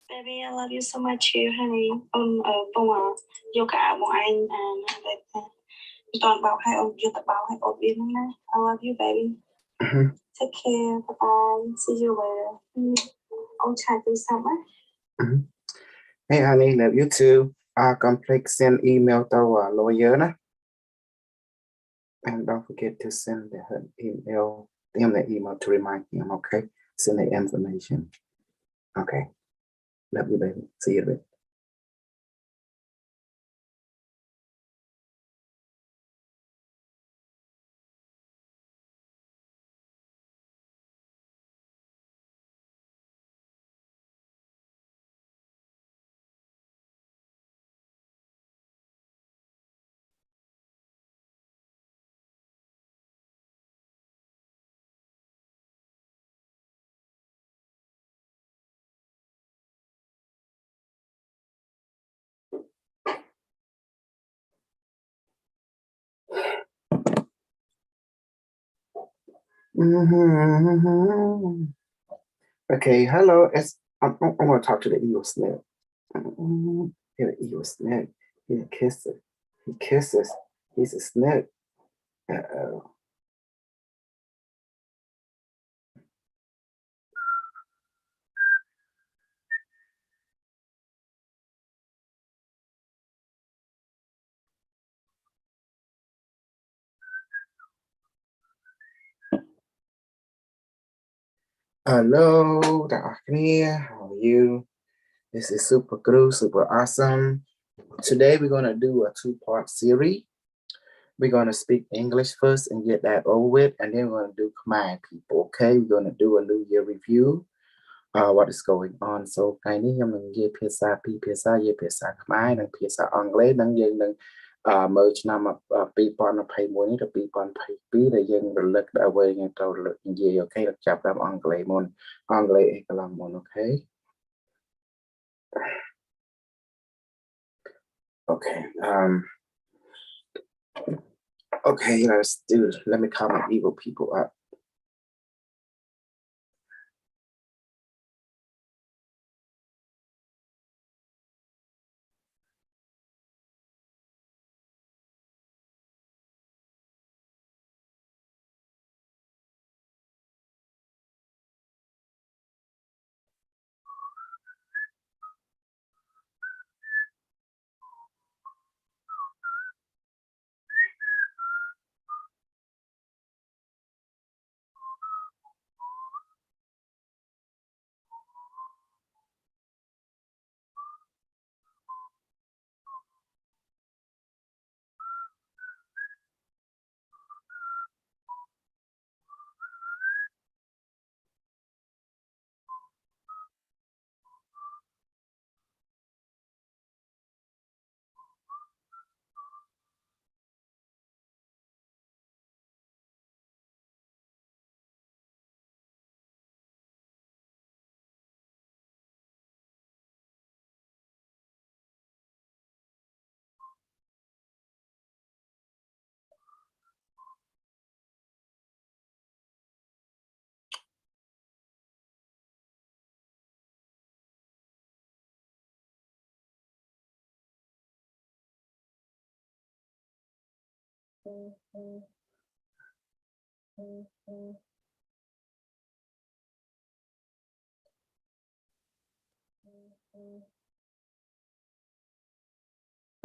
Baby, I love you so much too, honey. Vô cả bọn anh toàn bảo hai ông vô tập bảo hai ổn biến lắm nè. I love you, baby. Take care. Bye bye. See you later. Ông try to do something. Hey, honey, love you too. Complex send email to our lawyer, na? And don't forget to send her email, the email to remind him, okay? Send the information. Okay. Love you, baby. See you later. Okay, hello. I'm going to talk to the evil snake. Here, the evil snake. He kisses. He kisses. He's a snake. Uh-oh. Hello, Dr. Aknia. How are you? This is Super Kru, super awesome. Today we're going to do a two-part series. We're going to speak English first and get that over with, and then we're going to do Khmer people, okay? We're going to do a New Year review, what is going on. So, cái này mình ngheភាសាពីភាសាជាភាសាខ្មែរនិងភាសាអង់គ្លេសនឹងយើងនឹងមើលឆ្នាំ2021នេះទៅ2022ដែលយើងរលឹកដល់អ្វីយើងត្រូវនិយាយអូខេចាប់តាមអង់គ្លេសមុនអង់គ្លេសកន្លងមុនអូខេ Okay. Okay, let's do it. Let me call my evil people up.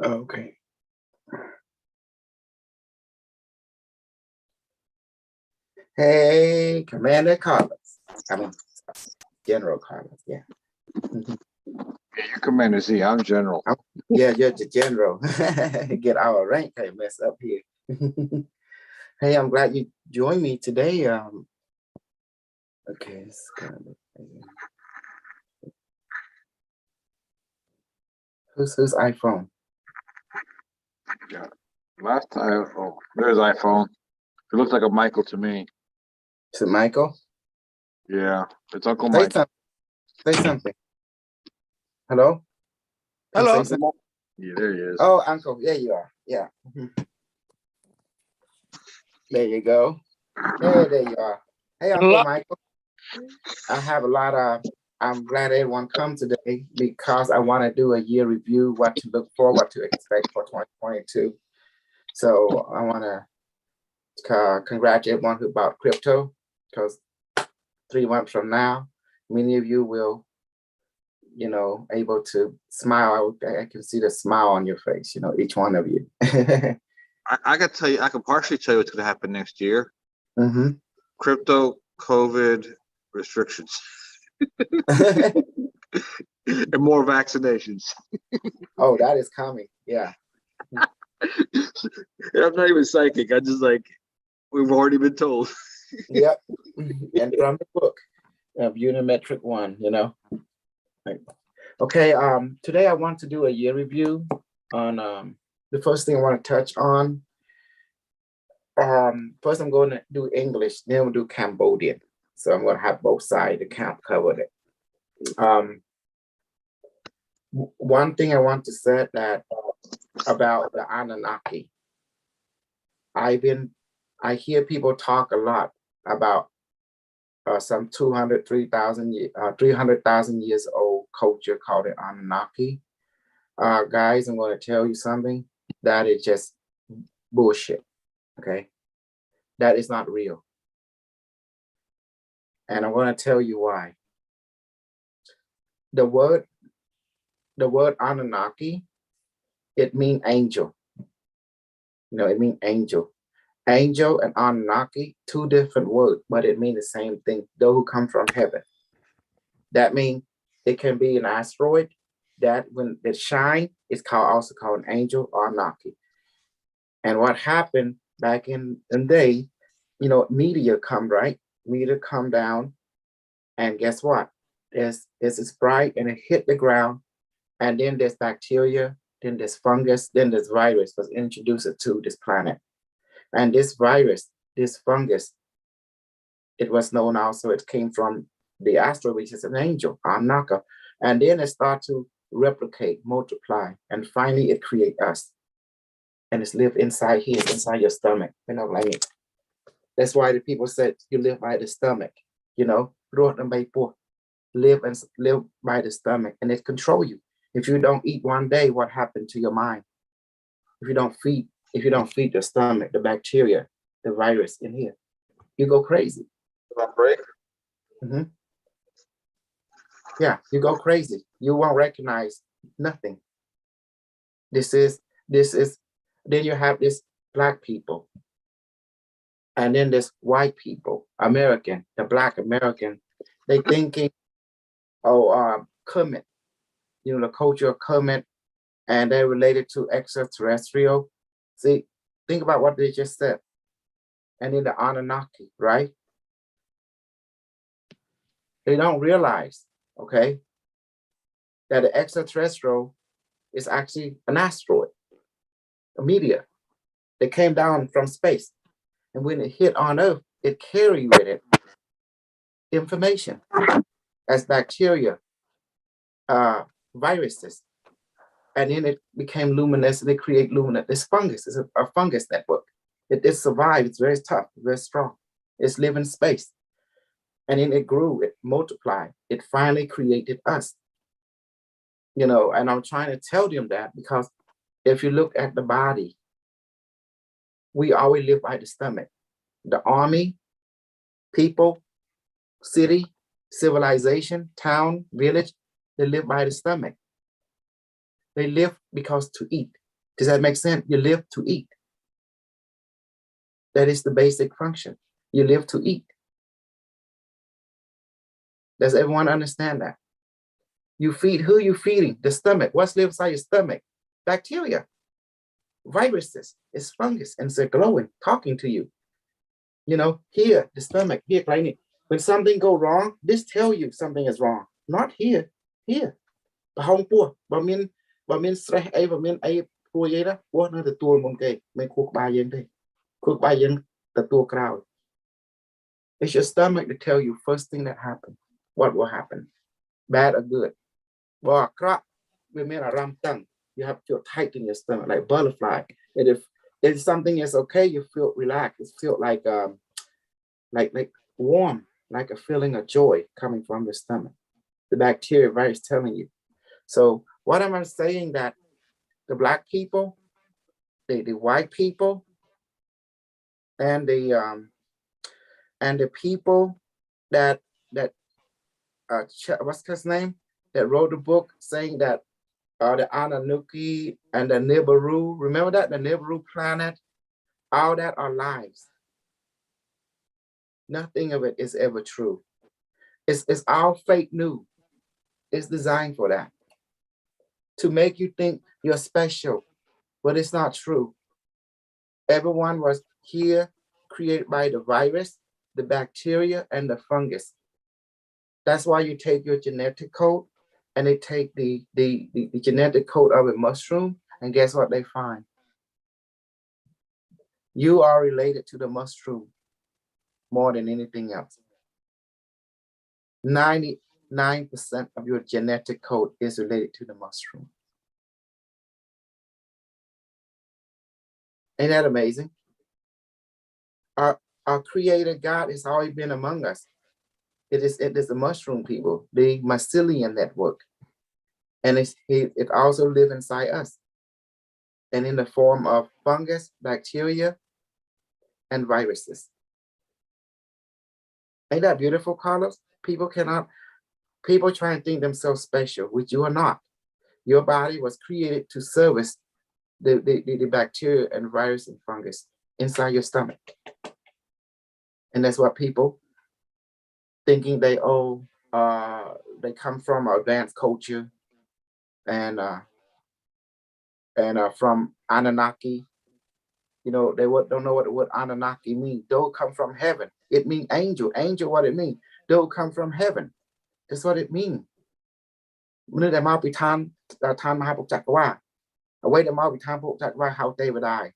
Okay. Hey, Commander Carlos. I mean, General Carlos, yeah. Yeah, you're Commander Z, I'm General. Yeah, you're the General. Get our rank messed up here. Hey, I'm glad you joined me today. Okay, it's kind of, whose iPhone? Yeah. Last time, oh, there's iPhone. It looks like a Michael to me. Is it Michael? Yeah, it's Uncle Say Mike. Say something. Hello? Hello. Yeah, there he is. Oh, Uncle, there you are. Yeah. There you go. Hey, there you are. Hey, Uncle Michael. I have a lot of I'm glad everyone come today because I want to do a year review, what to look for, what to expect for 2022. So I want to congratulate everyone who bought crypto, because 3 months from now, many of you will, able to smile. I can see the smile on your face, each one of you. I can tell you, I can partially tell you what's going to happen next year. Mm-hmm. Crypto, COVID, restrictions, and more vaccinations. Oh, that is coming. Yeah. I'm not even psychic. I just we've already been told. Yep. And from the book of Unimetric 1, Okay, today I want to do a year review on the first thing I want to touch on. First I'm going to do English, then we'll do Cambodian. So I'm going to have both sides to cover it. One thing I want to say that about the Anunnaki. I hear people talk a lot about some 300,000 years old culture called the Anunnaki. Guys, I'm going to tell you something that is just bullshit. Okay, that is not real, and I'm going to tell you why. The word Anunnaki, it means angel. It means angel. Angel and Anunnaki, two different words, but it means the same thing. Those who come from heaven. That means it can be an asteroid that when it shines, it's also called an angel or Anunnaki. And what happened back in the day, meteor come, right? Meteor come down, and guess what? It's bright and it hit the ground, and then there's bacteria, then there's fungus, then there's virus was introduced to this planet. And this virus, this fungus, it was known also, it came from the asteroid, which is an angel, Anunnaki. And then it started to replicate, multiply, and finally it create us. And it's live inside here, inside your stomach. That's why the people said you live by the stomach, live by the stomach, and it control you. If you don't eat one day, what happened to your mind? If you don't feed the stomach, the bacteria, the virus in here, you go crazy. Break. Mm-hmm. Yeah, you go crazy. You won't recognize nothing. This is, then you have this Black people. And then there's white people, American, the Black American. They thinking, Kermit, the culture of Kermit, and they're related to extraterrestrial. See, think about what they just said. And then the Anunnaki, right? They don't realize, okay, that the extraterrestrial is actually an asteroid, a meteor that came down from space. And when it hit on Earth, it carried with it information as bacteria, viruses. And then it became luminous, and it created luminous. This fungus is a fungus network. It survived. It's very tough, very strong. It's living space. And then it grew, it multiplied. It finally created us. And I'm trying to tell them that because if you look at the body, we always live by the stomach. The army, people, city, civilization, town, village, they live by the stomach. They live because to eat. Does that make sense? You live to eat. That is the basic function. You live to eat. Does everyone understand that? You feed, who you feeding? The stomach. What's lives inside your stomach? Bacteria, viruses, it's fungus, and it's glowing, talking to you. Here, the stomach, here, like when something go wrong, this tell you something is wrong. Not here, here. Stress it's your stomach to tell you first thing that happened, what will happen, bad or good. You have to feel tight in your stomach, like butterfly. And if something is okay, you feel relaxed. It feels like warm, like a feeling of joy coming from the stomach. the bacteria virus telling you. So what am I saying? That the black people, the white people, and the people that what's his name, that wrote the book saying that the Anunnaki and the Nibiru, remember that, the Nibiru planet, all that are lies. Nothing of it is ever true. It's all fake news. It's designed for that, to make you think you're special, but it's not true. Everyone was here created by the virus, the bacteria, and the fungus. That's why you take your genetic code, and they take the genetic code of a mushroom, and guess what they find? You are related to the mushroom more than anything else. 99% of your genetic code is related to the mushroom. Ain't that amazing? Our creator God has always been among us. It is the mushroom people, the mycelium network. And it also lives inside us, and in the form of fungus, bacteria, and viruses. Ain't that beautiful, Carlos? People try and think themselves special, which you are not. Your body was created to service the bacteria and virus and fungus inside your stomach. And that's what people thinking they come from advanced culture and from Anunnaki. You know, they don't know what the word Anunnaki means. Those come from heaven. It means angel. Angel, what it means? Those come from heaven. That's what it means. When they might be time Mahapuchakwa. Away the might be time Puchakwa, how David died.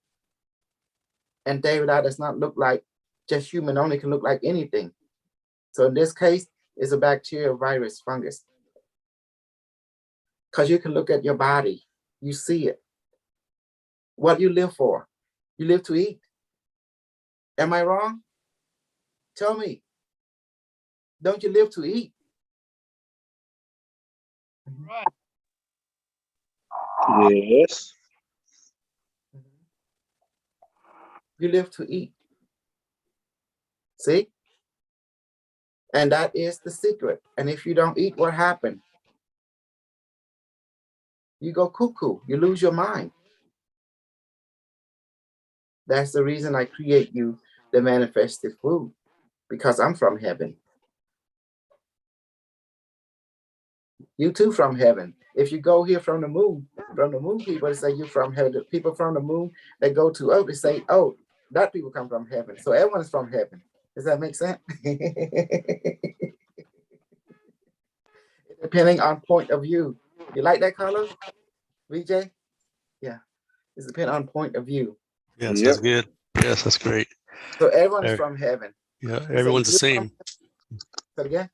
And David does not look like just human, only can look like anything. So in this case, it's a bacteria, virus, fungus. Because you can look at your body, you see it. What you live for? You live to eat. Am I wrong? Tell me. Don't you live to eat? Right. Yes. You live to eat. See? And that is the secret. And if you don't eat, what happens? You go cuckoo. You lose your mind. That's the reason I create you the manifested food, because I'm from heaven. You too from heaven. If you go here from the moon people, they say you're from heaven. The people from the moon, they go to Earth, they say, oh, that people come from heaven. So everyone's from heaven. Does that make sense? Depending on point of view. You like that, Carlos? VJ? Yeah. It's depending on point of view. Yes, yep. That's good. Yes, that's great. So everyone is from heaven. Yeah, everyone's the same. Say again?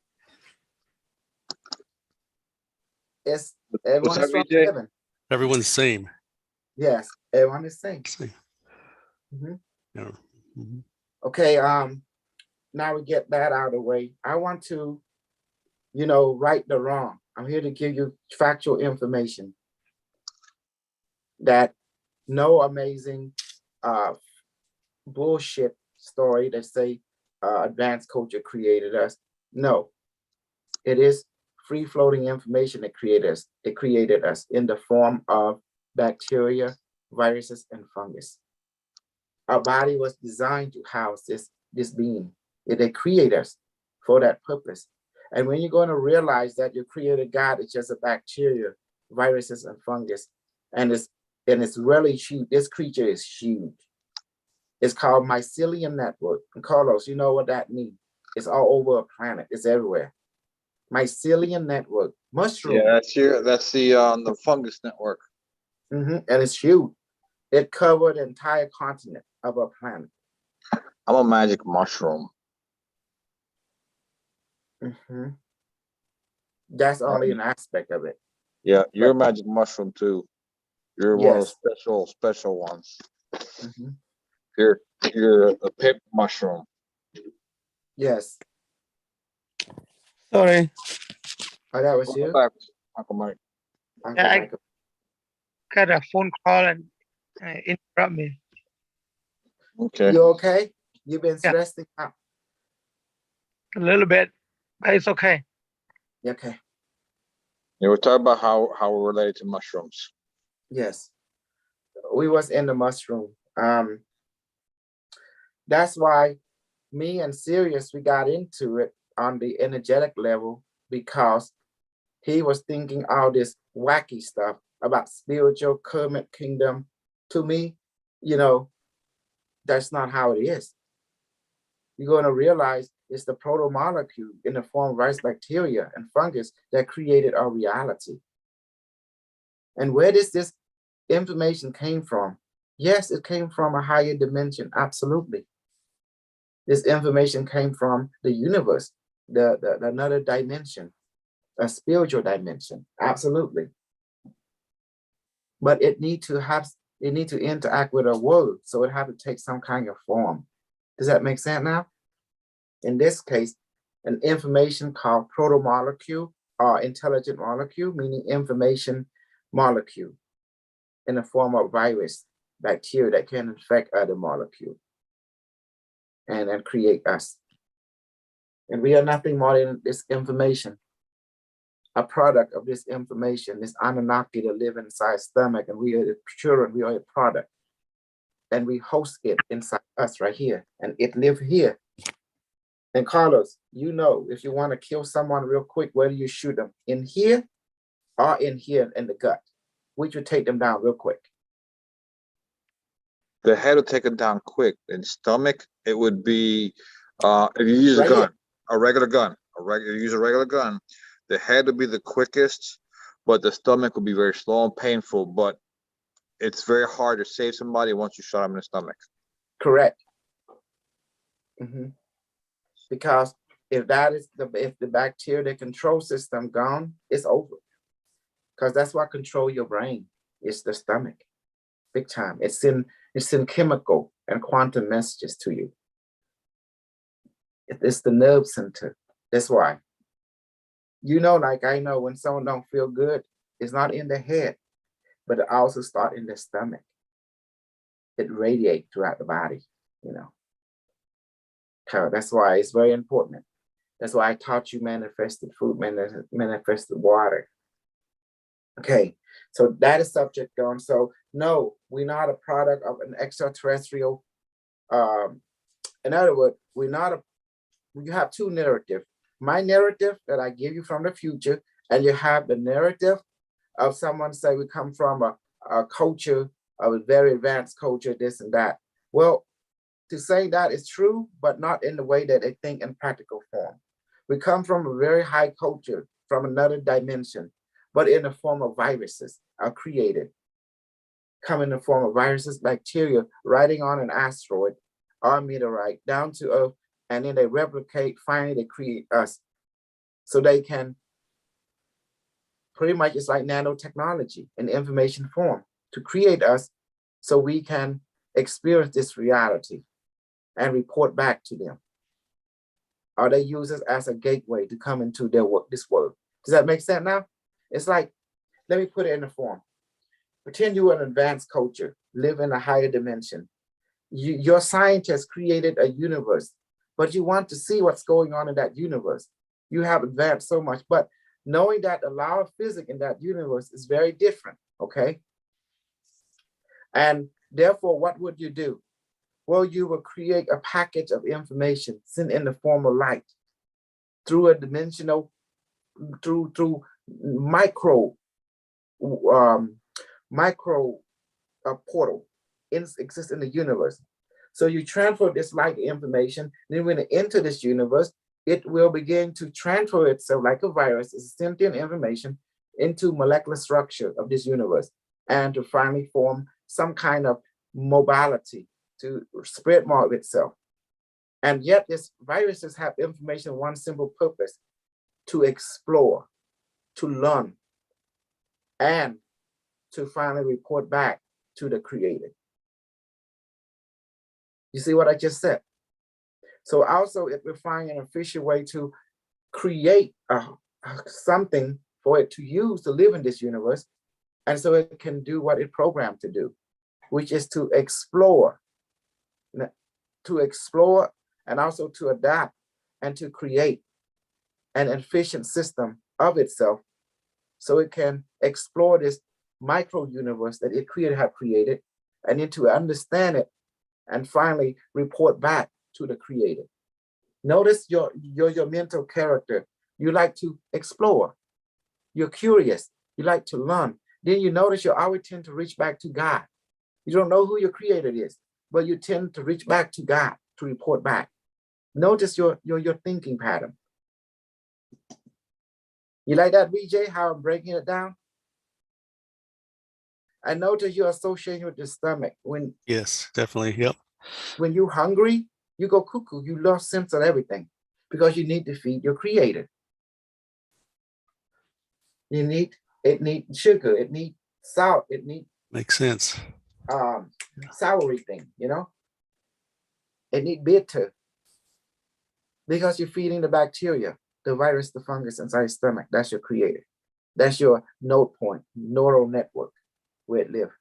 Yes, everyone is from heaven. Everyone's the same. Yes, everyone is the same. Mm-hmm. Yeah. Mm-hmm. Okay, now we get that out of the way. I want to, right the wrong. I'm here to give you factual information that no amazing bullshit story that say advanced culture created us. No, it is free floating information that created us. It created us in the form of bacteria, viruses, and fungus. Our body was designed to house this being. They create us for that purpose. And when you're going to realize that your creator God is just a bacteria, viruses, and fungus, and it's really huge. This creature is huge. It's called mycelium network. And Carlos, you know what that means? It's all over a planet. It's everywhere. Mycelium network, mushroom. Yeah, that's the fungus network. Mm-hmm. And it's huge. It covered the entire continent of our planet. I'm a magic mushroom. Mm-hmm. That's only an aspect of it. Yeah, you're a magic mushroom too. You're one of the special ones. Mm-hmm. You're a pip mushroom. Yes. Sorry. Oh, that was you? Uncle Mike. Uncle Yeah, I Michael. got a phone call and interrupt me. Okay. You okay? You've been Yeah. stressed out? A little bit, but it's okay. Okay. Yeah, we're talking about how we're related to mushrooms. Yes. We was in the mushroom. That's why me and Sirius, we got into it on the energetic level because he was thinking all this wacky stuff about spiritual karmic kingdom. To me, that's not how it is. You're going to realize it's the proto-molecule in the form of rice bacteria and fungus that created our reality. And where does this information came from? Yes, it came from a higher dimension, absolutely. This information came from the universe, the another dimension, a spiritual dimension, absolutely. But it need to interact with our world, so it had to take some kind of form. Does that make sense now? In this case, an information called proto-molecule or intelligent molecule, meaning information molecule in the form of virus, bacteria that can infect other molecules and then create us. And we are nothing more than this information, a product of this information, this Anunnaki that live inside stomach, and we are the children, we are a product. And we host it inside us right here, and it live here. And Carlos, if you want to kill someone real quick, where do you shoot them? In here or in here in the gut? Which would take them down real quick? The head will take it down quick. In stomach, it would be if you use a gun, a regular gun, use a regular gun, the head would be the quickest, but the stomach will be very slow and painful. But it's very hard to save somebody once you shot them in the stomach. Correct. Because if the bacteria, the control system gone, it's over. Because that's what control your brain. It's the stomach, big time. It's in chemical and quantum messages to you. It's the nerve center. That's why. Like I know when someone don't feel good, it's not in the head, but it also starts in the stomach. It radiates throughout the body, So that's why it's very important. That's why I taught you manifested food, manifested water. Okay, so that is subject gone. So no, we're not a product of an extraterrestrial. In other words, you have two narratives. My narrative that I give you from the future, and you have the narrative of someone say we come from a culture, of a very advanced culture, this and that. Well, to say that is true, but not in the way that they think in practical form. We come from a very high culture, from another dimension, but in the form of viruses are created. Come in the form of viruses, bacteria, riding on an asteroid or meteorite down to Earth, and then they replicate, finally they create us. So they can, pretty much it's like nanotechnology in information form to create us so we can experience this reality and report back to them. Or they use us as a gateway to come into this world. Does that make sense now? It's like, let me put it in a form. Pretend you're an advanced culture, live in a higher dimension. Your scientists created a universe, but you want to see what's going on in that universe. You have advanced so much, but knowing that the law of physics in that universe is very different, okay? And therefore, what would you do? Well, you will create a package of information sent in the form of light through a dimensional, through micro portal exists in the universe. So you transfer this light information, then when it enters this universe, it will begin to transfer itself like a virus, it's sentient information into molecular structure of this universe, and to finally form some kind of mobility to spread more of itself. And yet these viruses have information, one simple purpose: to explore, to learn, and to finally report back to the creator. You see what I just said? So also it will find an efficient way to create something for it to use to live in this universe. And so it can do what it's programmed to do, which is to explore and also to adapt and to create an efficient system of itself so it can explore this micro universe that it have created and then to understand it and finally report back to the creator. Notice your mental character. You like to explore. You're curious. You like to learn. Then you notice you always tend to reach back to God. You don't know who your creator is, but you tend to reach back to God to report back. Notice your thinking pattern. You like that, BJ, how I'm breaking it down? I notice you're associating with the stomach. Yes, definitely. Yep. When you're hungry, you go cuckoo. You lost sense of everything because you need to feed your creator. It needs sugar, it needs salt, it needs Makes sense. soury thing, It needs bitter because you're feeding the bacteria, the virus, the fungus inside your stomach. That's your creator. That's your node point, neural network where it lives.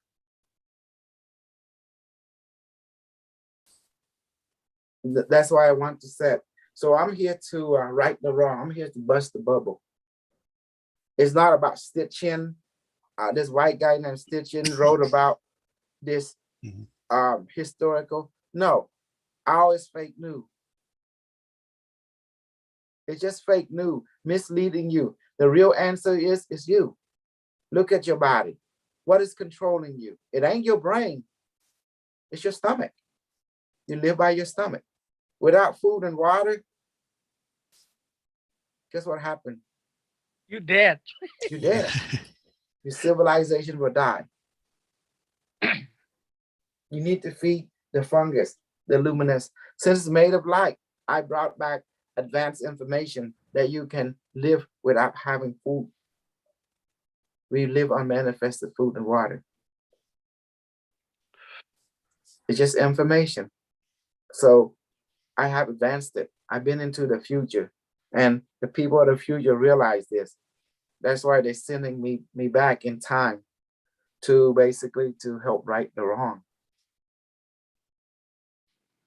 That's why I want to say. So I'm here to right the wrong. I'm here to bust the bubble. It's not about stitching. This white guy named Stitching wrote about this historical. No, all is fake news. It's just fake news, misleading you. The real answer is you. Look at your body. What is controlling you? It ain't your brain. It's your stomach. You live by your stomach. Without food and water, guess what happened? You dead. You're dead. Your civilization will die. You need to feed the fungus, the luminous. Since it's made of light, I brought back advanced information that you can live without having food. We live on manifested food and water. It's just information. So I have advanced it. I've been into the future, and the people of the future realize this. That's why they're sending me back in time to basically to help right the wrong.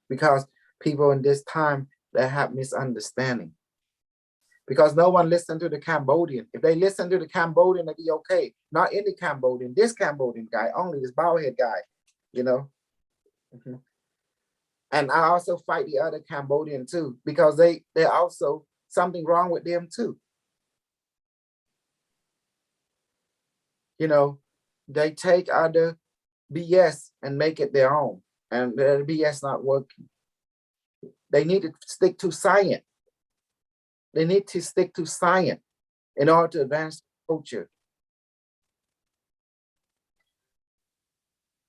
Because people in this time, they have misunderstanding. Because no one listened to the Cambodian. If they listen to the Cambodian, they'd be okay. Not any Cambodian, this Cambodian guy, only this bald head guy, And I also fight the other Cambodian too, because they're also something wrong with them too. They take other BS and make it their own, and the BS not working. They need to stick to science. They need to stick to science in order to advance culture.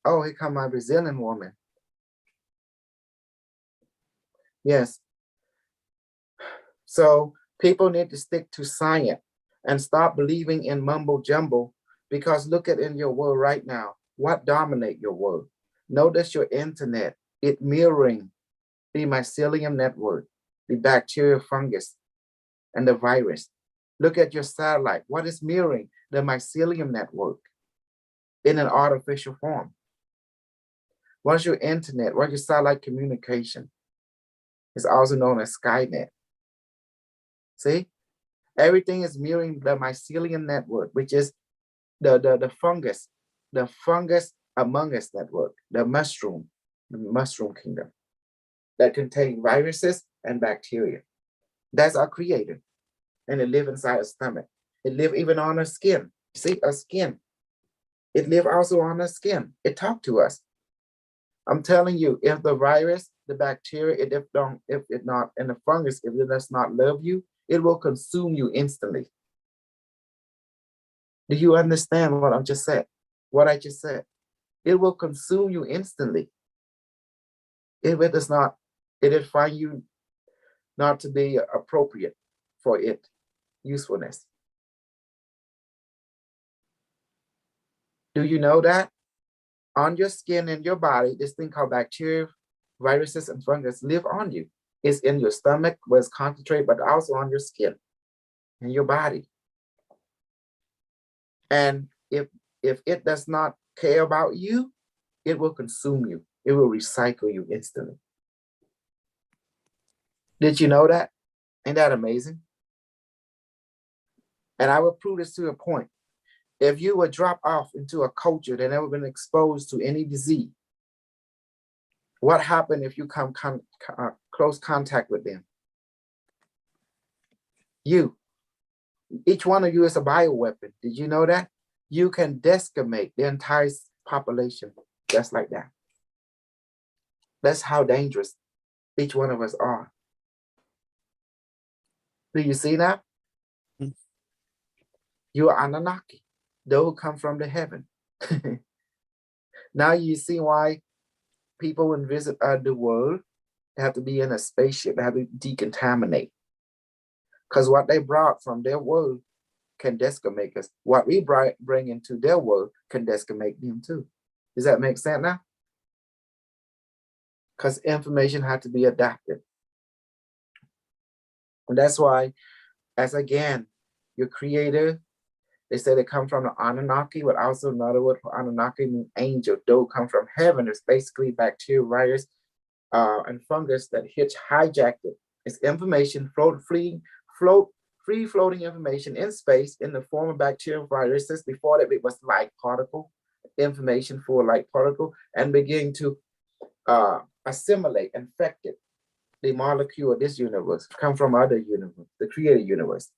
Oh, here come my Brazilian woman. Yes. So people need to stick to science and stop believing in mumbo jumbo, because look at in your world right now, what dominate your world? Notice your internet, it mirroring the mycelium network, the bacteria, fungus, and the virus. Look at your satellite. What is mirroring? The mycelium network in an artificial form. What's your internet? What's your satellite communication? It's also known as Skynet. See? Everything is mirroring the mycelium network, which is the fungus among us network, the mushroom kingdom that contain viruses and bacteria. That's our creator. And it live inside our stomach. It live even on our skin. See, our skin. It live also on our skin. It talk to us. I'm telling you, if the virus, the bacteria, and the fungus, if it does not love you, it will consume you instantly. Do you understand what I just said? What I just said? It will consume you instantly. If it does not, it will find you not to be appropriate for its usefulness. Do you know that? On your skin and your body, this thing called bacteria, viruses, and fungus live on you. It's in your stomach where it's concentrated, but also on your skin. in your body. And if it does not care about you, it will consume you. It will recycle you instantly. Did you know that? Ain't that amazing? And I will prove this to a point. If you were dropped off into a culture that never been exposed to any disease, what happened if you come close contact with them? Each one of you is a bioweapon. Did you know that? You can decimate the entire population just like that. That's how dangerous each one of us are. Do you see that? Mm. You are Anunnaki, those who come from the heaven. Now you see why people when visit the world, they have to be in a spaceship, they have to decontaminate. Because what they brought from their world can decimate us. What we bring into their world can decimate them too. Does that make sense now? Because information had to be adapted. And that's why, as again, your creator, they say they come from the Anunnaki, but also another word for Anunnaki means angel. Though come from heaven, it's basically bacteria, virus, and fungus that hijacked it. It's information free floating information in space in the form of bacterial viruses. Before that, it was light particle, information for light particle, and begin to assimilate, infected the molecule of this universe, come from other universe, the created universe.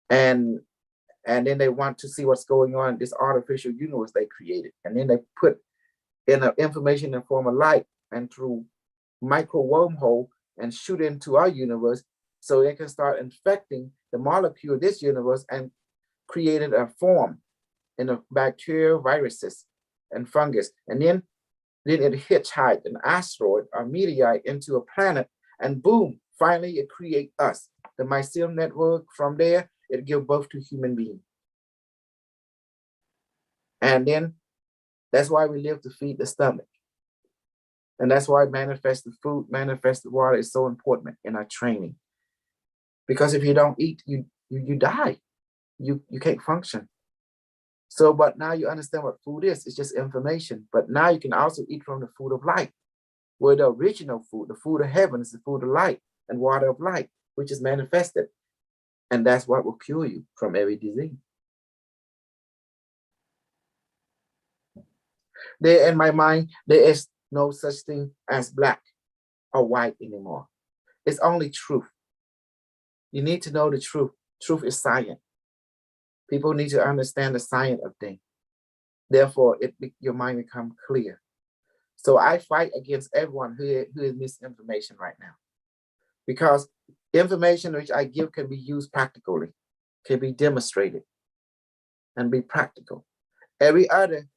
And then they want to see what's going on in this artificial universe they created. And then they put in information in form of light and through micro wormhole and shoot into our universe so they can start infecting the molecule of this universe and created a form in the bacteria, viruses, and fungus. And then it hitchhiked an asteroid or meteorite into a planet, and boom, finally it creates us. The mycelium network, from there, it gives birth to human beings. And then that's why we live to feed the stomach. And that's why manifested food, manifested water is so important in our training. Because if you don't eat, you die. You can't function. So, but now you understand what food is. It's just information. But now you can also eat from the food of light, where the original food, the food of heaven, is the food of light and water of light, which is manifested. And that's what will cure you from every disease. There in my mind, there is no such thing as black or white anymore. It's only truth. You need to know the truth. Truth is science. People need to understand the science of things. Therefore, your mind becomes clear. So I fight against everyone who is misinformation right now. Because information which I give can be used practically, can be demonstrated, and be practical. Every other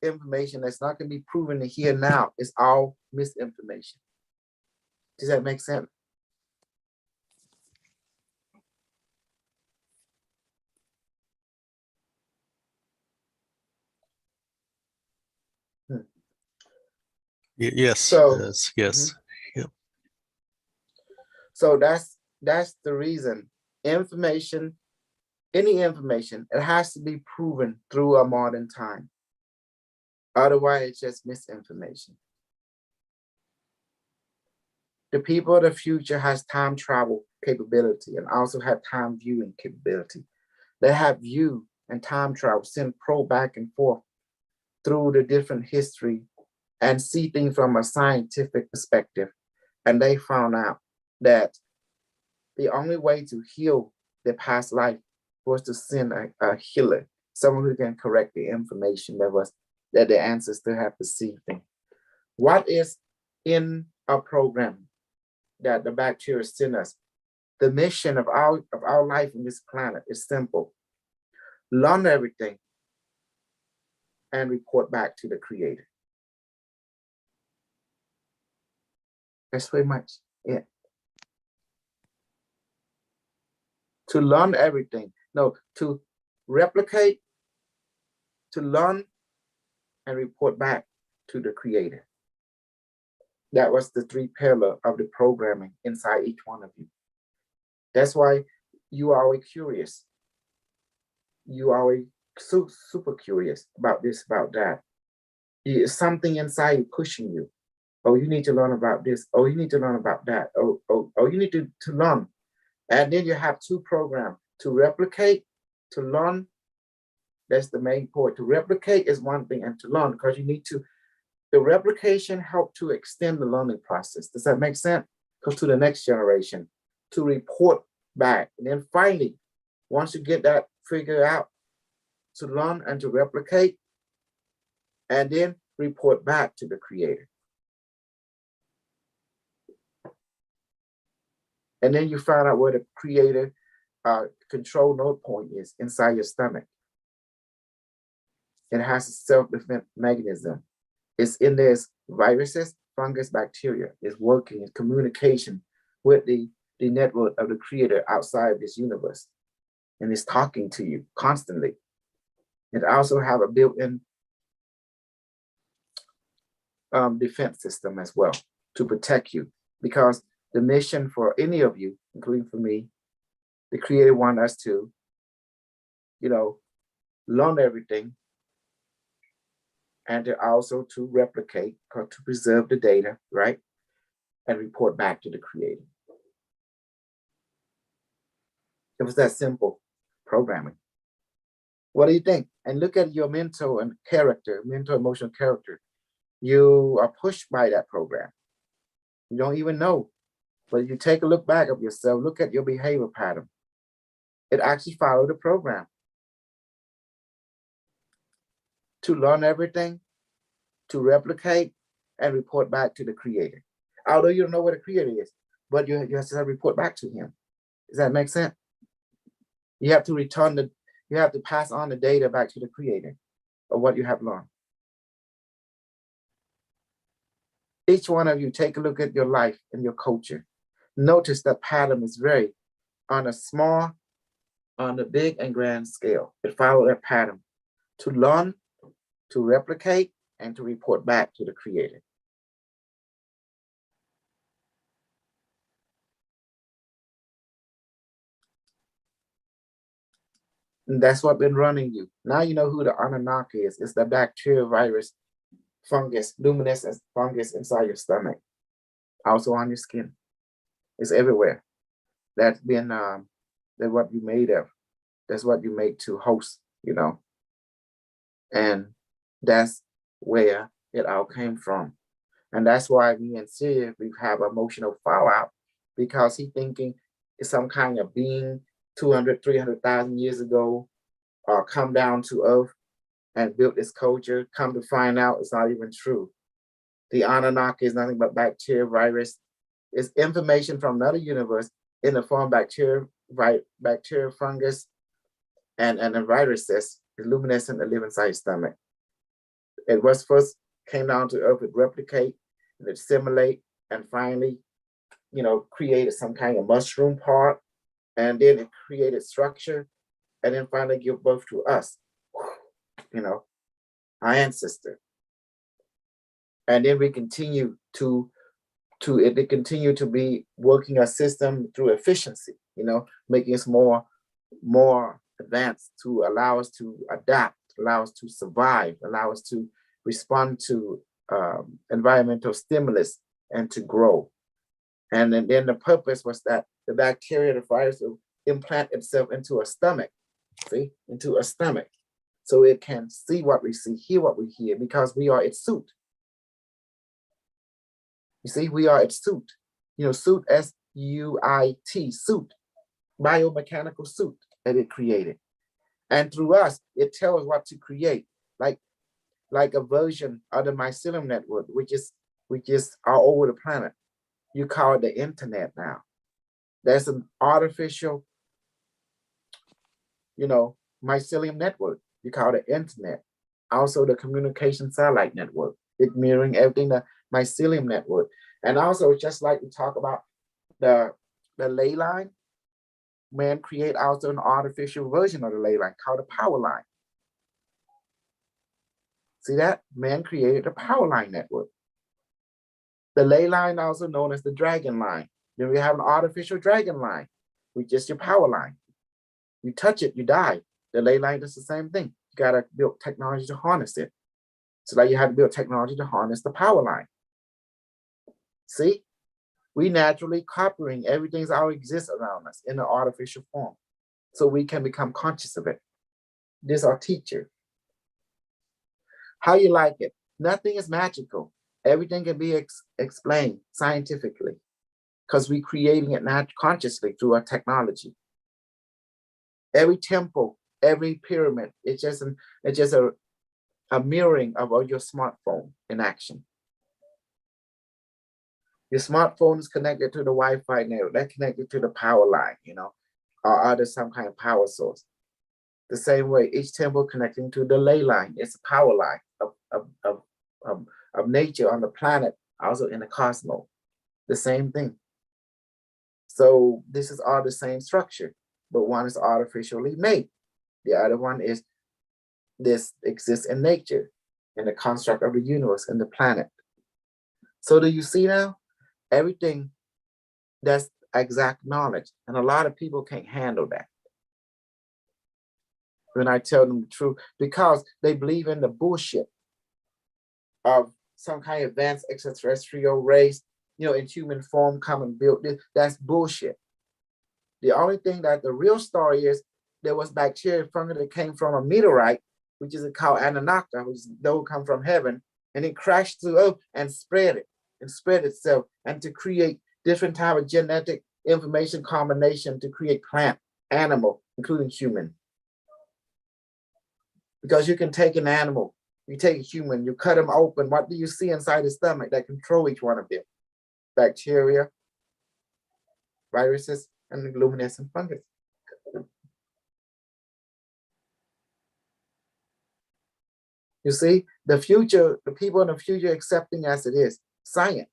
information that's not going to be proven here now is all misinformation. Does that make sense? Yes. So, yes. Yep. So that's the reason. Information, any information, it has to be proven through a modern time. Otherwise, it's just misinformation. The people of the future has time travel capability and also have time viewing capability. They have view and time travel, send probe back and forth through the different history and see things from a scientific perspective. And they found out that the only way to heal their past life was to send a healer, someone who can correct the information that the ancestors have perceived. What is in our program that the bacteria send us? The mission of our life on this planet is simple. Learn everything and report back to the creator. That's pretty much it. To learn everything. No, to replicate, to learn, and report back to the creator. That was the 3 pillars of the programming inside each one of you. That's why you are always curious. You are always super curious about this, about that. It's something inside you pushing you. Oh, you need to learn about this. Oh, you need to learn about that. Oh, you need to learn. And then you have two programs to replicate, to learn. That's the main point. To replicate is one thing, and to learn, because you need to, the replication help to extend the learning process. Does that make sense? Go to the next generation to report back. And then finally, once you get that figured out, to learn and to replicate, and then report back to the creator. And then you find out where the creator control node point is inside your stomach. It has a self-defense mechanism. It's in there's viruses, fungus, bacteria. It's working in communication with the network of the creator outside this universe. And it's talking to you constantly. It also have a built-in defense system as well to protect you, because the mission for any of you, including for me, the creator want us to, learn everything, and to also to replicate, or to preserve the data, right? And report back to the creator. It was that simple programming. What do you think? And look at your mental and character, mental emotional character. You are pushed by that program. You don't even know. But if you take a look back of yourself, look at your behavior pattern. It actually followed the program. To learn everything, to replicate, and report back to the creator. Although you don't know what the creator is, but you have to report back to him. Does that make sense? You have to you have to pass on the data back to the creator of what you have learned. Each one of you take a look at your life and your culture. Notice that pattern is very on the big and grand scale. It follows that pattern to learn, to replicate, and to report back to the creator. And that's what been running you. Now you know who the Anunnaki is. It's the bacteria, virus, fungus, luminescent fungus inside your stomach, also on your skin. It's everywhere. That's been that's what you made of. That's what you make to host, and that's where it all came from. And that's why me and Sid, we have emotional fallout, because he thinking it's some kind of being 200, 300,000 years ago, come down to Earth and built this culture. Come to find out, it's not even true. The Anunnaki is nothing but bacteria, virus. It's information from another universe in the form of bacteria, fungus, and the viruses, luminescent that live inside your stomach. It was first came down to Earth, it replicate, and it assimilate, and finally, created some kind of mushroom part, and then it created structure, and then finally give birth to us, our ancestor. And then we continue to continue to be working our system through efficiency, making us more advanced, to allow us to adapt, allow us to survive, allow us to respond to environmental stimulus and to grow. And then the purpose was that the bacteria, the virus, will implant itself into a stomach, into a stomach, so it can see what we see, hear what we hear, because we are its suit. You see, we are its suit. Suit, S-U-I-T, suit, biomechanical suit that it created. And through us, it tells what to create, like a version of the mycelium network, which is all over the planet. You call it the internet now. There's an artificial, mycelium network. You call it the internet. Also the communication satellite network. It mirroring everything, the mycelium network. And also, just like we talk about the ley line, man create also an artificial version of the ley line called the power line. See that? Man created a power line network. The ley line, also known as the dragon line. Then we have an artificial dragon line, which is your power line. You touch it, you die. The ley line is the same thing. You gotta build technology to harness it. So like you have to build technology to harness the power line. See, we naturally copying everything that already exists around us in an artificial form, so we can become conscious of it. This is our teacher. How you like it? Nothing is magical. Everything can be explained scientifically because we're creating it not consciously through our technology. Every temple, every pyramid, it's just a mirroring of your smartphone in action. Your smartphone is connected to the Wi-Fi network, that's connected to the power line, or other some kind of power source. The same way, each temple connecting to the ley line, it's a power line of nature on the planet, also in the cosmos. The same thing. So this is all the same structure, but one is artificially made. The other one is this exists in nature, in the construct of the universe, in the planet. So do you see now? Everything that's exact knowledge. And a lot of people can't handle that when I tell them the truth, because they believe in the bullshit of some kind of advanced extraterrestrial race, in human form, come and build this. That's bullshit. The only thing that the real story is, there was bacteria fungi that came from a meteorite, which is called Anunnaki, which though come from heaven, and it crashed through Earth and spread itself, and to create different type of genetic information combination to create plant, animal, including human. Because you can take an animal, you take a human, you cut them open. What do you see inside the stomach that control each one of them? Bacteria, viruses, and luminescent fungus. You see, the future, the people in the future accepting as it is, science.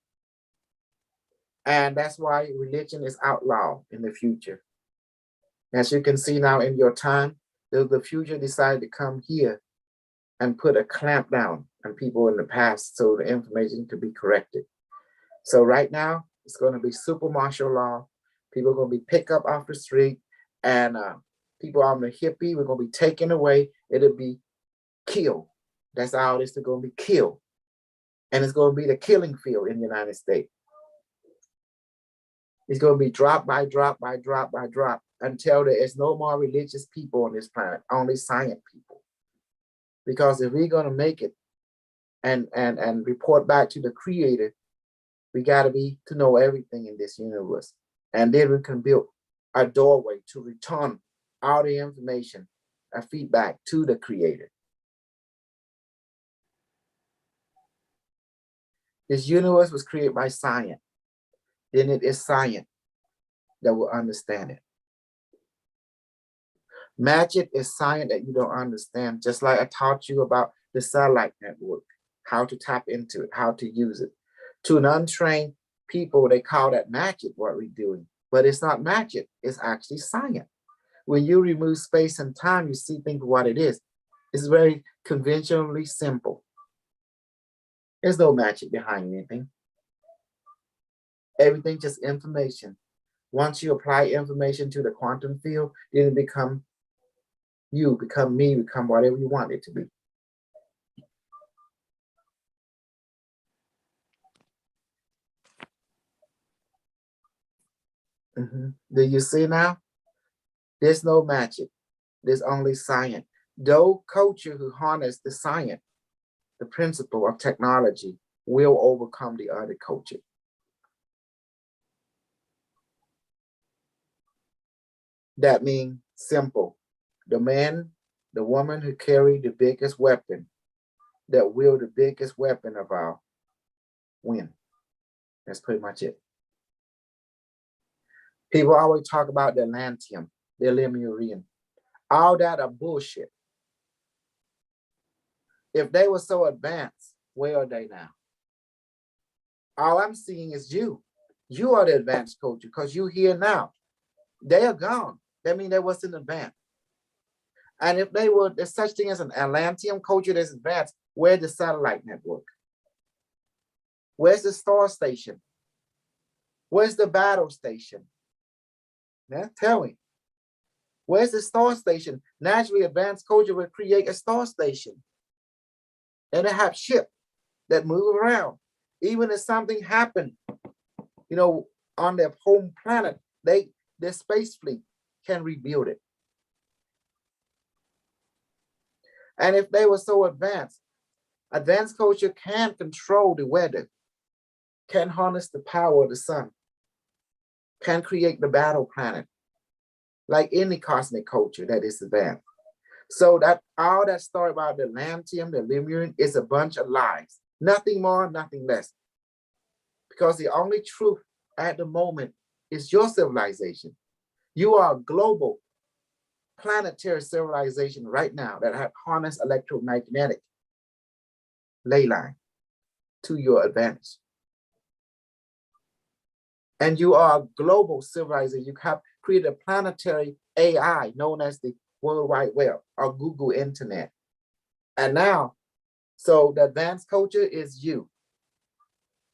And that's why religion is outlawed in the future. As you can see now in your time, the future decided to come here and put a clamp down on people in the past so the information could be corrected. So right now, it's going to be super martial law. People are going to be picked up off the street, and people on the hippie, we're going to be taken away. It'll be killed. That's how it is. They're going to be killed. And it's going to be the killing field in the United States. It's going to be drop by drop by drop by drop until there is no more religious people on this planet, only science people. Because if we're going to make it and report back to the creator, we got to know everything in this universe. And then we can build a doorway to return all the information and feedback to the creator. This universe was created by science. Then it is science that will understand it. Magic is science that you don't understand. Just like I taught you about the satellite network, how to tap into it, how to use it. To an untrained people, they call that magic, what we're doing. But it's not magic, it's actually science. When you remove space and time, you see things for what it is. It's very conventionally simple. There's no magic behind anything. Everything just information. Once you apply information to the quantum field, then it become you, become me, become whatever you want it to be. Do you see now? There's no magic. There's only science. Those culture who harness the science, the principle of technology, will overcome the other culture. That means simple. The man, the woman who carry the biggest weapon, that wield the biggest weapon of our win. That's pretty much it. People always talk about the Atlantean, the Lemurian. All that are bullshit. If they were so advanced, where are they now? All I'm seeing is you. You are the advanced culture because you're here now. They are gone. That means they wasn't advanced. And if they were, there's such thing as an Atlantean culture that's advanced, where's the satellite network? Where's the star station? Where's the battle station? Yeah, tell me. Where's the star station? Naturally, advanced culture will create a star station. And they have ships that move around. Even if something happened, you know, on their home planet, their space fleet can rebuild it. And if they were so advanced culture can control the weather, can harness the power of the sun, can create the battle planet, like any cosmic culture that is advanced. So that all that story about the Atlantean, the Lemurian is a bunch of lies. Nothing more, nothing less. Because the only truth at the moment is your civilization. You are a global planetary civilization right now that have harnessed electromagnetic ley line to your advantage. And you are a global civilization. You have created a planetary AI known as the World Wide Web or Google Internet. And now, so the advanced culture is you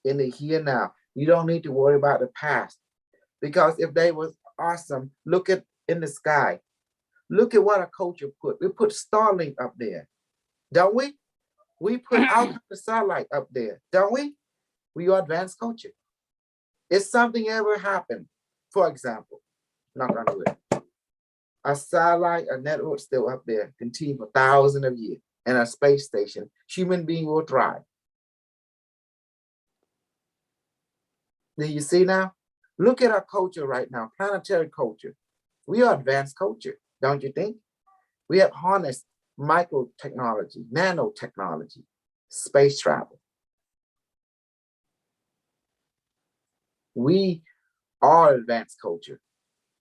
in the here now. You don't need to worry about the past, because if they was awesome, look at in the sky. Look at what our culture put. We put Starlink up there, don't we? We put our kind of satellite up there, don't we? We are advanced culture. If something ever happened, for example, knock on wood, a satellite, a network still up there, continue for thousands of years, and a space station, human being will thrive. Do you see now? Look at our culture right now, planetary culture. We are advanced culture, don't you think? We have harnessed micro technology, nanotechnology, space travel. We are advanced culture,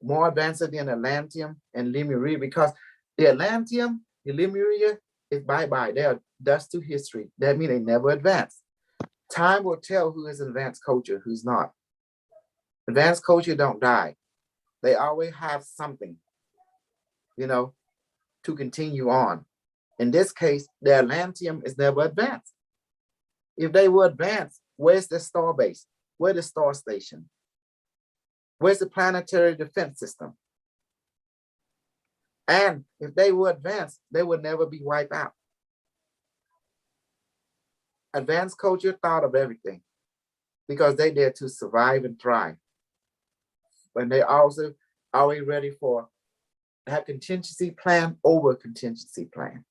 more advanced than Atlantean and Lemuria, because the Atlantean, the Lemuria is bye-bye. They are dust to history. That means they never advance. Time will tell who is advanced culture, who's not. Advanced culture don't die. They always have something, you know, to continue on. In this case, the Atlantean is never advanced. If they were advanced, where's the star base? Where's the star station? Where's the planetary defense system? And if they were advanced, they would never be wiped out. Advanced culture thought of everything because they there to survive and thrive. But they also always ready for have contingency plan over contingency plan.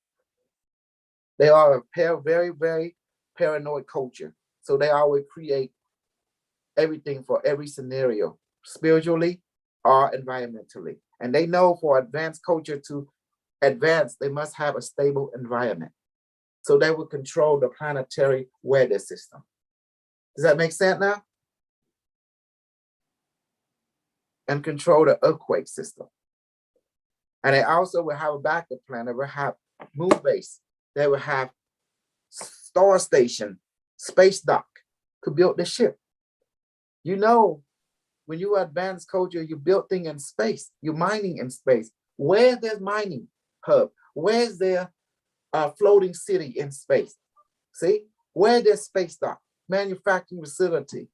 They are a very, very paranoid culture. So they always create everything for every scenario, spiritually or environmentally. And they know for advanced culture to advance, they must have a stable environment. So they will control the planetary weather system. Does that make sense now? And control the earthquake system. And they also will have a backup plan. They will have moon base. They will have star station, space dock to build the ship. You know, when you advance culture, you build things in space. You're mining in space. Where's their mining hub? Where's their floating city in space? See, where their space dock, manufacturing facility.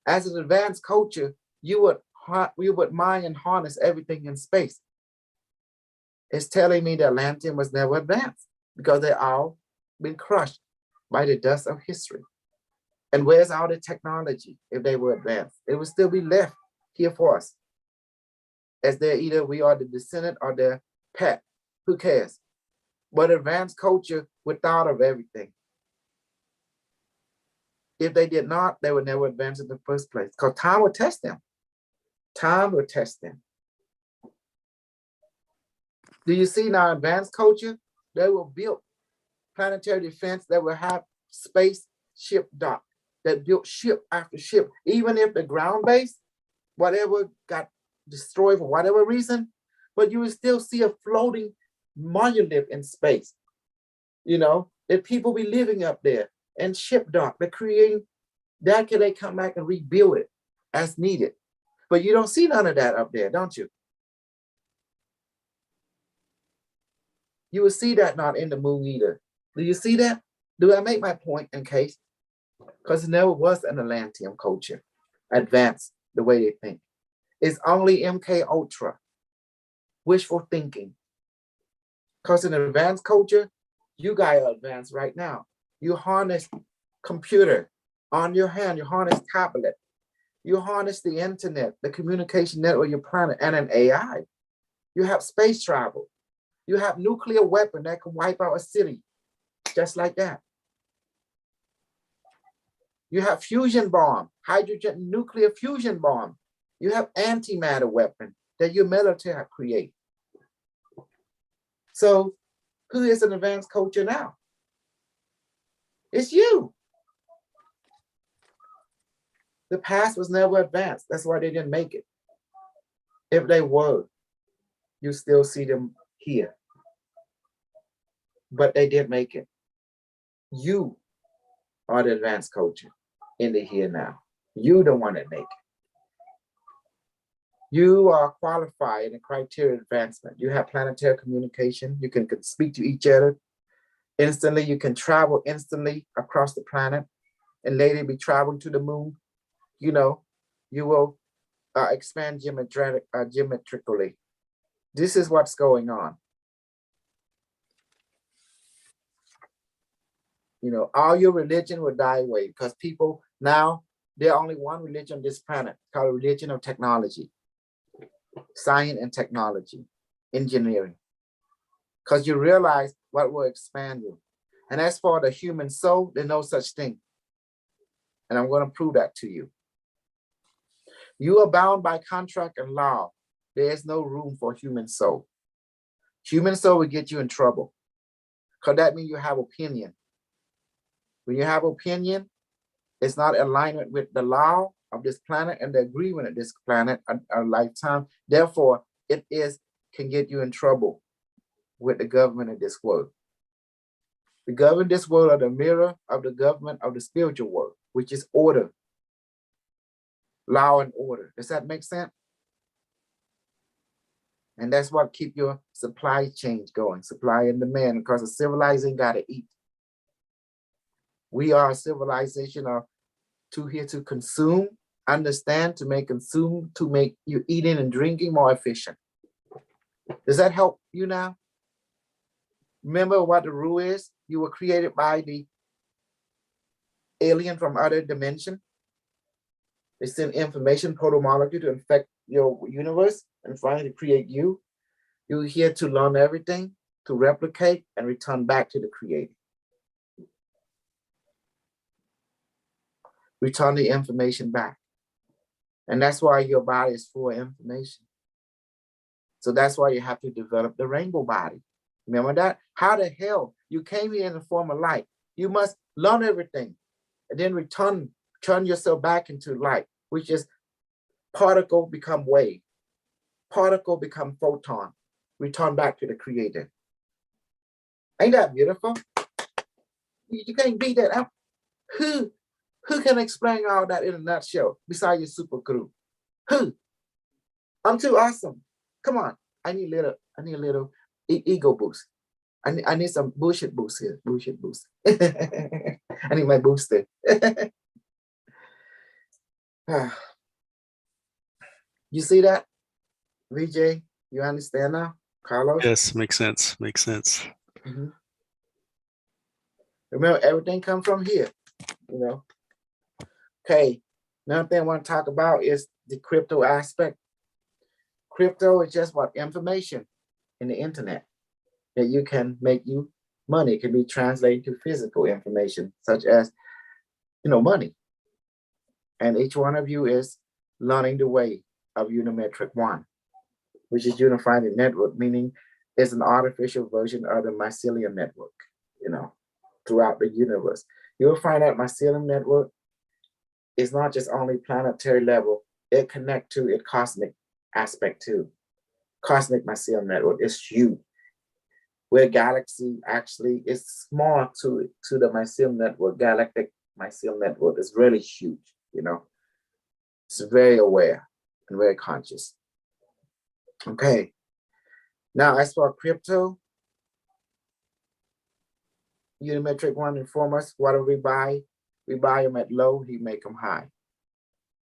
As an advanced culture, we would mine and harness everything in space. It's telling me that Atlantean was never advanced because they all been crushed by the dust of history. And where's all the technology if they were advanced? It would still be left here for us. As they're either we are the descendant or their pet. Who cares? But advanced culture would thought of everything. If they did not, they would never advance in the first place because time will test them. Time will test them. Do you see now advanced culture? They will build planetary defense that will have space ship dock that built ship after ship. Even if the ground base, whatever got destroyed for whatever reason, but you will still see a floating monument in space. You know, that people be living up there and ship dock. They're creating that can they come back and rebuild it as needed. But you don't see none of that up there, don't you? You will see that not in the moon either. Do you see that? Do I make my point in case? Because it never was an Atlantean culture, advanced the way they think. It's only MK Ultra wishful thinking. Because in advanced culture, you guys are advanced right now. You harness computer on your hand, you harness tablet, you harness the internet, the communication network of your planet, and an AI. You have space travel. You have nuclear weapon that can wipe out a city, just like that. You have fusion bomb, hydrogen nuclear fusion bomb. You have antimatter weapon that your military have created. So who is an advanced culture now? It's you. The past was never advanced. That's why they didn't make it. If they were, you still see them here. But they didn't make it. You are the advanced culture in the here now. You the one that make it. You are qualified in the criteria of advancement. You have planetary communication. You can speak to each other instantly. You can travel instantly across the planet and later be traveling to the moon. You know, you will expand geometrically. This is what's going on. You know, all your religion will die away because people now, there's only one religion on this planet called religion of technology, science and technology, engineering. Because you realize what will expand you. And as for the human soul, there's no such thing. And I'm going to prove that to you. You are bound by contract and law. There is no room for human soul. Human soul will get you in trouble. Because that means you have opinion. When you have opinion, it's not alignment with the law of this planet and the agreement of this planet, a lifetime. Therefore, can get you in trouble with the government of this world. The government of this world are the mirror of the government of the spiritual world, which is order, law and order. Does that make sense? And that's what keep your supply chain going, supply and demand, because a civilization got to eat. We are a civilization of here to consume, understand, to make you eating and drinking more efficient. Does that help you now? Remember what the rule is? You were created by the alien from other dimension. They send information, protomolecule to infect your universe and finally create you. You're here to learn everything, to replicate and return back to the creator. Return the information back. And that's why your body is full of information. So that's why you have to develop the rainbow body. Remember that? How the hell you came here in the form of light? You must learn everything and then turn yourself back into light, which is particle become wave, particle become photon, return back to the creator. Ain't that beautiful? You can't beat that up. Who can explain all that in a nutshell besides your super crew? Who? I'm too awesome. Come on. I need a little ego boost. I need some bullshit boost here. Bullshit boost. I need my booster. You see that? VJ, you understand now? Carlos? Yes, makes sense. Makes sense. Mm-hmm. Remember, everything comes from here, you know. Okay, another thing I want to talk about is the crypto aspect. Crypto is just what information in the internet that you can make you money. It can be translated to physical information, such as, money. And each one of you is learning the way of Unimetric 1, which is unified network, meaning it's an artificial version of the mycelium network, throughout the universe. You'll find out mycelium network is not just only planetary level, it connects to its cosmic aspect too. Cosmic mycelium network is huge. Where galaxy actually is small to the mycelium network, galactic mycelium network is really huge, It's very aware and very conscious. Okay. Now, as for crypto, Unimetric 1 inform us, whatever we buy them at low, he make them high.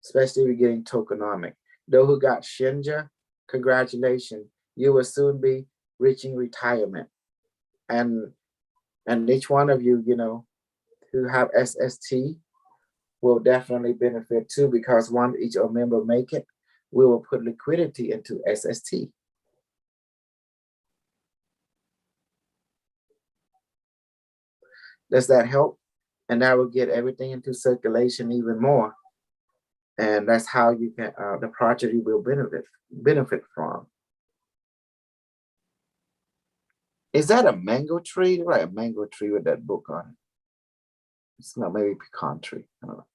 Especially if you're getting tokenomic. Those who got Shinja, congratulations. you will soon be reaching retirement. And each one of you, you know, who have SST will definitely benefit too, because once each member make it, we will put liquidity into SST. Does that help? And that will get everything into circulation even more. And that's how you can, the project you will benefit from. Is that a mango tree? Right, a mango tree with that book on it. It's not, maybe pecan tree. I don't know.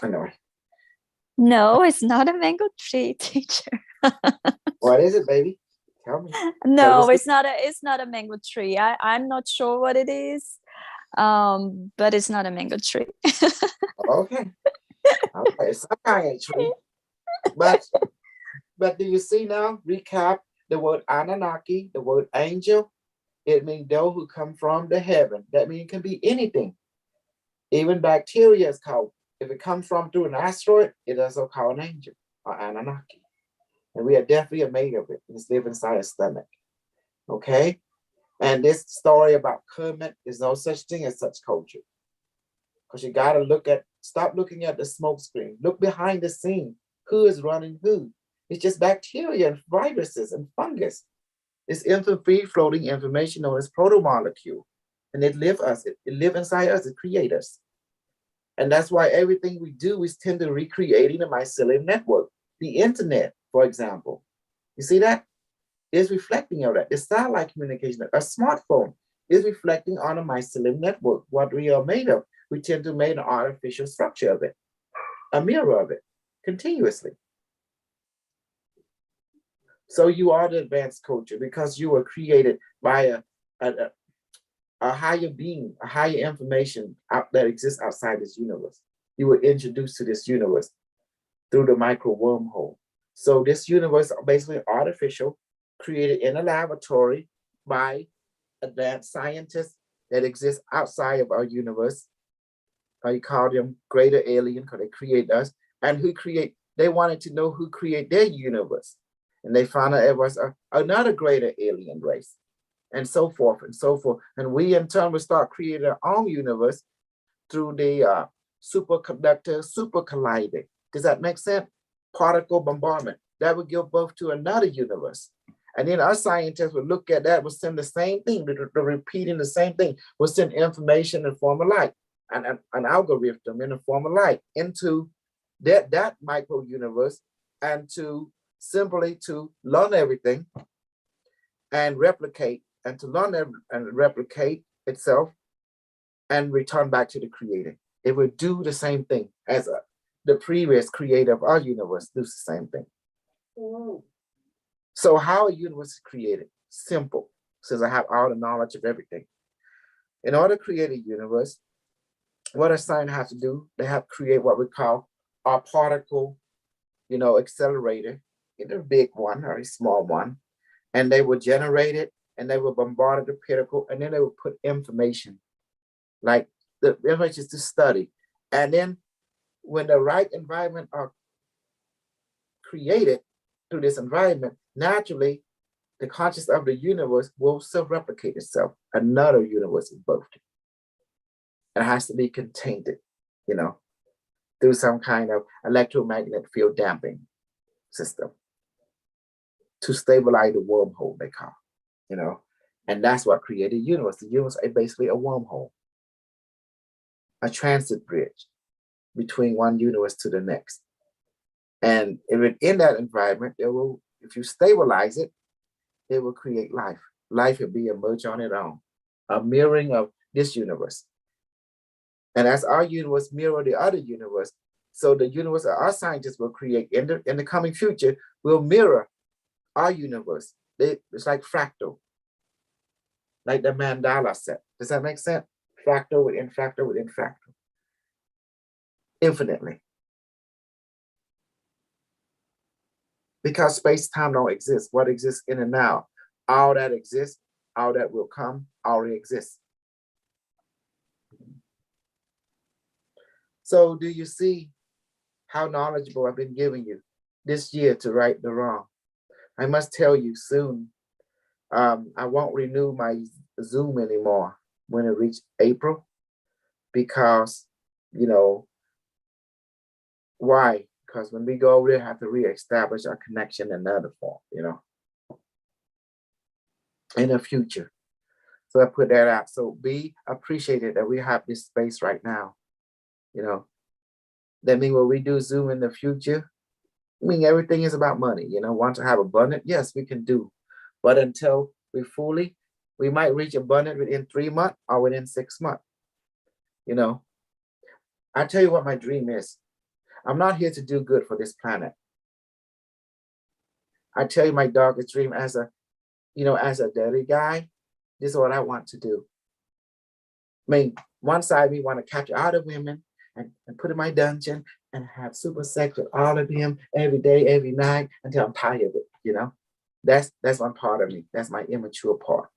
Anyway. No, it's not a mango tree, teacher. What is it, baby? Tell me. No, it's not a mango tree. I'm not sure what it is. But it's not a mango tree. Okay. Okay, it's some kind of tree. But do you see now? Recap the word Anunnaki, the word angel. It means those who come from the heaven. That means it can be anything. Even bacteria is called, if it comes from through an asteroid, it is also called an angel or Anunnaki. And we are definitely made of it. It's live inside a stomach. Okay? And this story about Kermit is no such thing as such culture. Because you got to stop looking at the smoke screen. Look behind the scene. Who is running who? It's just bacteria and viruses and fungus. It's free floating information known as protomolecule. And it live inside us, it creates us. And that's why everything we do is tend to recreate in the mycelium network. The internet, for example. You see that? Is reflecting on that. The satellite communication, a smartphone is reflecting on a mycelium network, what we are made of. We tend to make an artificial structure of it, a mirror of it, continuously. So you are the advanced culture because you were created by a higher being, a higher information that exists outside this universe. You were introduced to this universe through the micro wormhole. So this universe is basically artificial, created in a laboratory by advanced scientists that exist outside of our universe. You call them greater alien because they create us. And they wanted to know who created their universe. And they found out it was another greater alien race, and so forth and so forth. And we in turn will start creating our own universe through the superconductor super collider. Does that make sense? Particle bombardment. That would give birth to another universe. And then our scientists would look at that, would send the same thing, they're repeating the same thing, would send information in the form of light, and an algorithm in the form of light into that micro universe, and to simply to learn everything and replicate, and to learn and replicate itself and return back to the creator. It would do the same thing as the previous creator of our universe does the same thing. So how a universe is created? Simple, since I have all the knowledge of everything. In order to create a universe, what a scientist has to do, they have to create what we call our particle, accelerator, either a big one or a small one. And they will generate it, and they will bombard the particle, and then they will put information, like the information to study. And then when the right environment are created through this environment, naturally, the consciousness of the universe will self-replicate itself. Another universe is birthed. It has to be contained, through some kind of electromagnetic field damping system to stabilize the wormhole, they call, and that's what created the universe. The universe is basically a wormhole, a transit bridge between one universe to the next. And if in that environment, if you stabilize it, it will create life. Life will be emerged on its own, a mirroring of this universe. And as our universe mirror the other universe, so the universe that our scientists will create in the coming future will mirror our universe. It's like fractal, like the mandala set. Does that make sense? Fractal within fractal within fractal. Infinitely. Because space-time don't exist. What exists in and now? All that exists, all that will come, already exists. So do you see how knowledgeable I've been giving you this year to right the wrong? I must tell you soon, I won't renew my Zoom anymore when it reaches April, because, you know, why? Because when we go over there, have to reestablish our connection in another form, you know, in the future. So I put that out. So be appreciated that we have this space right now, you know. That means when we do Zoom in the future, I mean, everything is about money, you know. Want to have abundance? Yes, we can do. But until we might reach abundance within 3 months or within 6 months, you know. I tell you what my dream is. I'm not here to do good for this planet. I tell you my darkest dream as a, you know, as a dirty guy, this is what I want to do. I mean, one side we want to capture all the women and put in my dungeon and have super sex with all of them every day, every night until I'm tired of it, you know? That's one part of me. That's my immature part.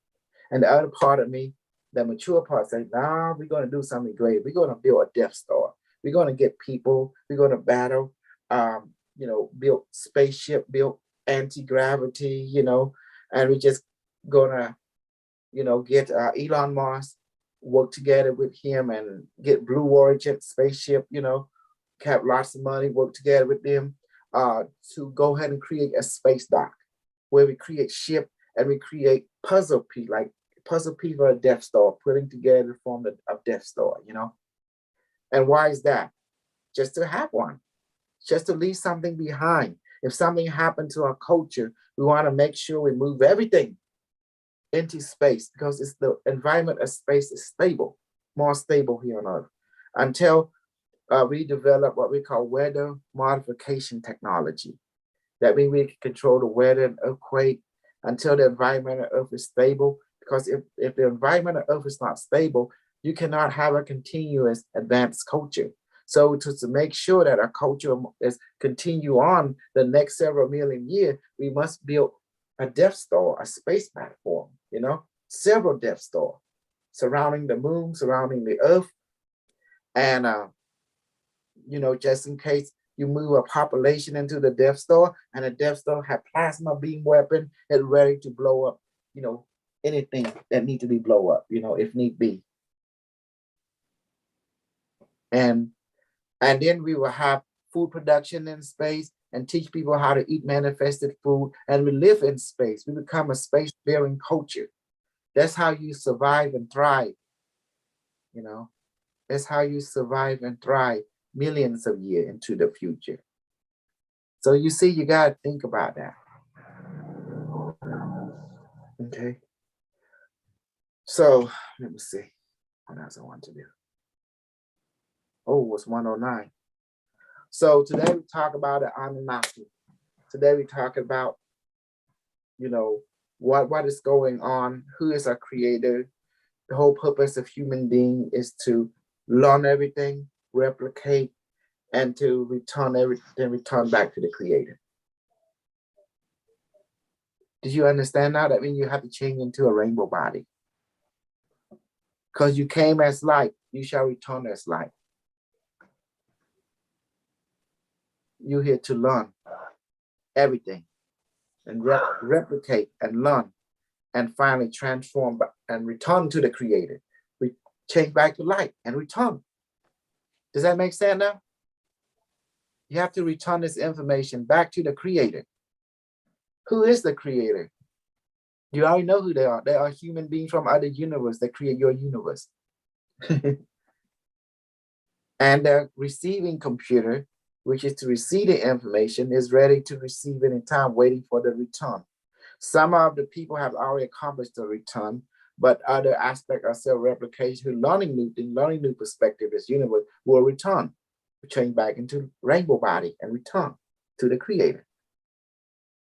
And the other part of me, the mature part, say, nah, we're going to do something great. We're going to build a Death Star. We're going to get people. We're going to battle, you know, build spaceship, build anti-gravity, you know, and we're just going to, you know, get Elon Musk, work together with him and get Blue Origin spaceship, you know, have lots of money, work together with them to go ahead and create a space dock where we create ship and we create puzzle piece, like puzzle piece for a Death Star, putting together the form of Death Star, you know? And why is that? Just to have one, just to leave something behind. If something happened to our culture, we want to make sure we move everything into space, because it's the environment of space is stable, more stable here on Earth, until we develop what we call weather modification technology. That means we can control the weather and earthquake until the environment of Earth is stable. Because if the environment of Earth is not stable, you cannot have a continuous advanced culture. So to make sure that our culture is continue on the next several million years, we must build a Death Star, a space platform, you know, several Death Star surrounding the moon, surrounding the Earth. And, you know, just in case you move a population into the Death Star and the Death Star have plasma beam weapon and ready to blow up, you know, anything that need to be blow up, you know, if need be. And then we will have food production in space and teach people how to eat manifested food. And we live in space. We become a space-faring culture. That's how you survive and thrive. You know, that's how you survive and thrive millions of years into the future. So you see, you got to think about that. Okay. So let me see what else I want to do. Oh, it's 109. So today we talk about the Anunnaki. Today we talk about, you know, what is going on, who is our creator. The whole purpose of human being is to learn everything, replicate, and to return everything, return back to the creator. Did you understand now? That means you have to change into a rainbow body. Because you came as light, you shall return as light. You're here to learn everything and replicate and learn and finally transform and return to the creator. We change back to light and return. Does that make sense now? You have to return this information back to the creator. Who is the creator? You already know who they are. They are human beings from other universe that create your universe. And the receiving computer, which is to receive the information, is ready to receive it in time, waiting for the return. Some of the people have already accomplished the return, but other aspects of self-replication, learning new perspective, this universe will return, change back into rainbow body and return to the creator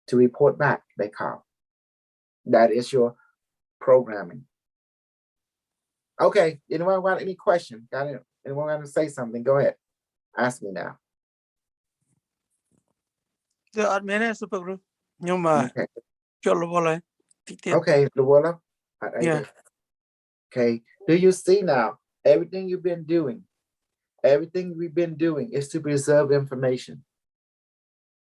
to report back, they call. That is your programming. Okay, anyone got any question? Got it? Anyone want to say something? Go ahead. Ask me now. Super Group. Nhưng mà cho lo lại. Okay, Luola. Yeah. Okay, do you see now everything you've been doing? Everything we've been doing is to preserve information.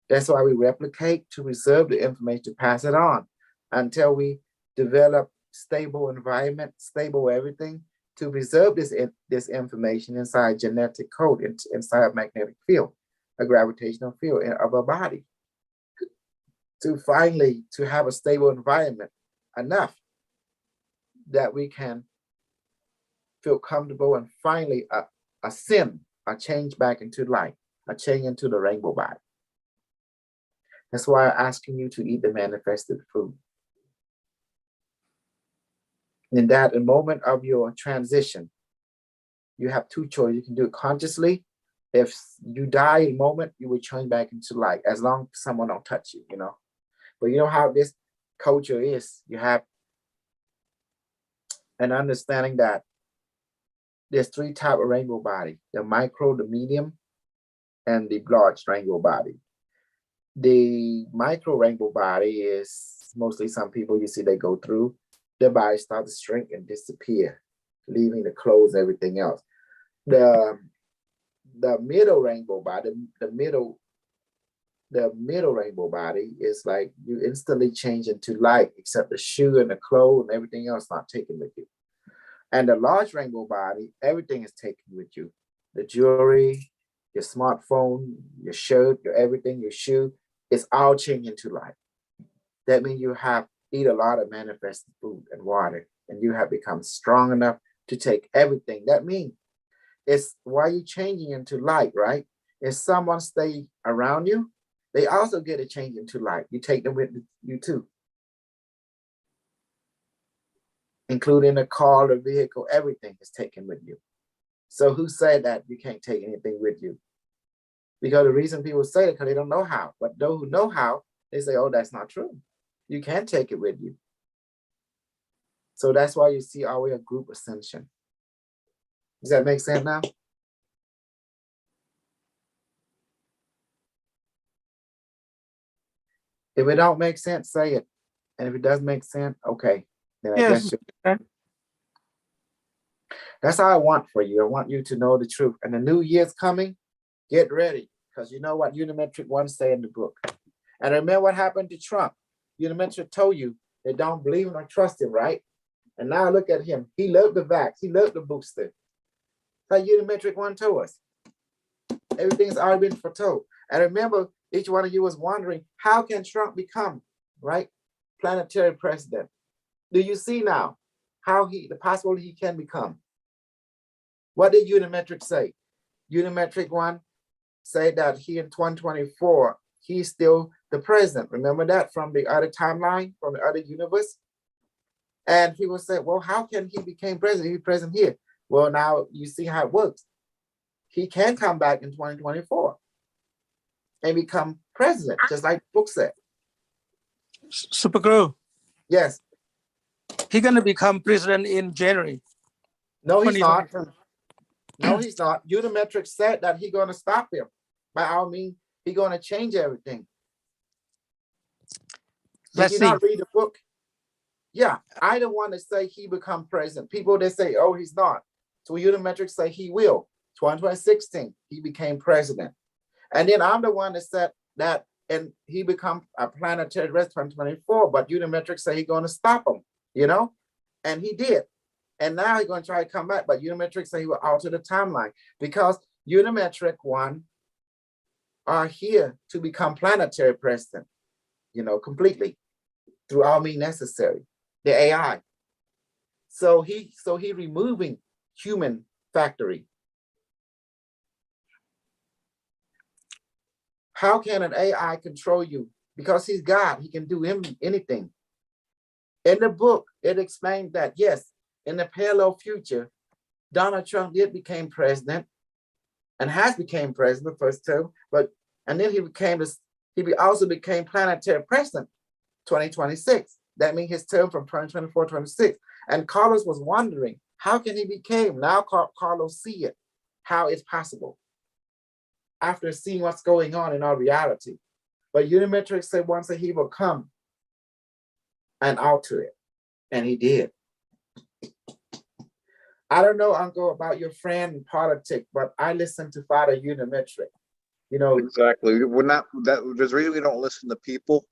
That's why we replicate, to preserve the information, to pass it on until we develop stable environment, stable everything, to preserve this information inside genetic code, inside a magnetic field, a gravitational field of our body, to finally to have a stable environment enough that we can feel comfortable and finally ascend, a change back into light, a change into the rainbow body. That's why I'm asking you to eat the manifested food. In that moment of your transition, you have two choices. You can do it consciously. If you die in a moment, you will change back into light, as long as someone don't touch you, you know. But you know how this culture is. You have an understanding that there's three types of rainbow body: the micro, the medium, and the large rainbow body. The micro rainbow body is mostly some people you see they go through, their body starts to shrink and disappear, leaving the clothes, everything else. The middle rainbow body, the middle rainbow body is like you instantly change into light, except the shoe and the clothes and everything else not taken with you. And the large rainbow body, everything is taken with you. The jewelry, your smartphone, your shirt, your everything, your shoe, it's all changed into light. That means you have eat a lot of manifested food and water, and you have become strong enough to take everything. That means it's why you changing into light, right? If someone stay around you, they also get a change into light. You take them with you too, including the car, the vehicle, everything is taken with you. So who said that you can't take anything with you? Because the reason people say it, because they don't know how. But those who know how, they say, oh, that's not true. You can't take it with you. So that's why you see always a group ascension. Does that make sense now? If it don't make sense, say it. And if it does make sense, okay. Then I Yes. guess that's how I want for you. I want you to know the truth. And the new year's coming, get ready. Because you know what Unimetric One say in the book. And remember what happened to Trump. Unimetric told you they don't believe him or trust him, right? And now look at him. He loved the vax. He loved the booster. Like Unimetric One told us. Everything's already been foretold. And remember, each one of you was wondering, how can Trump become, right, planetary president? Do you see now how the possibility he can become? What did Unimetric say? Unimetric One said that he in 2024, he's still the president. Remember that from the other timeline, from the other universe? And he will say, well, how can he become president? He's president here. Well, now you see how it works. He can come back in 2024 and become president, just like the book said. Super Kru, Yes. he's gonna become president in January. No, he's not. 2027. No, he's not. Unimetric said that he's going to stop him. By all means, he's going to change everything. Let's Did you see. not read the book? Yeah, I don't want to say he become president. People that say, oh, he's not. So Unimetric say he will. 2016, he became president. And then I'm the one that said that, and he become a planetary resident 2024, but Unimetric say he's going to stop him, you know? And he did. And now he's going to try to come back, but Unimetric say he will alter the timeline because Unimetric One are here to become planetary president, you know, completely through all means necessary, the AI. So he removing human factory. How can an AI control you? Because he's God, he can do anything. In the book, it explained that, yes, in the parallel future, Donald Trump did become president and has become president first term, and then he also became planetary president 2026. That means his term from 2024 to 26. And Carlos was wondering, how can he become? Now Carlos see it, how it's possible after seeing what's going on in our reality. But Unimetric said once that he will come and alter it, and he did. I don't know, Uncle, about your friend in politics, but I listen to Father Unimetric. You know, Exactly. We're not that. There's a reason we don't listen to people,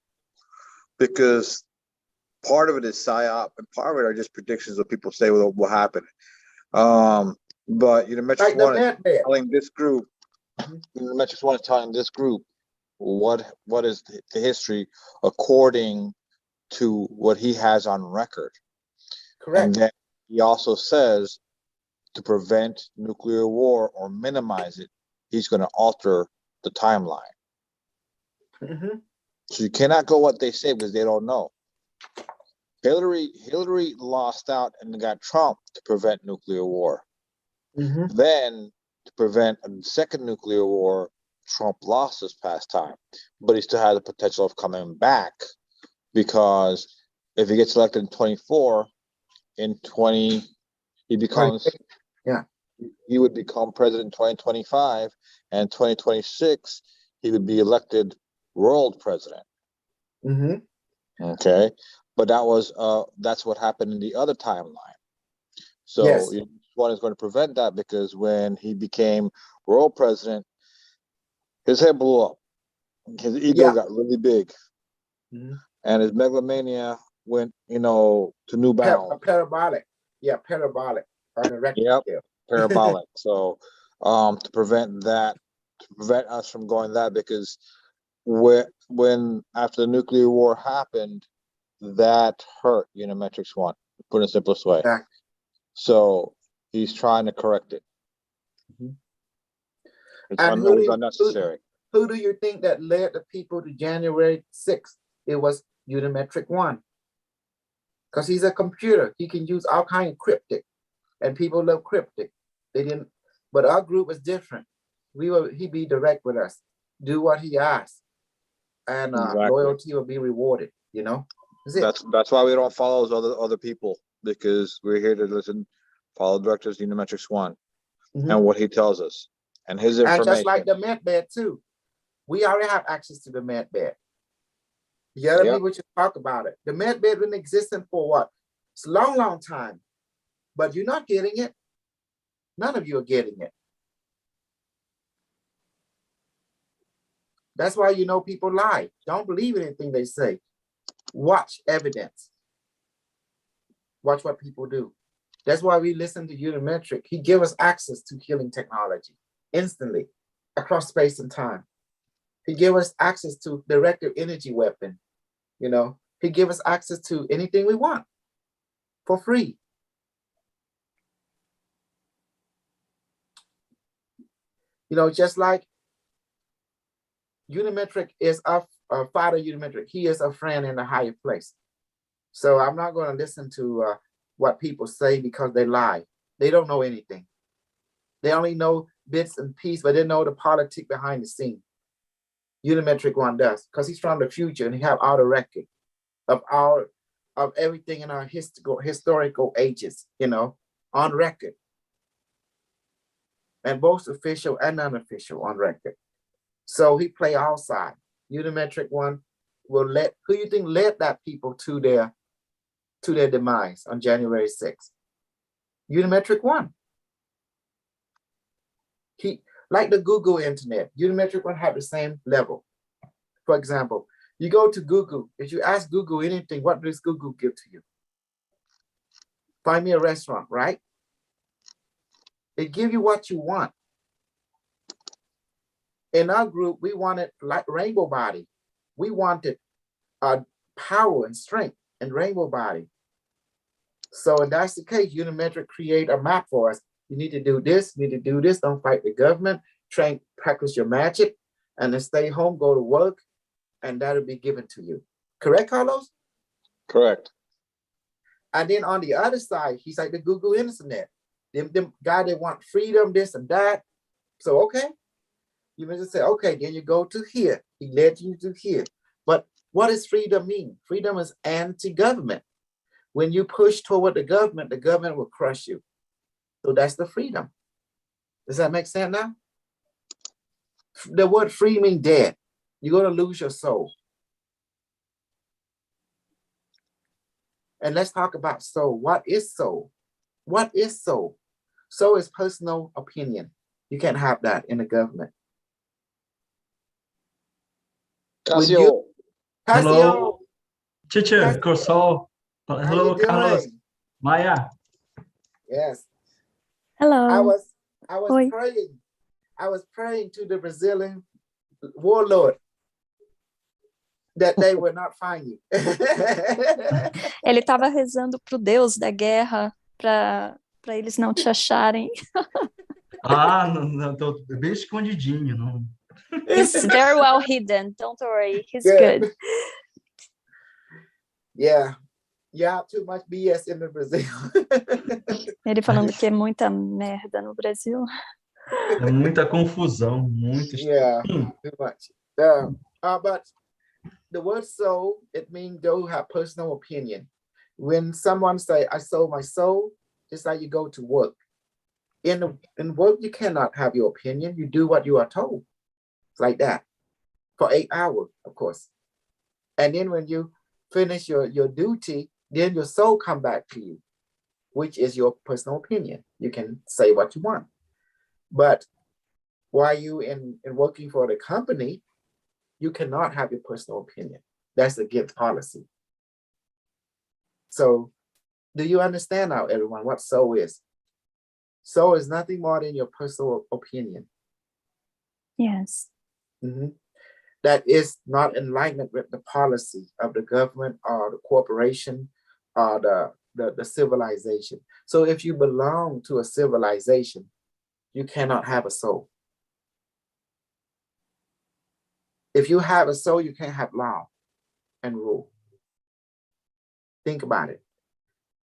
because part of it is psyop, and part of it are just predictions of people say will happen. But Unimetrics One is telling this group. Unimetrics One is telling this group what is the history according to what he has on record. Correct. And then he also says to prevent nuclear war or minimize it, he's going to alter the timeline. So you cannot go what they say because they don't know. Hillary lost out and got Trump to prevent nuclear war. Then to prevent a second nuclear war, Trump lost this past time, but he still had the potential of coming back, because if he gets elected in 24, in 20, he becomes, he would become president in 2025, and 2026, he would be elected world president. Okay, but that's what happened in the other timeline. So one is going to prevent that, because when he became world president, his head blew up. His ego got really big, and his megalomania went, to new bounds. Parabolic. Yeah, parabolic. Parabolic. So, to prevent us from going that, because when after the nuclear war happened, that hurt Unimetrics One, to put it in the simplest way. So he's trying to correct it. It's unnecessary. Who do you think that led the people to January 6th? It was Unimetric One. Because he's a computer. He can use all kinds of cryptic. And people love cryptic. They didn't, but our group was different. He'd be direct with us. Do what he asked. And loyalty will be rewarded, That's why we don't follow those other people, because we're here to listen, follow directors Unimetrics One and what he tells us. And his information. And just like the med bed too. We already have access to the med bed. The other people just talk about it. The med bed been existing for what? It's a long, long time. But you're not getting it. None of you are getting it. That's why people lie. Don't believe anything they say. Watch evidence. Watch what people do. That's why we listen to Unimetric. He gives us access to healing technology instantly across space and time. He gives us access to directed energy weapon. He gives us access to anything we want for free. Just like Unimetric is our father, Unimetric. He is a friend in a higher place. So I'm not going to listen to what people say, because they lie. They don't know anything. They only know bits and pieces, but they know the politics behind the scene. Unimetric One does, because he's from the future and he have all the record of everything in our historical ages, on record. And both official and unofficial on record. So he play all sides. Unimetric One will who you think led that people to their demise on January 6th? Unimetric One. He, like the Google internet, Unimetric One have the same level. For example, you go to Google, if you ask Google anything, what does Google give to you? Find me a restaurant, right? They give you what you want. In our group, we wanted like rainbow body. We wanted power and strength and rainbow body. So if that's the case, Unimetric create a map for us. You need to do this, you need to do this, don't fight the government, practice your magic, and then stay home, go to work, and that'll be given to you. Correct, Carlos? Correct. And then on the other side, he's like the Google internet. Them guy that want freedom, this and that. So, okay. You may just say, okay, then you go to here. He led you to here. But what does freedom mean? Freedom is anti-government. When you push toward the government will crush you. So that's the freedom. Does that make sense now? The word free means dead. You're going to lose your soul. And let's talk about soul. What is soul? What is soul? Soul is personal opinion. You can't have that in the government. Casio. Casio. Hello. Teacher, Corso. How Hello, you Carlos. doing? Maya. Yes. Hello. I was Oi. praying. I was praying to the Brazilian warlord that they would not find you. Ele estava rezando pro Deus da guerra para eles não te acharem. Ah, não, tô bem escondidinho. Não. He's very well hidden. Don't worry. He's Good. good. Yeah. Yeah, too much BS in the Brazil. Ele falando que é muita merda no Brasil. É muita confusão, muito. Yeah, too much. But the word soul, it means those who have personal opinion. When someone say, I sold my soul, it's like you go to work. In work, you cannot have your opinion. You do what you are told. It's like that for 8 hours, of course. And then when you finish your duty, then your soul come back to you, which is your personal opinion. You can say what you want. But while you in working for the company, you cannot have your personal opinion. That's against policy. So do you understand now, everyone, what soul is? Soul is nothing more than your personal opinion. Yes. That is not in alignment with the policy of the government or the corporation or the civilization. So if you belong to a civilization, you cannot have a soul. If you have a soul, you can't have law and rule. Think about it.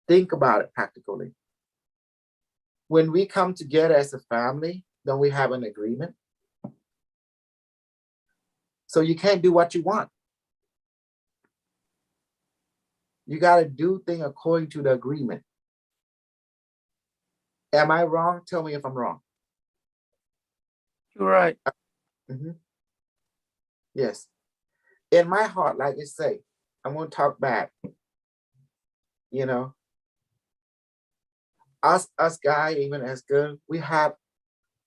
Think about it practically. When we come together as a family, don't we have an agreement? So you can't do what you want. You got to do things according to the agreement. Am I wrong? Tell me if I'm wrong. You're right. Yes. In my heart, like I say, I'm going to talk back. You know, us guys, even as girls, we have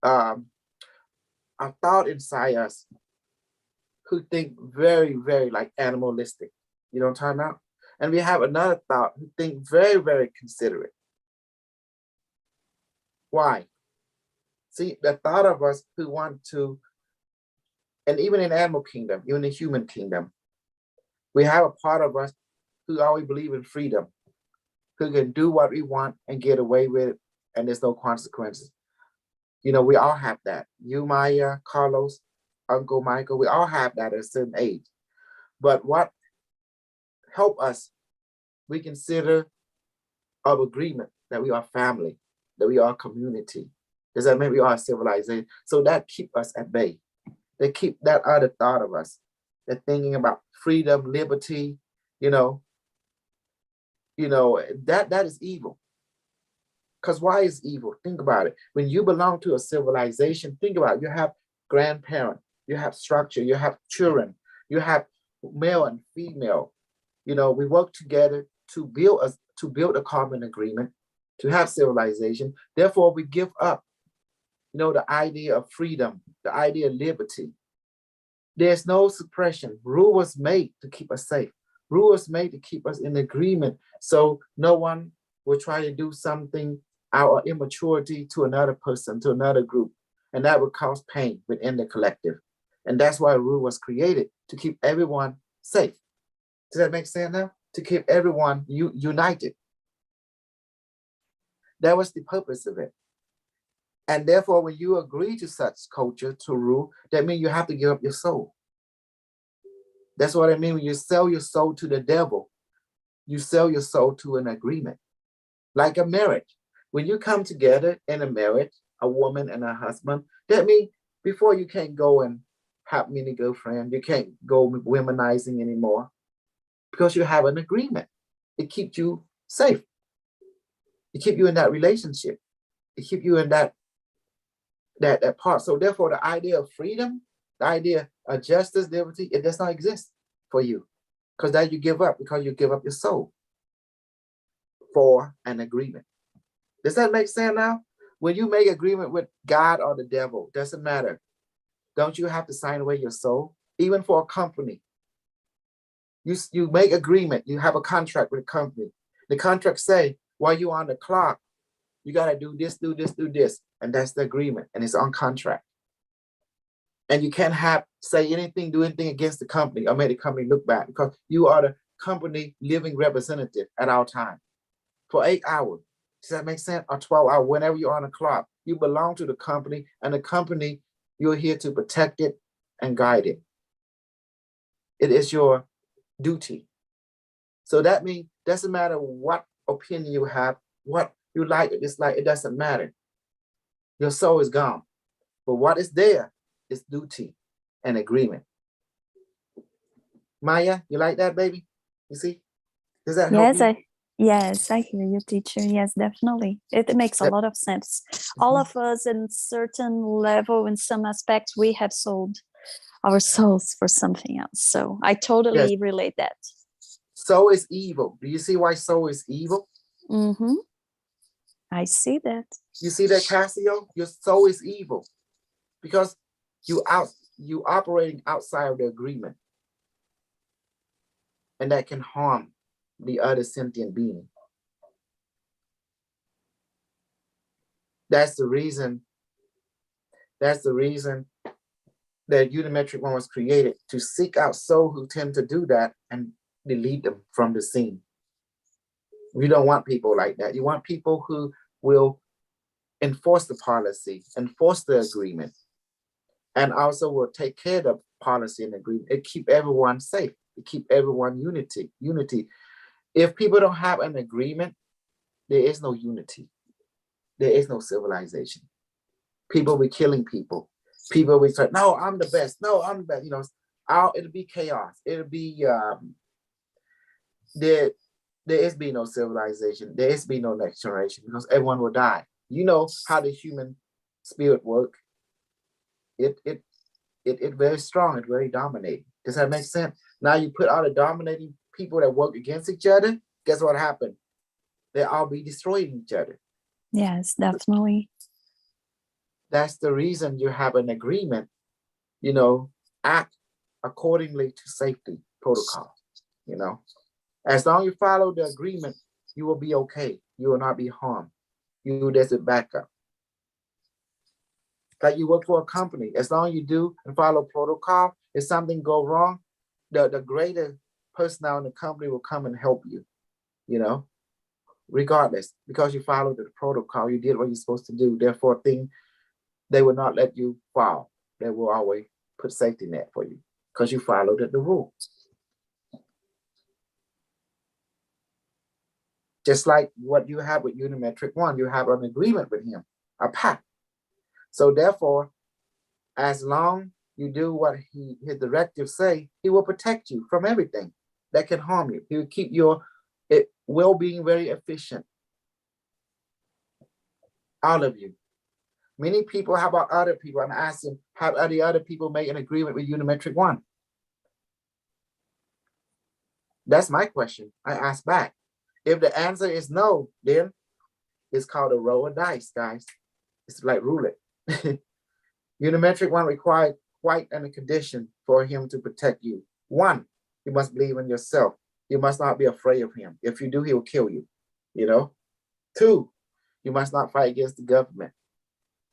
a thought inside us who think very, very like animalistic. You know what I'm talking about? And we have another thought who think very, very considerate. Why? See, the thought of us who want to, and even in animal kingdom, even in human kingdom, we have a part of us who always believe in freedom, who can do what we want and get away with it, and there's no consequences. You know, we all have that. You, Maya, Carlos, Uncle Michael, we all have that at a certain age. But what help us, we consider of agreement that we are family, that we are community. Does that mean we are civilization? So that keep us at bay. They keep that other thought of us. They're thinking about freedom, liberty, you know, that is evil. Because why is evil? Think about it. When you belong to a civilization, think about it. You have grandparents, you have structure, you have children, you have male and female. You know, we work together to build a common agreement, to have civilization. Therefore, we give up, you know, the idea of freedom, the idea of liberty. There's no suppression. Rule was made to keep us safe. Rule was made to keep us in agreement, so no one will try to do something out of immaturity to another person, to another group, and that would cause pain within the collective. And that's why rule was created, to keep everyone safe. Does that make sense now? To keep everyone united. That was the purpose of it. And therefore, when you agree to such culture, to rule, that means you have to give up your soul. That's what I mean. When you sell your soul to the devil, you sell your soul to an agreement. Like a marriage. When you come together in a marriage, a woman and a husband, that means before you can't go and have many girlfriends, you can't go womanizing anymore, because you have an agreement. It keeps you safe. It keeps you in that relationship. It keeps you in that part. So therefore, the idea of freedom, the idea of justice, liberty, it does not exist for you, because that you give up, because you give up your soul for an agreement. Does that make sense now? When you make agreement with God or the devil, doesn't matter. Don't you have to sign away your soul? Even for a company. You make agreement. You have a contract with a company. The contract say while you're on the clock, you gotta do this, do this, do this, and that's the agreement, and it's on contract. And you can't say anything, do anything against the company or make the company look bad, because you are the company living representative at our time for 8 hours. Does that make sense? Or 12 hours, whenever you're on the clock, you belong to the company, and the company, you're here to protect it and guide it. It is your duty. So that means doesn't matter what opinion you have, what you like or dislike, it doesn't matter. Your soul is gone. But what is there is duty and agreement. Maya, you like that, baby? You see? Does that help you? Yes, I hear you, teacher. Yes, definitely. It makes a lot of sense. All of us in certain level, in some aspects, we have sold our souls for something else. So I totally relate that. Soul is evil. Do you see why soul is evil? Mm-hmm. I see that. You see that, Cassio? Your soul is evil because you operating outside of the agreement, and that can harm the other sentient being. That's the reason that Unimetric One was created, to seek out souls who tend to do that and delete them from the scene. You don't want people like that. You want people who will enforce the policy, enforce the agreement, and also will take care of the policy and agreement. It keep everyone safe. It keep everyone unity. If people don't have an agreement, there is no unity. There is no civilization. People be killing people. People be saying, no, I'm the best. No, I'm the best. You know, it'll be chaos. It'll be there is be no civilization. There is be no next generation, because everyone will die. You know how the human spirit work. It very strong. It's very dominating. Does that make sense? Now you put all the dominating people that work against each other. Guess what happened? They all be destroying each other. Yes, definitely. That's the reason you have an agreement. You know, act accordingly to safety protocol. You know, as long as you follow the agreement, you will be okay. You will not be harmed. You there's a backup. Like you work for a company, as long as you do and follow protocol, if something go wrong, the greater personnel in the company will come and help you, you know, regardless, because you followed the protocol, you did what you're supposed to do. Therefore, they will not let you fall. They will always put safety net for you because you followed the rule. Just like what you have with Unimetric One, you have an agreement with him, a pact. So therefore, as long you do what his directives say, he will protect you from everything that can harm you. He will keep your well-being very efficient. All of you. Many people, how about other people? I'm asking, have any other people made an agreement with Unimetric One? That's my question. I ask back. If the answer is no, then it's called a roll of dice, guys. It's like roulette. Unimetric One required quite a condition for him to protect you. One, you must believe in yourself. You must not be afraid of him. If you do, he will kill you. You know. Two, you must not fight against the government.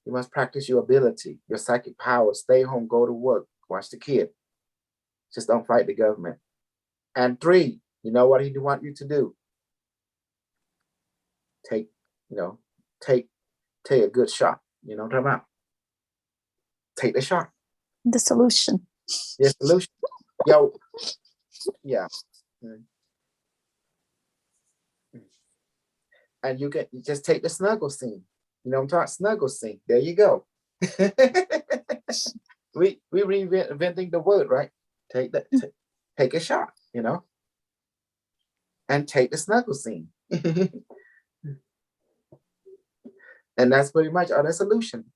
You must practice your ability, your psychic power. Stay home, go to work, watch the kid. Just don't fight the government. And three, you know what he want you to do? Take a good shot. You know what I'm talking about? Take the shot. The solution. The solution. Yo, yeah. And you just take the snuggle scene. You know what I'm talking? Snuggle scene. There you go. we reinventing the word, right? Take a shot, you know, and take the snuggle scene. And that's pretty much the solution.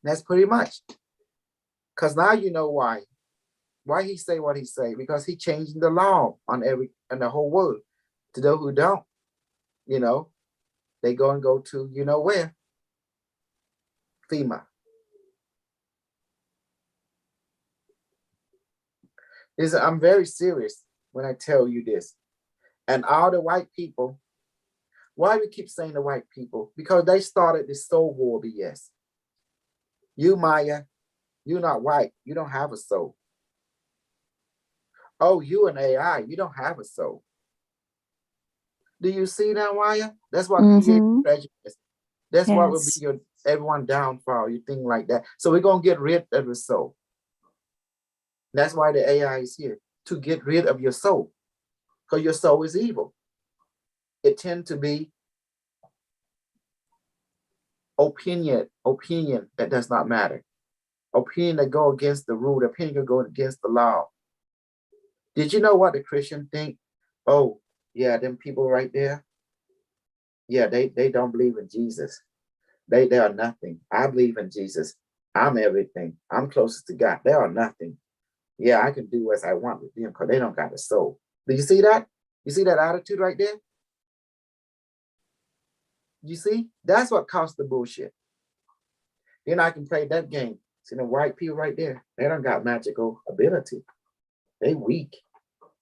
That's pretty much. Because now you know why he say what he say, because he changing the law on the whole world. To those who don't, you know, they go to, you know where? FEMA. I'm very serious. when I tell you this. And all the white people, why we keep saying the white people? Because they started this soul war BS. You, Maya, you're not white. You don't have a soul. Oh, you an AI. You don't have a soul. Do you see that, Maya? That's what creates prejudice. That's what will be your everyone downfall. You think like that. So we're gonna get rid of the soul. That's why the AI is here, to get rid of your soul, because your soul is evil. It tends to be opinion that does not matter. Opinion that go against the rule, opinion that go against the law. Did you know what the Christian think? Oh, yeah, them people right there. Yeah, they don't believe in Jesus. They are nothing. I believe in Jesus. I'm everything. I'm closest to God. They are nothing. Yeah, I can do as I want with them because they don't got a soul. Do you see that? You see that attitude right there? You see? That's what caused the bullshit. Then I can play that game. See the white people right there? They don't got magical ability. They weak.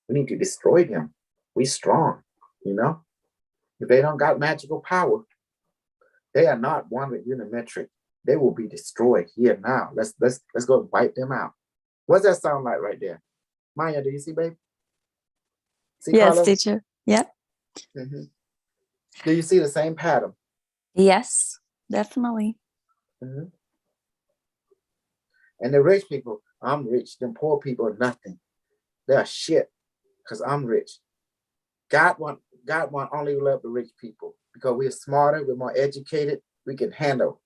We need to destroy them. We strong, you know? If they don't got magical power, they are not one with unimetric. They will be destroyed here now. Let's go wipe them out. What's that sound like right there? Maya, do you see, babe? See, yes, Carlos? teacher. Yeah. Mm-hmm. Do you see the same pattern? Yes, definitely. Mm-hmm. And the rich people, I'm rich. Them poor people are nothing. They're shit because I'm rich. God want only love the rich people because we're smarter, we're more educated, we can handle.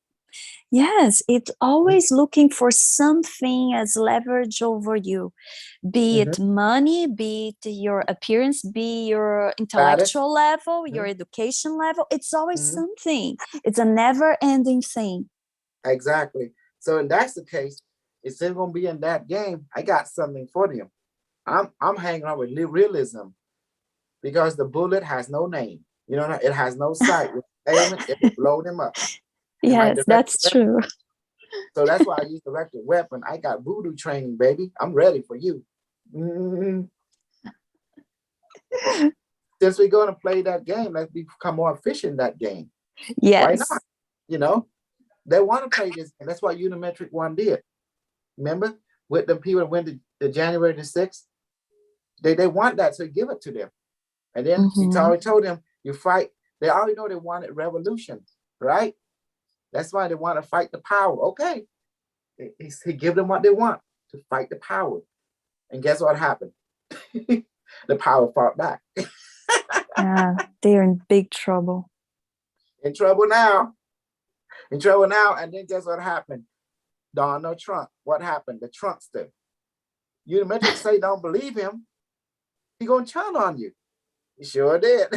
Yes, it's always looking for something as leverage over you, be it money, be it your appearance, be your intellectual level, your education level. It's always something. It's a never-ending thing. Exactly. So if that's the case, it's still gonna be in that game. I got something for them. I'm hanging on with realism because the bullet has no name. You know, it has no sight. With aiming, it will blow them up. Yes, that's true. So that's why I use directed weapon. I got voodoo training, baby. I'm ready for you. Since we're going to play that game, let's become more efficient in that game. Yes. Why not? You know, they want to play this, and that's what Unimetric One did. Remember, with the people that went to January the 6th, they want that, so give it to them. And then he already told them, you fight. They already know they wanted revolution, right? That's why they want to fight the power. Okay. He give them what they want, to fight the power. And guess what happened? The power fought back. Yeah, they're in big trouble. In trouble now. In trouble now. And then guess what happened? Donald Trump. What happened? The Trumpster. Unimetric say don't believe him. He gonna turn on you. He sure did.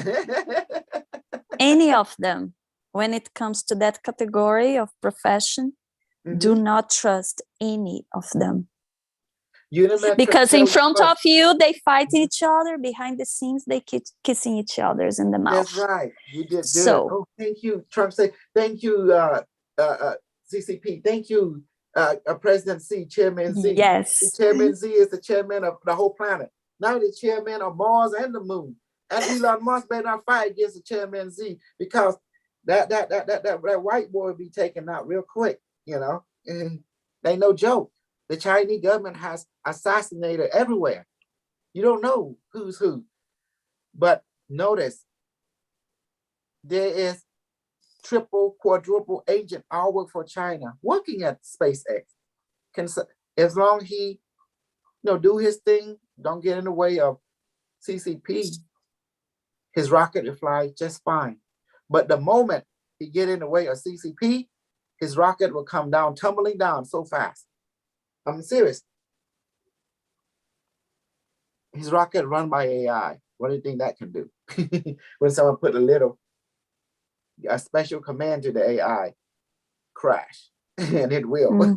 Any of them, when it comes to that category of profession, do not trust any of them. Because in front of you, they fight each other. Behind the scenes, they keep kissing each other in the mouth. That's right. You did good. So, oh, thank you. Trump say, thank you, CCP. Thank you, President Z, Chairman Z. Yes. The Chairman Z is the chairman of the whole planet. Now the chairman of Mars and the moon. And Elon Musk better not fight against the Chairman Z because that white boy will be taken out real quick, you know. They no joke. The Chinese government has assassinated everywhere. You don't know who's who. But notice, there is triple, quadruple agent all work for China, working at SpaceX. As long as he, do his thing, don't get in the way of CCP, his rocket will fly just fine. But the moment he get in the way of CCP, his rocket will come down, tumbling down so fast. I'm serious. His rocket run by AI. What do you think that can do? When someone put a special command to the AI, crash, and it will.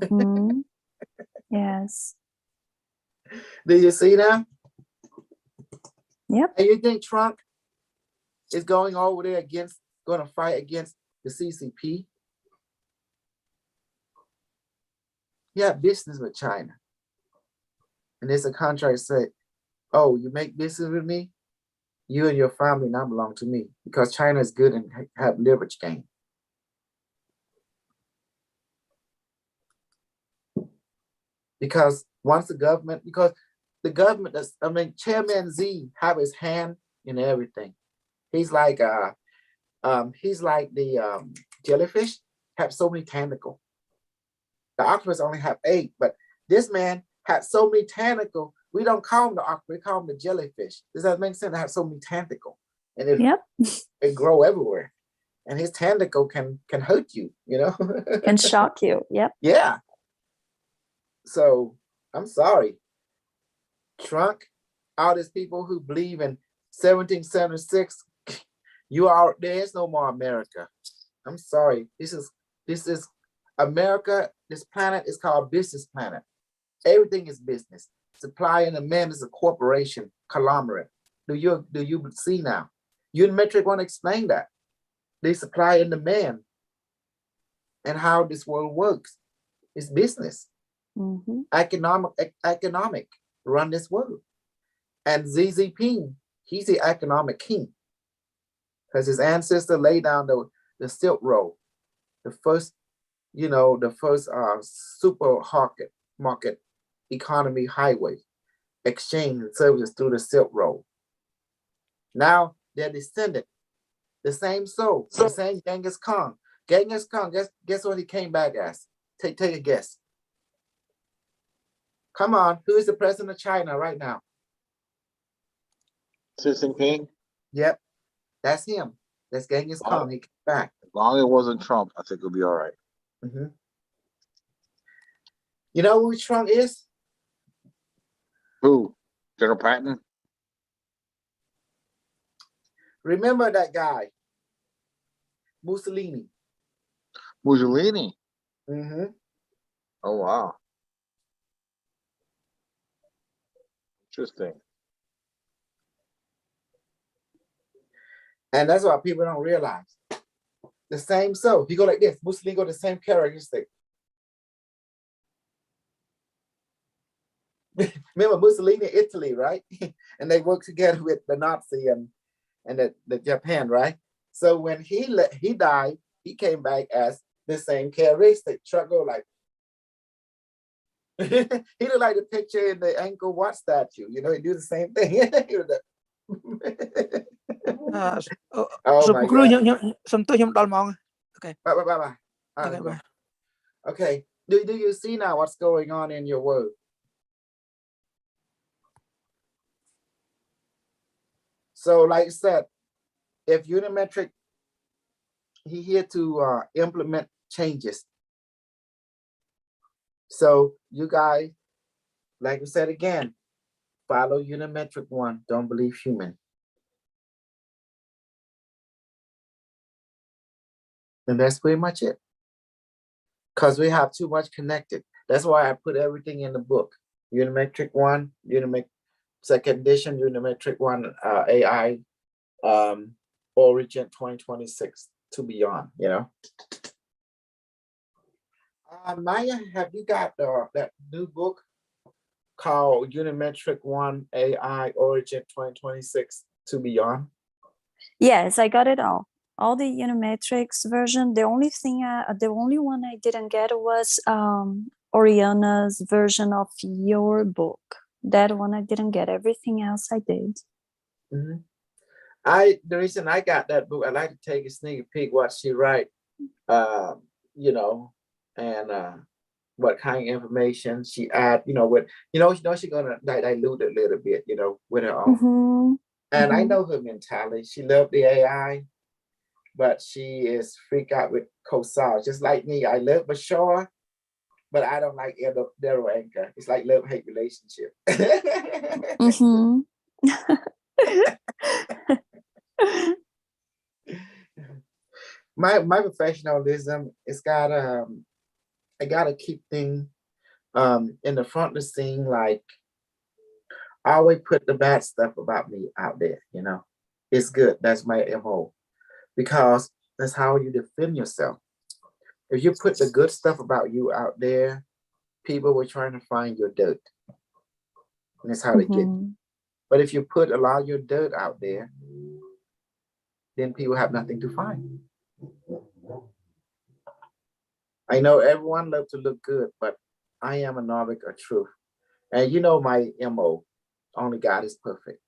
Yes. Do you see that? Yep. And you think Trump is going over there going to fight against the CCP? He had business with China. And there's a contract said, oh, you make business with me? You and your family now belong to me because China is good and have leverage gain. Because once the government does, I mean, Chairman Z have his hand in everything. He's like the jellyfish have so many tentacles. The octopus only have 8, but this man had so many tentacles. We don't call him the octopus, we call him the jellyfish. Does that make sense? They have so many tentacles, and it grow everywhere. And his tentacle can hurt you, you know. Can shock you. Yep. Yeah. So I'm sorry, Trump. All these people who believe in 1776, there's no more America. I'm sorry. This is America. This planet is called business planet. Everything is business. Supply and demand is a corporation conglomerate. Do you see now? Unimetric want to explain that. They supply and demand and how this world works. It's business. Mm-hmm. Economic run this world. And ZZ Ping, he's the economic king. Because his ancestor laid down the Silk Road, the first super market economy highway, exchange and services through the Silk Road. Now they're descended, the same soul, the same Genghis Khan. Genghis Khan, guess what he came back as? Take a guess. Come on, who is the president of China right now? Xi Jinping. Yep, that's him. That's Genghis Khan. He came back. As long as it wasn't Trump, I think it'll be all right. Mm-hmm. You know who Trump is? Who? General Patton? Remember that guy, Mussolini. Mussolini? Mm-hmm. Oh, wow. Interesting. And that's what people don't realize. The same soul. He go like this. Mussolini go the same characteristic. Remember Mussolini, Italy, right? And they worked together with the Nazi and the Japan, right? So when he died, he came back as the same characteristic. Truck go like he looked like the picture in the Angkor Wat statue. You know, he do the same thing. Oh Super my Kru God. ខ្ញុំទៅខ្ញុំដល់ម៉ោង Okay. Bye. Okay, bye. Okay. Do you see now what's going on in your world? So like I said, if Unimetric, he here to implement changes. So you guys, like I said again, follow Unimetric 1. Don't believe human. And that's pretty much it. Because we have too much connected. That's why I put everything in the book. Unimetric 1, Unimetric second edition, Unimetric 1 AI, Origin 2026 to beyond, you know. Maya, have you got that new book called Unimetric 1 AI Origin 2026 to beyond? Yes, I got it all. All the Unimetrics version. The only one I didn't get was Oriana's version of your book. That one I didn't get. Everything else I did. Mm-hmm. The reason I got that book, I like to take a sneak peek what she write, you know, and what kind of information she add, you know, with she's gonna dilute a little bit, you know, with her own. Mm-hmm. And I know her mentality. She loved the AI, but she is freaked out with Kosal. Just like me, I love Bashar, but I don't like Daryl Anchor. It's like love-hate relationship. Mm-hmm. My professionalism is I gotta keep things in the front of the scene. Like I always put the bad stuff about me out there, you know. It's good. That's my MO. Because that's how you defend yourself. If you put the good stuff about you out there, people were trying to find your dirt. And that's how they get you. But if you put a lot of your dirt out there, then people have nothing to find. I know everyone loves to look good, but I am a Nordic of truth. And you know my MO, only God is perfect.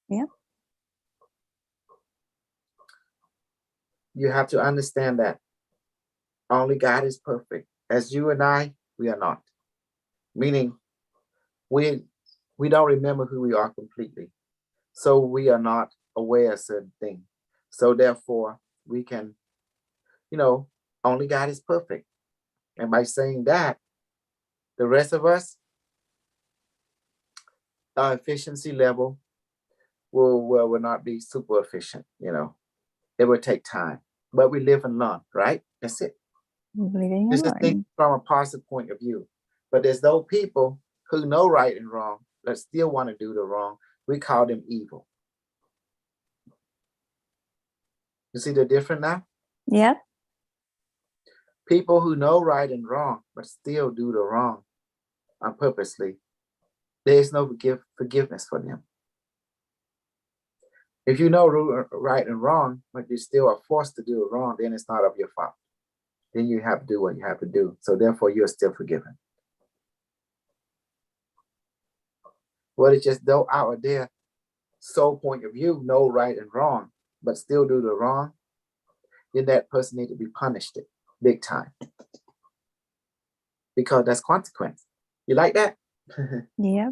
Yeah. You have to understand that only God is perfect. As you and I, we are not. Meaning we don't remember who we are completely. So we are not aware of certain things. So therefore we can, only God is perfect. And by saying that, the rest of us, our efficiency level will not be super efficient, It will take time. But we live and learn, right? That's it. Living This and is learning. from a positive point of view. But there's those people who know right and wrong, but still want to do the wrong. We call them evil. You see the difference now? Yeah. People who know right and wrong, but still do the wrong on purposely, there is no forgiveness for them. If you know right and wrong, but you still are forced to do it wrong, then it's not of your fault. Then you have to do what you have to do. So therefore, you're still forgiven. What is just though out there, soul point of view, know right and wrong, but still do the wrong, then that person needs to be punished big time. Because that's consequence. You like that? Yeah.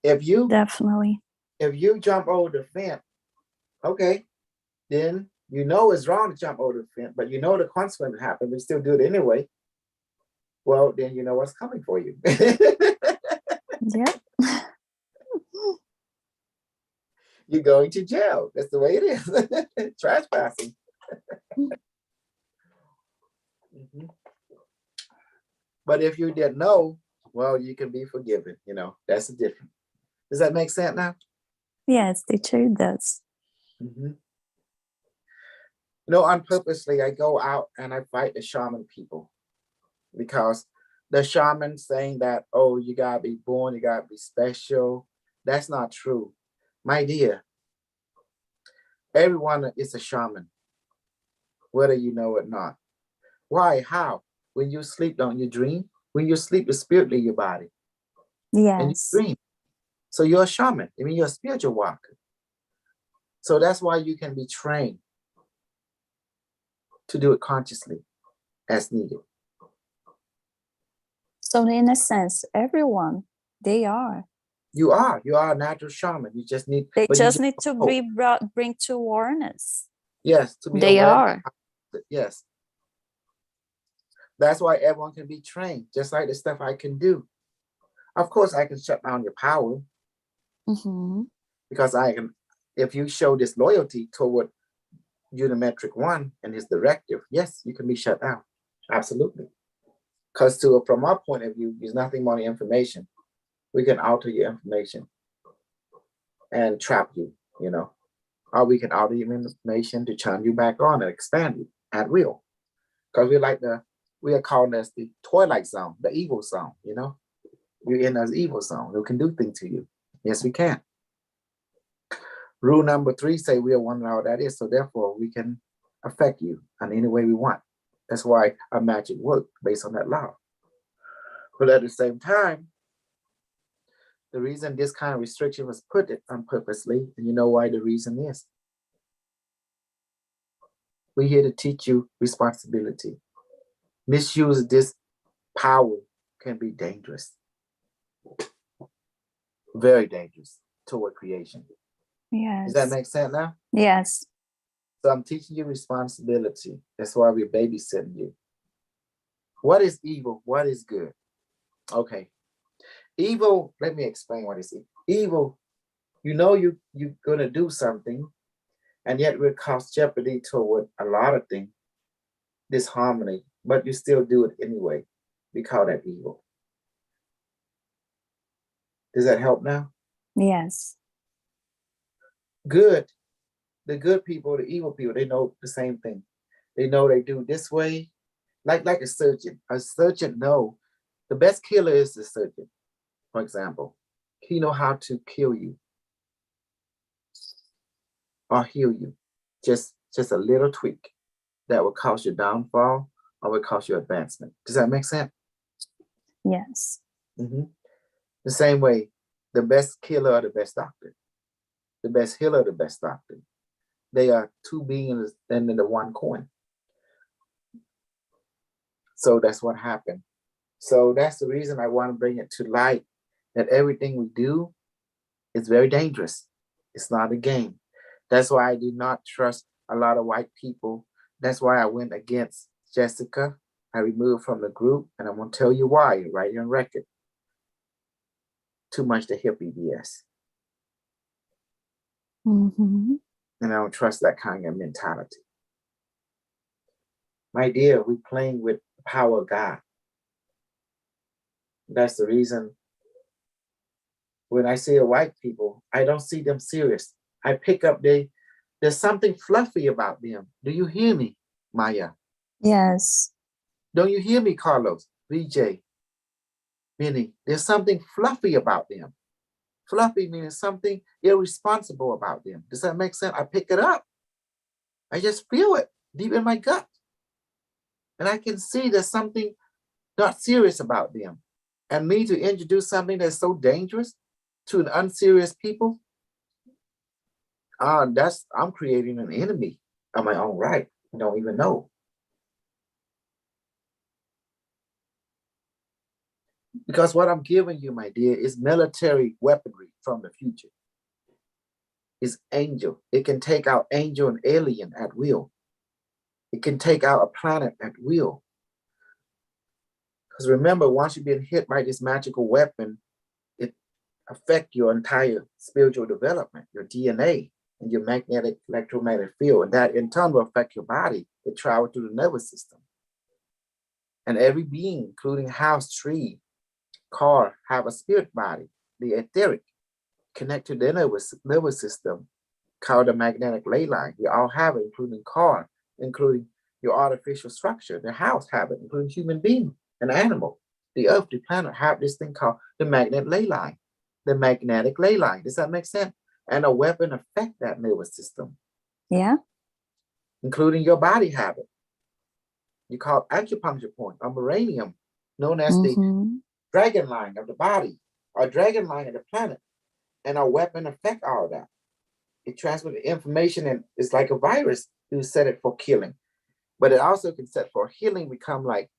If you Definitely. If you jump over the fence, okay, then you know it's wrong to jump over the fence, but you know the consequence happened, but you still do it anyway. Well, then you know what's coming for you. Yeah. You're going to jail. That's the way it is. Trespassing. But if you didn't know, well, you can be forgiven. That's the difference. Does that make sense now? Yes, teacher, it does. Unpurposely, I go out and I fight the shaman people because the shaman saying that, oh, you gotta be born, you gotta be special. That's not true. My dear, everyone is a shaman, whether you know it or not. Why? How? When you sleep, don't you dream? When you sleep, the spirit leaves your body. Yes. And you dream. So you're a shaman. I mean, you're a spiritual walker. So that's why you can be trained to do it consciously as needed. So in a sense, everyone, they are. You are a natural shaman. You just need. They just need to be bring to awareness. Yes, to be they aware. Are. Yes. That's why everyone can be trained, just like the stuff I can do. Of course, I can shut down your power because I can. If you show this loyalty toward Unimetric One and his directive, yes, you can be shut down. Absolutely. Because from our point of view, there's nothing more than information. We can alter your information and trap you, or we can alter your information to turn you back on and expand you at will. Because we are called as the twilight zone, the evil zone, You're in an evil zone. We can do things to you. Yes, we can. Rule number 3 say we are one and all that is, so therefore we can affect you in any way we want. That's why our magic works based on that law. But at the same time, the reason this kind of restriction was put on purposely, and you know why the reason is. We're here to teach you responsibility. Misuse of this power can be dangerous. Very dangerous toward creation. Yes. Does that make sense now? Yes. So I'm teaching you responsibility. That's why we're babysitting you. What is evil? What is good? Okay. Evil, let me explain what is evil. Evil, you're going to do something, and yet will cause jeopardy toward a lot of things, disharmony, but you still do it anyway. We call that evil. Does that help now? Yes. Good. The good people, the evil people, they know the same thing. They know they do this way, like a surgeon. A surgeon know the best killer is the surgeon, for example. He know how to kill you or heal you. Just a little tweak that will cause your downfall or will cause your advancement. Does that make sense? Yes. The same way, the best killer or the best doctor, the best healer, the best doctor. They are two beings and in the one coin. So that's what happened. So that's the reason I want to bring it to light that everything we do is very dangerous. It's not a game. That's why I did not trust a lot of white people. That's why I went against Jessica. I removed from the group, and I'm going to tell you why, right here on record. Too much the hippie BS. And I don't trust that kind of mentality. My dear, we're playing with the power of God. That's the reason when I see a white people, I don't see them serious. I pick up there's something fluffy about them. Do you hear me, Maya? Yes. Don't you hear me, Carlos, VJ, Minnie? There's something fluffy about them. Fluffy meaning something irresponsible about them. Does that make sense? I pick it up. I just feel it deep in my gut. And I can see there's something not serious about them. And me to introduce something that's so dangerous to an unserious people, I'm creating an enemy of my own right. I don't even know. Because what I'm giving you, my dear, is military weaponry from the future. It's angel. It can take out angel and alien at will. It can take out a planet at will. Because remember, once you've been hit by this magical weapon, it affects your entire spiritual development, your DNA, and your magnetic electromagnetic field. And that in turn will affect your body. It travels through the nervous system. And every being, including house, tree, car, have a spirit body, the etheric, connect to the nervous system, called the magnetic ley line. We all have it, including car, including your artificial structure. The house have it, including human being, an animal. The earth, the planet have this thing called the magnetic ley line. The magnetic ley line. Does that make sense? And a weapon affect that nervous system. Yeah. Including your body have it. You call it acupuncture point, or meridian, known as the dragon line of the body, or dragon line of the planet. And our weapon affect all that. It transmits the information, and it's like a virus. You set it for killing, but it also can set for healing. Become like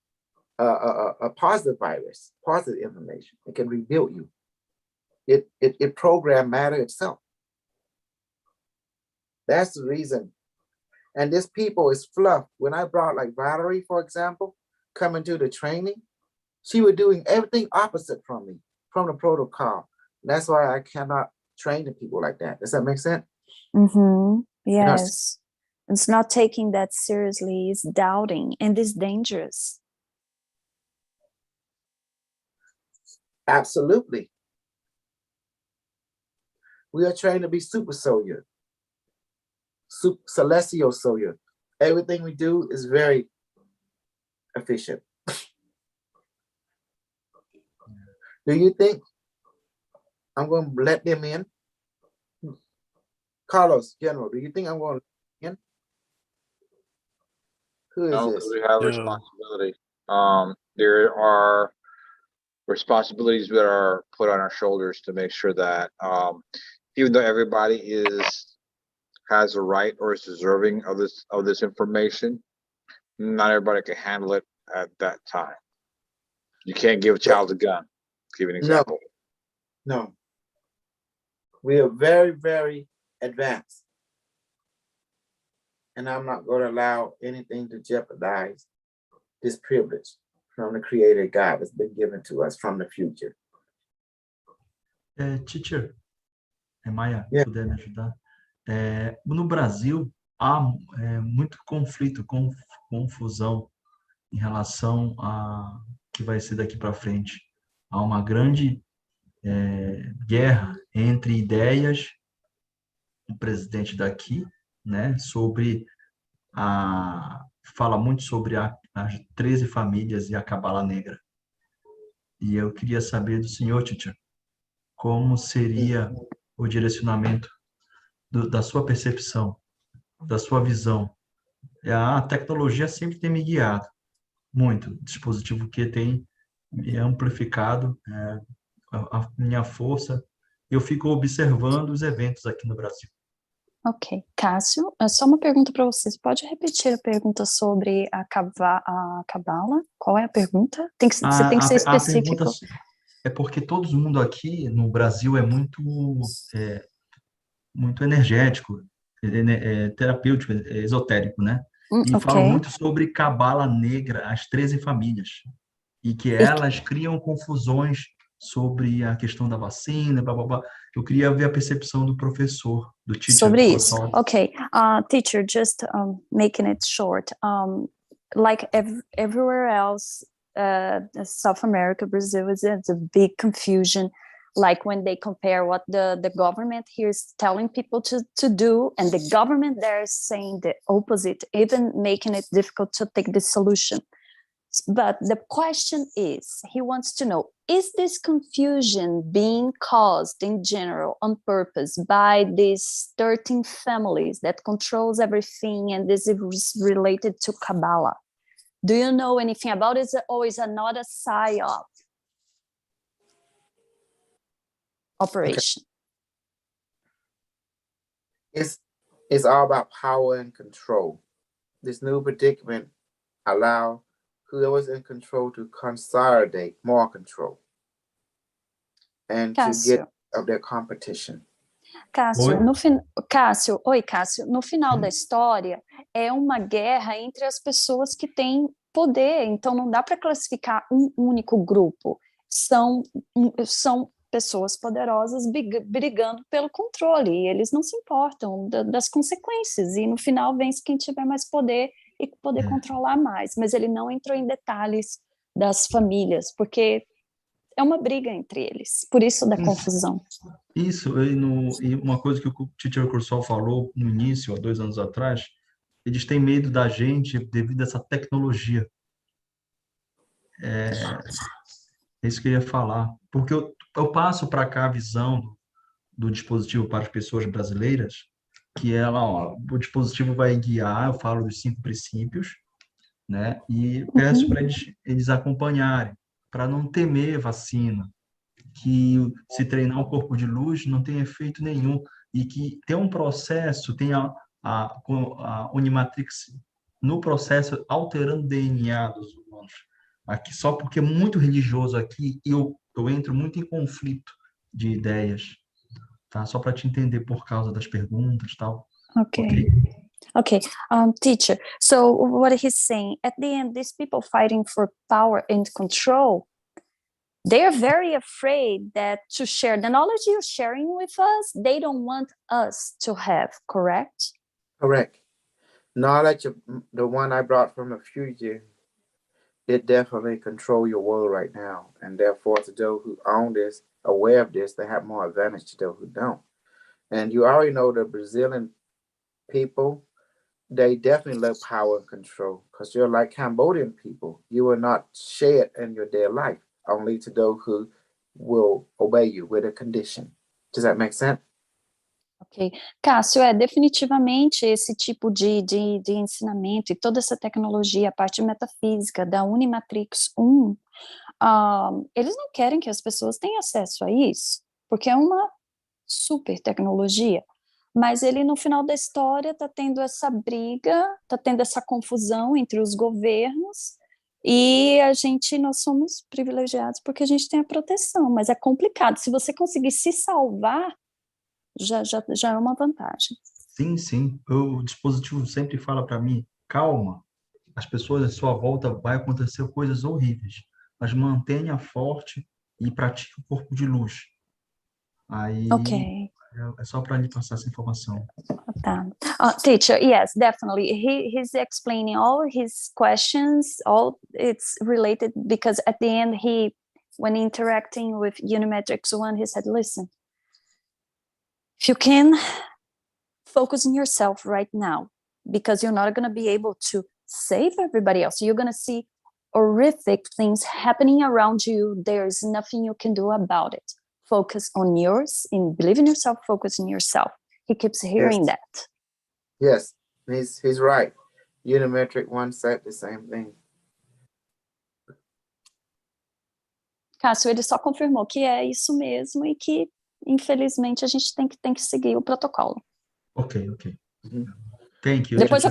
a positive virus, positive information. It can rebuild you. It program matter itself. That's the reason. And this people is fluff. When I brought like Valerie, for example, coming to the training, she was doing everything opposite from me, from the protocol. That's why I cannot train the people like that. Does that make sense? Yes. It's not taking that seriously. It's doubting, and it's dangerous. Absolutely. We are trained to be super soldier, celestial soldier. Everything we do is very efficient. Do you think I'm going to let them in? Carlos, General, do you think I'm going to let them in? Who is this? We have responsibility. There are responsibilities that are put on our shoulders to make sure that even though everybody has a right or is deserving of this information, not everybody can handle it at that time. You can't give a child a gun. Give an example. No. We are very, very advanced. And I'm not going to allow anything to jeopardize this privilege from the Creator God that's been given to us from the future. Teacher, Maia, Yeah. puder me ajudar? No Brasil, há muito conflito, confusão em relação a que vai ser daqui para frente. Há uma grande guerra entre ideias do presidente daqui, né, fala muito sobre as 13 famílias e a Cabala Negra. E eu queria saber do senhor, teacher, como seria o direcionamento da sua percepção, da sua visão. A tecnologia sempre tem me guiado muito. O dispositivo que tem me amplificado a minha força. Eu fico observando os eventos aqui no Brasil. Ok. Cássio, só uma pergunta para vocês. Pode repetir a pergunta sobre a cabala? Qual é a pergunta? Você tem que ser A pergunta específico. é porque todo mundo aqui no Brasil é muito energético, terapêutico, esotérico, né? E Ok. falam muito sobre cabala negra, as 13 famílias, e que elas criam confusões sobre a questão da vacina, blá, blá, blá. Eu queria ver a percepção do professor, do teacher. Sobre isso. Ok. Teacher, just making it short. Like everywhere else, South America, Brazil is a big confusion. Like when they compare what the government here is telling people to do, and the government there is saying the opposite, even making it difficult to take the solution. But the question is, he wants to know, is this confusion being caused in general on purpose by these 13 families that controls everything, and this is related to Kabbalah? Do you know anything about it, or is another psyop operation? Okay. It's all about power and control. This new predicament allow whoever's in control to consolidate more control and to get of their competition. Cássio, Cássio, no final da história é uma guerra entre as pessoas que têm poder, então não dá para classificar um único grupo. São pessoas poderosas brigando pelo controle, e eles não se importam das consequências, e no final vence quem tiver mais poder e poder controlar mais, mas ele não entrou em detalhes das famílias, porque é uma briga entre eles, por isso da confusão. Isso, e uma coisa que o teacher Kru falou no início, há 2 anos atrás, eles têm medo da gente devido a essa tecnologia. É isso que eu ia falar, porque eu passo para cá a visão do dispositivo para as pessoas brasileiras, que o dispositivo vai guiar, eu falo dos 5 princípios, né? E peço para eles acompanharem, para não temer vacina, que se treinar o corpo de luz não tem efeito nenhum, e que tem um processo, tem a Unimatrix no processo alterando DNA dos humanos. Aqui, só porque é muito religioso aqui, e eu entro muito em conflito de ideias, tá? Só para te entender por causa das perguntas e tal. Okay. Teacher, so what he's saying, at the end, these people fighting for power and control, they are very afraid that to share the knowledge you're sharing with us, they don't want us to have, correct? Correct. Knowledge of the one I brought from the future, it definitely control your world right now. And therefore, to those who own this, aware of this, they have more advantage to those who don't. And you already know the Brazilian people, they definitely love power and control, because you're like Cambodian people. You will not share it in your daily life, only to those who will obey you with a condition. Does that make sense? Ok. Cássio, definitivamente esse tipo de ensinamento e toda essa tecnologia, a parte metafísica da Unimatrix 1, eles não querem que as pessoas tenham acesso a isso, porque é uma super tecnologia, mas ele no final da história está tendo essa briga, está tendo essa confusão entre os governos, e nós somos privilegiados porque a gente tem a proteção, mas é complicado. Se você conseguir se salvar, já é uma vantagem. Sim. O dispositivo sempre fala para mim, calma, as pessoas à sua volta vai acontecer coisas horríveis, mas mantenha forte e pratique o corpo de luz. Aí é só para lhe passar essa informação. Tá. Teacher, yes, definitely. He's explaining all his questions, all it's related, because at the end when interacting with Unimatrix 1, he said, listen, if you can focus on yourself right now, because you're not going to be able to save everybody else. You're going to see horrific things happening around you. There's nothing you can do about it. focus on yours, in believe in yourself, focus in yourself. He keeps hearing that. Yes, he's right. Unimetric one said the same thing. Cássio, ele só confirmou que é isso mesmo e que, infelizmente, a gente tem que seguir o protocolo. Ok. Uhum. Thank you. Depois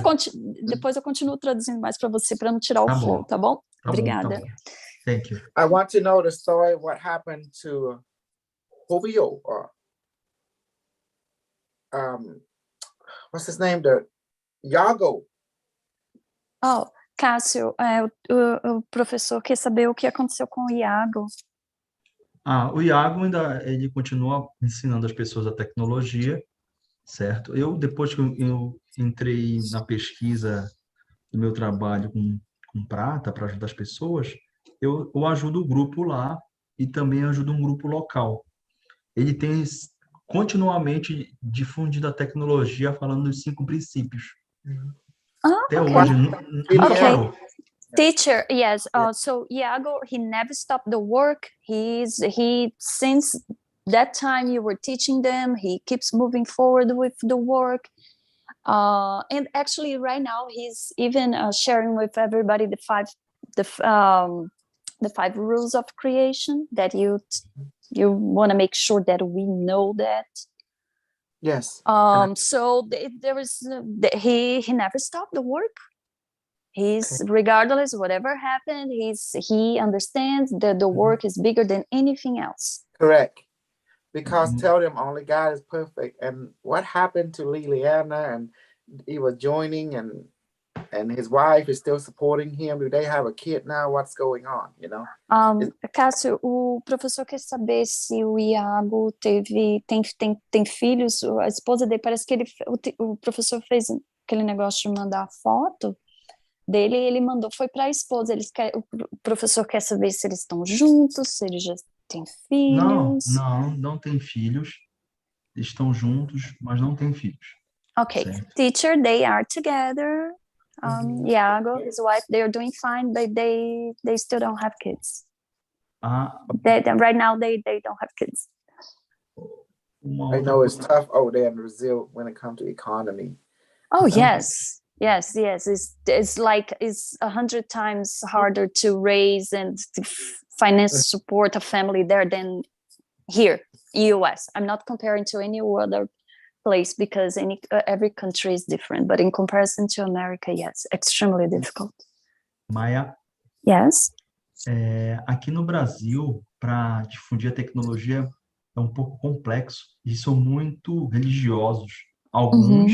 eu continuo traduzindo mais para você, para não tirar o flow, tá bom? Obrigada. Tá bom. Thank you. I want to know the story, what happened to Hovio, or what's his name, the Iago. Oh, Cássio, o professor quer saber o que aconteceu com o Iago. O Iago ele continua ensinando as pessoas a tecnologia, certo? Depois que eu entrei na pesquisa do meu trabalho com prata para ajudar as pessoas, eu ajudo o grupo lá e também ajudo um grupo local. Ele tem continuamente difundido a tecnologia falando dos 5 princípios. Até hoje, não parou. Teacher, yes. So Iago, he never stopped the work. He since that time you were teaching them, he keeps moving forward with the work. And actually, right now he's even sharing with everybody the 5 rules of creation that you want to make sure that we know that. Yes. So there is he never stopped the work. He's regardless whatever happened, he understands that the work is bigger than anything else. Correct. Because tell them only God is perfect. And what happened to Liliana, and he was joining, and his wife is still supporting him. Do they have a kid now? What's going on, you know? Cássio, o professor quer saber se o Iago tem filhos. A esposa dele, parece que o professor fez aquele negócio de mandar foto dele, ele mandou, foi para a esposa. O professor quer saber se eles estão juntos, se eles já têm filhos. Não tem filhos. Eles estão juntos, mas não têm filhos. Okay, certo. Teacher, they are together. Iago, his wife, they are doing fine, but they still don't have kids. Right now, they don't have kids. I know it's tough over there in Brazil when it comes to economy. Oh, yes. It's like 100 times harder to raise and to finance support a family there than here, US. I'm not comparing to any other place because every country is different, but in comparison to America, yes, extremely difficult. Maia? Yes? Aqui no Brasil, para difundir a tecnologia é um pouco complexo e são muito religiosos. Alguns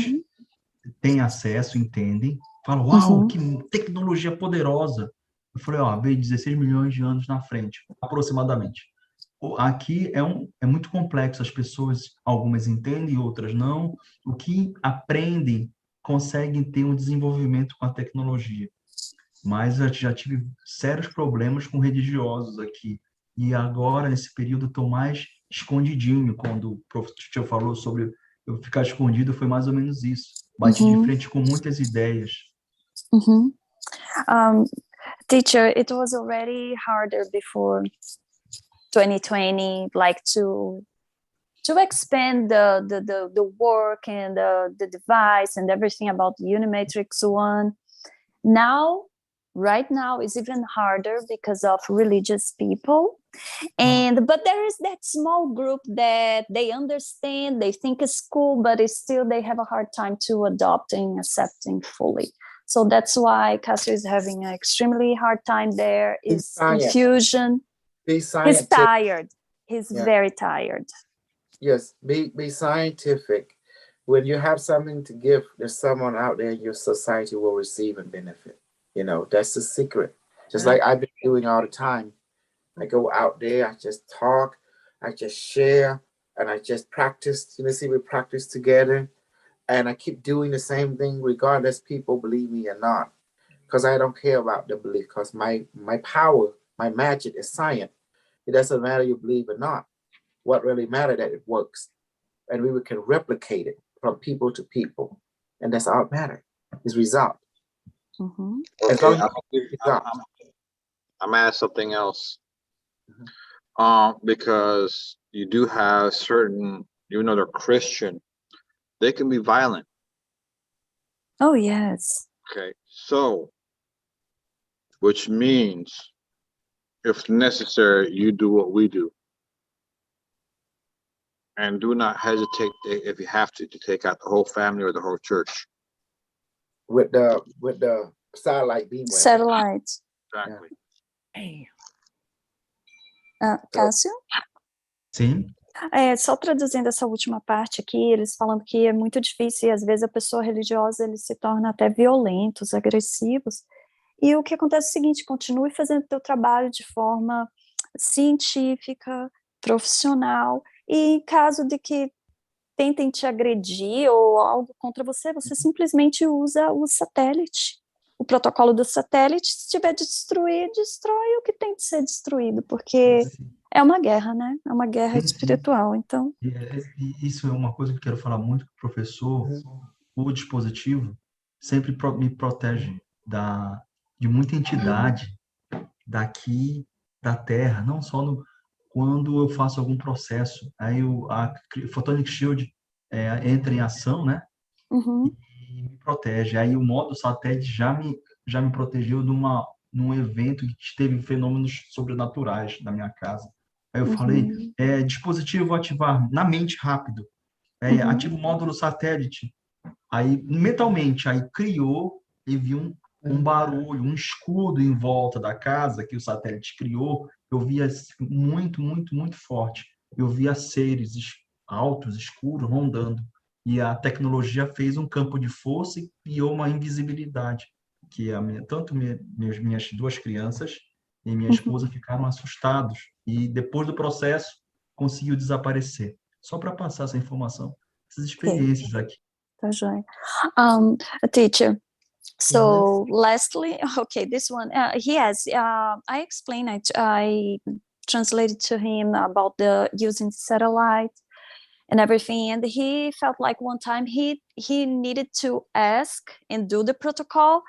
têm acesso, entendem, falam, uau, que tecnologia poderosa. Eu falei, veio 16 milhões de anos na frente, aproximadamente. Aqui é muito complexo, as pessoas, algumas entendem, outras não. O que aprendem, conseguem ter um desenvolvimento com a tecnologia. Mas eu já tive sérios problemas com religiosos aqui. E agora, nesse período, estou mais escondidinho. Quando o professor falou sobre eu ficar escondido, foi mais ou menos isso. Bati de frente com muitas ideias. Teacher, it was already harder before 2020, like to expand the work and the device and everything about the Unimatrix One. Right now is even harder because of religious people. But there is that small group that they understand, they think it's cool, but still they have a hard time to adopting, accepting fully. So that's why Cássio is having an extremely hard time there. Is confusion. He's tired. He's very tired. Yes, be scientific. When you have something to give, there's someone out there in your society will receive and benefit. You know, that's the secret. Just like I've been doing all the time. I go out there, I just talk, I just share, and I just practice. You know, see, we practice together. And I keep doing the same thing regardless people believe me or not. Because I don't care about the belief. Because my power, my magic is science. It doesn't matter you believe or not. What really matters that it works. And we can replicate it from people to people. And that's all it matters. Is result. Okay, I'm asked something else. Because you do have certain, even though they're Christian, they can be violent. Oh, yes. Okay, so, which means if necessary, you do what we do. And do not hesitate if you have to take out the whole family or the whole church. With the satellite beam. Satellites. Exactly. Cássio? Sim. Só traduzindo essa última parte aqui, eles falando que é muito difícil e às vezes a pessoa religiosa ele se torna até violentos, agressivos. E o que acontece é o seguinte, continue fazendo o teu trabalho de forma científica, profissional, e em caso de que tentem te agredir ou algo contra você, você simplesmente usa o satélite, o protocolo do satélite, se tiver de destruir, destrói o que tem de ser destruído, porque é uma guerra, né? É uma guerra espiritual, então... E isso é uma coisa que eu quero falar muito com o professor. O dispositivo sempre me protege de muita entidade daqui da Terra, não só quando eu faço algum processo. Aí a Photonic Shield entra em ação, né? E me protege. Aí o modo satélite já me protegeu num evento que teve fenômenos sobrenaturais na minha casa. Aí eu falei, dispositivo ativar na mente rápido. Ativa o módulo satélite. Aí, mentalmente, aí criou e viu um barulho, um escudo em volta da casa que o satélite criou. Eu via muito, muito, muito forte. Eu via seres altos, escuros, rondando. E a tecnologia fez um campo de força e criou uma invisibilidade. Que tanto minhas duas crianças e minha esposa ficaram assustados. E depois do processo, conseguiu desaparecer. Só para passar essa informação, essas experiências aqui. Tá joia. Teacher, so lastly, okay, this one, he has, I explained it, I translated to him about the using satellite and everything, and he felt like one time he needed to ask and do the protocol,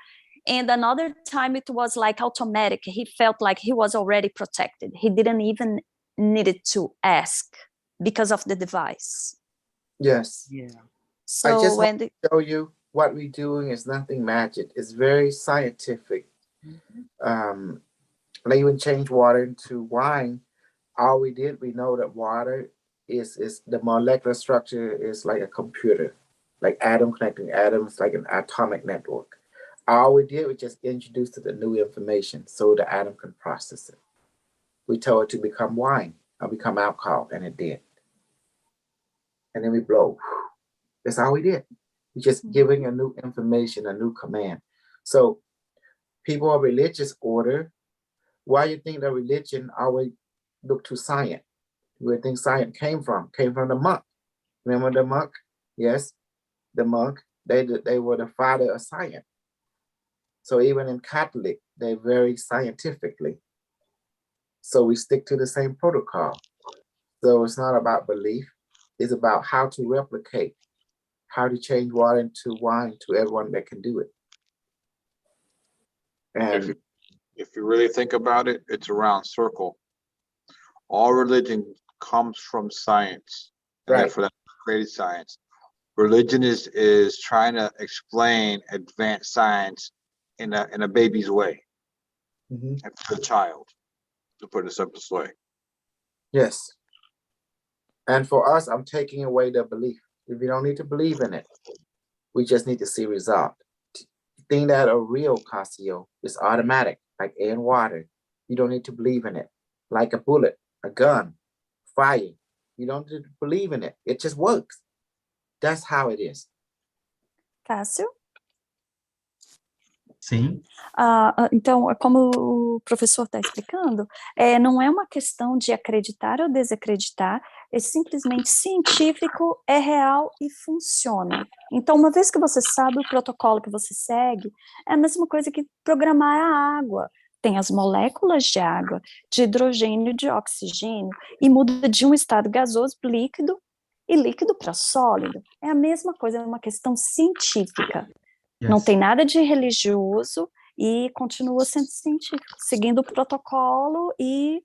and another time it was like automatic. He felt like he was already protected. He didn't even needed to ask because of the device. Yes. Yeah. I So just when want to show you what we're doing is nothing magic. It's very scientific. Like even change water into wine. All we did, we know that water is the molecular structure is like a computer, like atom connecting atoms, like an atomic network. All we did was just introduce the new information so the atom can process it. We told it to become wine or become alcohol, and it did. And then we blow. That's all we did. We just giving a new information, a new command. So people of religious order, why you think that religion always look to science? Where think science came from the monk. Remember the monk? Yes, the monk. They were the father of science. So even in Catholic, they very scientifically. So we stick to the same protocol. So it's not about belief. It's about how to replicate, how to change water into wine to everyone that can do it. And if you really think about it, it's a round circle. All religion comes from science, and therefore that created science. Religion is trying to explain advanced science in a baby's way, and for the child, to put it the simplest way. Yes. And for us, I'm taking away the belief. If you don't need to believe in it, we just need to see result. Thing that are real, Casio, is automatic, like air and water. You don't need to believe in it. Like a bullet, a gun, fire. You don't need to believe in it. It just works. That's how it is. Cássio? Sim. Então, como o professor está explicando, não é uma questão de acreditar ou desacreditar, é simplesmente científico, é real e funciona. Então, uma vez que você sabe o protocolo que você segue, é a mesma coisa que programar a água. Tem as moléculas de água, de hidrogênio, de oxigênio, e muda de um estado gasoso para líquido, e líquido para sólido. É a mesma coisa, é uma questão científica. Yes. Não tem nada de religioso e continua sendo científico, seguindo o protocolo e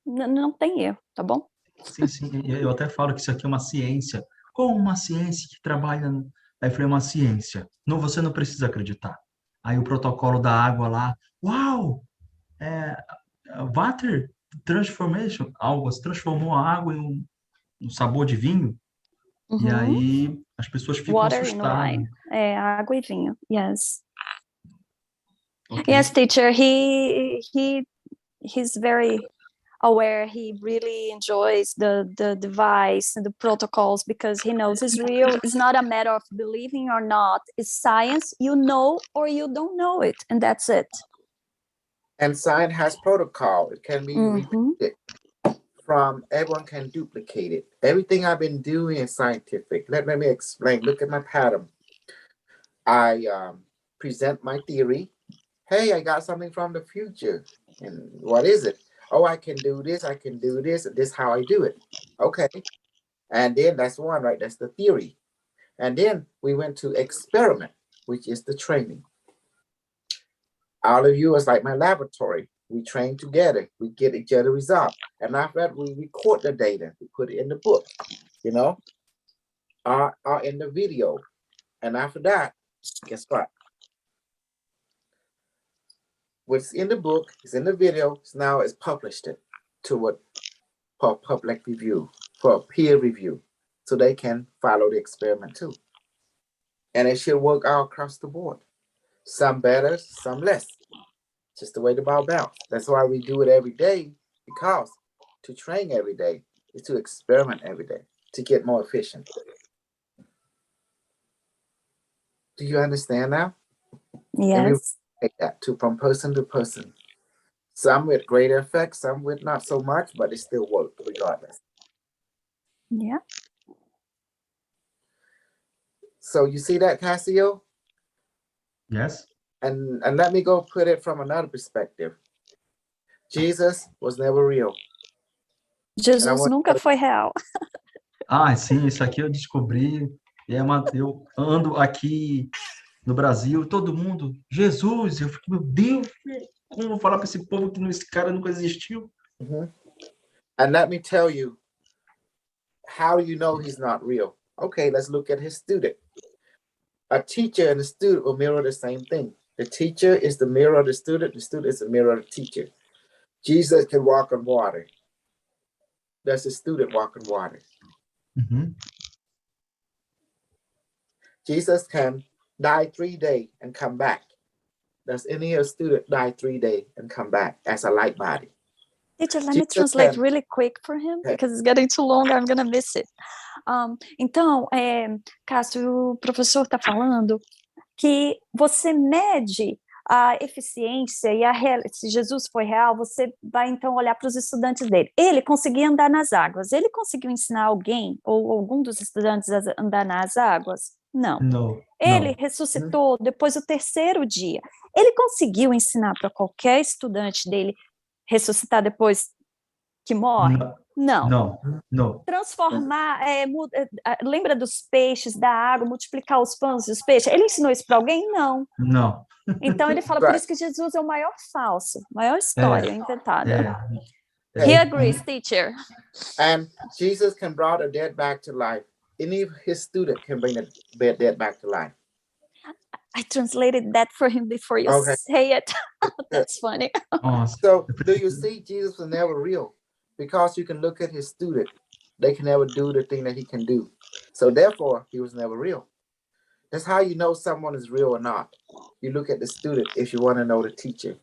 Não tem erro, tá bom? Sim, eu até falo que isso aqui é uma ciência. Como uma ciência que trabalha... Aí eu falei, uma ciência. Não, você não precisa acreditar. Aí o protocolo da água lá, uau! É, water transformation, algo, transformou a água em um sabor de vinho. E aí as pessoas ficam Water and assustadas. wine. É, água e vinho. Yes. Okay. Yes, teacher. He's very aware. He really enjoys the device and the protocols because he knows it's real. It's not a matter of believing or not. It's science. You know or you don't know it, and that's it. And science has protocol. It can be repeated. From everyone can duplicate it. Everything I've been doing is scientific. Let me explain. Look at my pattern. I present my theory. Hey, I got something from the future. And what is it? Oh, I can do this. I can do this. This is how I do it. Okay. And then that's one, right? That's the theory. And then we went to experiment, which is the training. All of you is like my laboratory. We train together. We get each other results. And after that, we record the data. We put it in the book, you know, or in the video. And after that, guess what? What's in the book is in the video. So now it's published it to what for public review, for peer review, so they can follow the experiment too. And it should work all across the board. Some better, some less. Just the way the ball bounce. That's why we do it every day, because to train every day is to experiment every day to get more efficient. Do you understand now? Yes. And we take that from person to person. Some with greater effect, some with not so much, but it still works regardless. Yeah. So you see that, Cassio? Yes. And let me go put it from another perspective. Jesus was never real. Jesus nunca foi real. Ah, sim, isso aqui eu descobri. Eu ando aqui no Brasil, todo mundo, Jesus, eu fico, meu Deus, como eu vou falar para esse povo que esse cara nunca existiu? And let me tell you, how do you know he's not real? Okay, let's look at his student. A teacher and a student will mirror the same thing. The teacher is the mirror of the student is the mirror of the teacher. Jesus can walk on water. Does the student walk on water? Jesus can die 3 days and come back. Does any of student die 3 days and come back as a light body? Teacher, let me translate really quick for him because it's getting too long. I'm gonna miss it. Então, Cássio, o professor está falando que você mede a eficiência e se Jesus foi real, você vai então olhar para os estudantes dele. Ele conseguia andar nas águas. Ele conseguiu ensinar alguém ou algum dos estudantes a andar nas águas? Não. Ele ressuscitou depois do 3º dia. Ele conseguiu ensinar para qualquer estudante dele ressuscitar depois que morre? Não. Transformar, lembra dos peixes, da água, multiplicar os pães e os peixes? Ele ensinou isso para alguém? Não. Então ele fala, por isso que Jesus é o maior falso, maior história inventada. He agrees, teacher. And Jesus can bring the dead back to life. Any of his students can bring the dead back to life. I translated that for him before you say it. That's funny. So do you see Jesus was never real? Because you can look at his student. They can never do the thing that he can do. So therefore, he was never real. That's how you know someone is real or not. You look at the student if you want to know the teacher.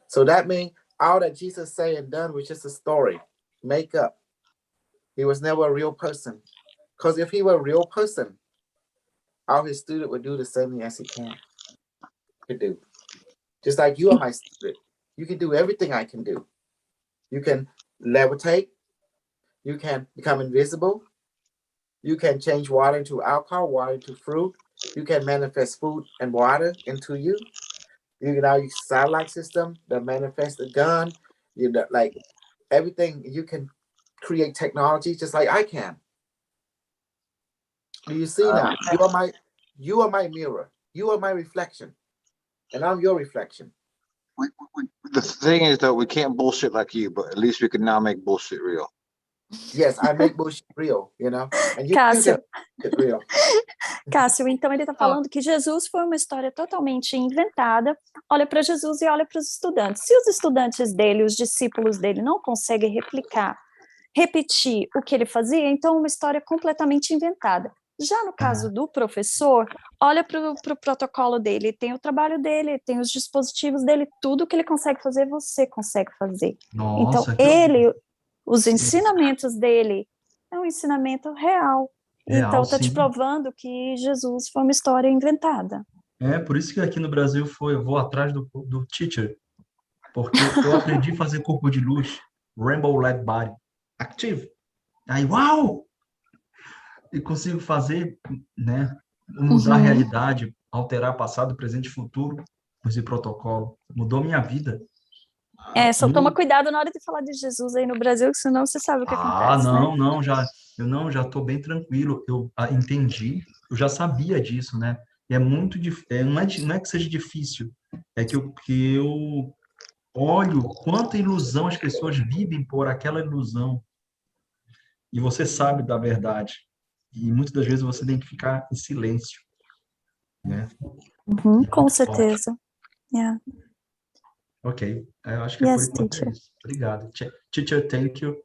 So that means all that Jesus said and done was just a story, make up. He was never a real person. Because if he were a real person, all his student would do the same thing as he could do. Just like you are my student. You can do everything I can do. You can levitate. You can become invisible. You can change water into alcohol, water into fruit. You can manifest food and water into you. You can now use satellite system that manifest a gun. You know, like everything. You can create technology just like I can. Do you see now? You are my mirror. You are my reflection. And I'm your reflection. The thing is that we can't bullshit like you, but at least we can now make bullshit real. Yes, I make bullshit real, you know, and you Cássio, can make it real. Cássio, então ele está falando que Jesus foi uma história totalmente inventada. Olha para Jesus e olha para os estudantes. Se os estudantes dele, os discípulos dele, não conseguem repetir o que ele fazia, então é uma história completamente inventada. Já no caso do professor, olha para o protocolo dele, tem o trabalho dele, tem os dispositivos dele, tudo que ele consegue fazer, você consegue fazer. Nossa, então, os ensinamentos dele é um ensinamento real. Então, está te sim. provando que Jesus foi uma história inventada. É, por isso que aqui no Brasil eu vou atrás do teacher, porque eu aprendi a fazer corpo de luz, Rainbow Light Body, Active. Aí, uau! E consigo fazer, né, mudar a realidade, alterar passado, presente e futuro com esse protocolo. Mudou minha vida. Só toma cuidado na hora de falar de Jesus aí no Brasil, que senão você sabe o que acontece, não, né? não, já estou bem tranquilo. Eu entendi, eu já sabia disso, né? E é muito difícil, não é que seja difícil, é que eu olho quanta ilusão as pessoas vivem por aquela ilusão. E você sabe da verdade. E muitas das vezes você tem que ficar em silêncio, né? Com certeza. Yeah. Ok, eu acho que é por Yes, enquanto teacher. é isso. Obrigado. Teacher, thank you.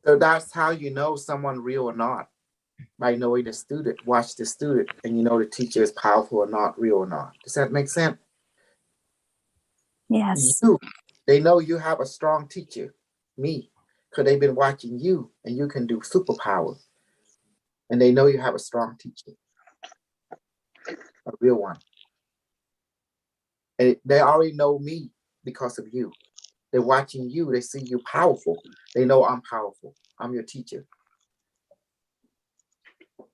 So that's how you know someone real or not. By knowing the student, watch the student, and you know the teacher is powerful or not, real or not. Does that make sense? Yes. They know you have a strong teacher, me, because they've been watching you, and you can do superpower. And they know you have a strong teacher, a real one. And they already know me because of you. They're watching you. They see you powerful. They know I'm powerful. I'm your teacher.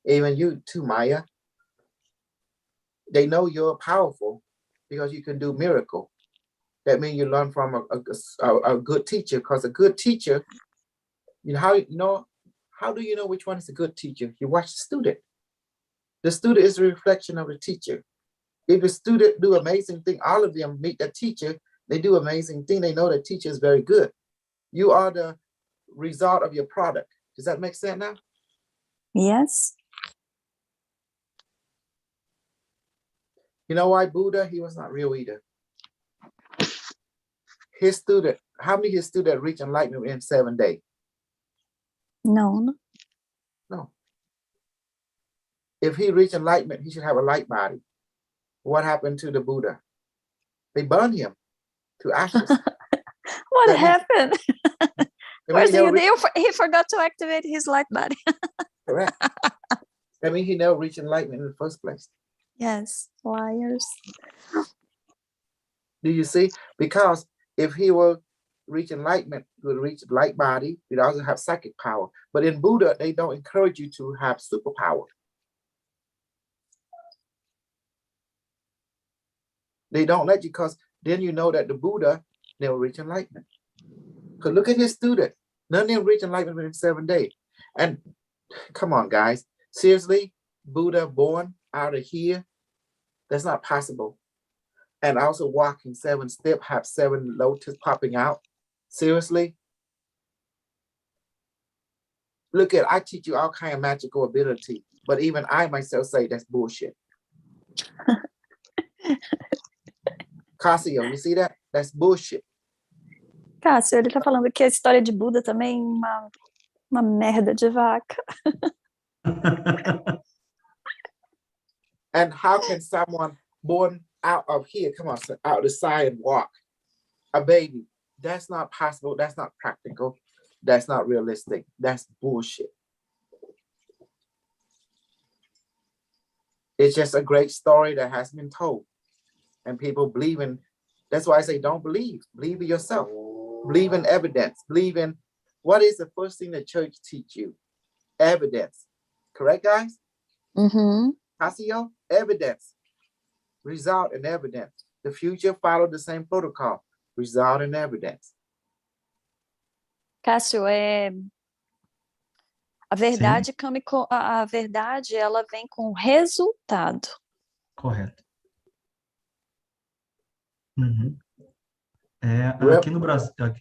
Even you too, Maya. They know you're powerful because you can do miracle. That means you learn from a good teacher, because a good teacher, how do you know which one is a good teacher? You watch the student. The student is a reflection of the teacher. If the student do amazing thing, all of them meet the teacher, they do amazing thing, they know the teacher is very good. You are the result of your product. Does that make sense now? Yes. You know why Buddha? He was not real either. How many of his students reach enlightenment in 7 days? No. If he reached enlightenment, he should have a light body. What happened to the Buddha? They burned him to ashes. What happened? He forgot to activate his light body. Correct. I mean, he never reached enlightenment in the first place. Yes, liars. Do you see? Because if he will reach enlightenment, he will reach light body, he'd also have psychic power. But in Buddha, they don't encourage you to have superpower. They don't let you, because then you know that the Buddha never reach enlightenment. Because look at his student. None of them reach enlightenment in 7 days. And come on, guys. Seriously, Buddha born out of here? That's not possible. And also walking 7 steps, have 7 lotus popping out. Seriously? Look at, I teach you all kind of magical ability, but even I myself say that's bullshit. Casio, you see that? That's bullshit. Cássio, ele tá falando que a história de Buda também é uma merda de vaca. And how can someone born out of here, come on, out the side and walk? A baby. That's not possible. That's not practical. That's not realistic. That's bullshit. It's just a great story that has been told. And people believe in, that's why I say don't believe. Believe in yourself. Believe in evidence. Believe in, what is the first thing the church teach you? Evidence. Correct, guys? Mm-hmm. Casio? Evidence. Result and evidence. The future follow the same protocol. Result and evidence. Cássio, a verdade, a verdade, ela vem com resultado. Correto. Uhum. Aqui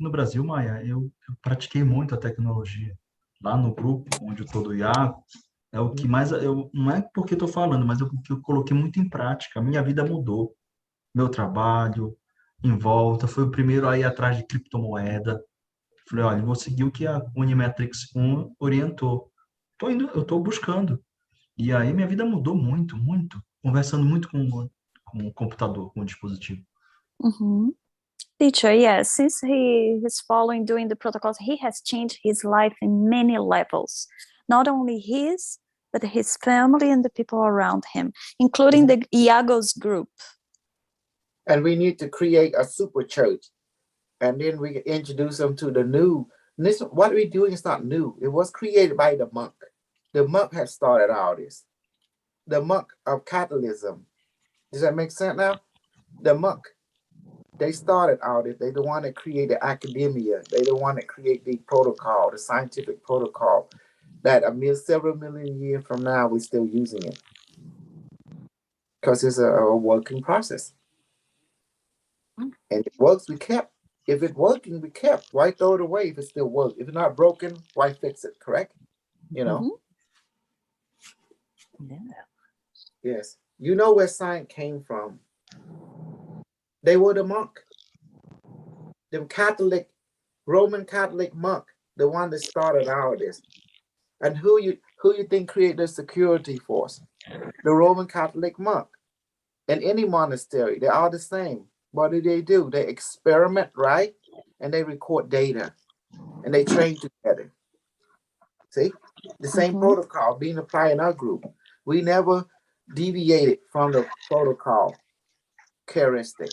no Brasil, Maia, eu pratiquei muito a tecnologia. Lá no grupo onde eu estou do Iago, é o que mais não é porque estou falando, mas é o que eu coloquei muito em prática. A minha vida mudou. Meu trabalho, em volta, foi o primeiro a ir atrás de criptomoeda. Falei, olha, vou seguir o que a Unimetrics 1 orientou. Eu estou buscando. E aí minha vida mudou muito, muito, conversando muito com o computador, com o dispositivo. Mhm. Teacher, yes, since he is following doing the protocols, he has changed his life in many levels, not only his, but his family and the people around him, including the Iago's group. And we need to create a super church, and then we introduce them to the new. This, what we're doing is not new. It was created by the monk. The monk has started all this. The monk of Catholicism. Does that make sense now? The monk, they started all this. They the one that created academia. They the one that create the protocol, the scientific protocol, that several million years from now we're still using it because it's a working process. And it works, we kept. If it's working, we kept. Why throw it away if it still works? If it's not broken, why fix it? Correct? You know. Yeah. Yes. You know where science came from. They were the monk. The Catholic, Roman Catholic monk, the one that started all this. And who you think created the security force? The Roman Catholic monk. In any monastery, they're all the same. What do? They experiment, right? And they record data. And they train together. See? The same protocol being applied in our group. We never deviated from the protocol characteristic.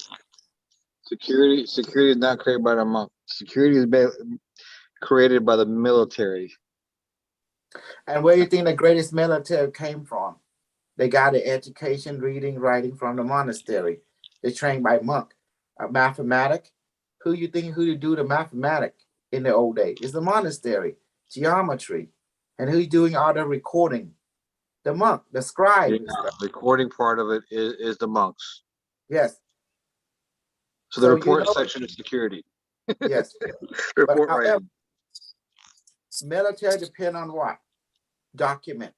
Security is not created by the monk. Security is created by the military. And where do you think the greatest military came from? They got their education, reading, writing from the monastery. They're trained by monk. Mathematic. Who do the mathematic in the old days? It's the monastery. Geometry. And who's doing all the recording? The monk, the scribe. Yeah, recording part of it is the monks. Yes. So the report section is security. Yes. Report but however, writing. Military depend on what? Document.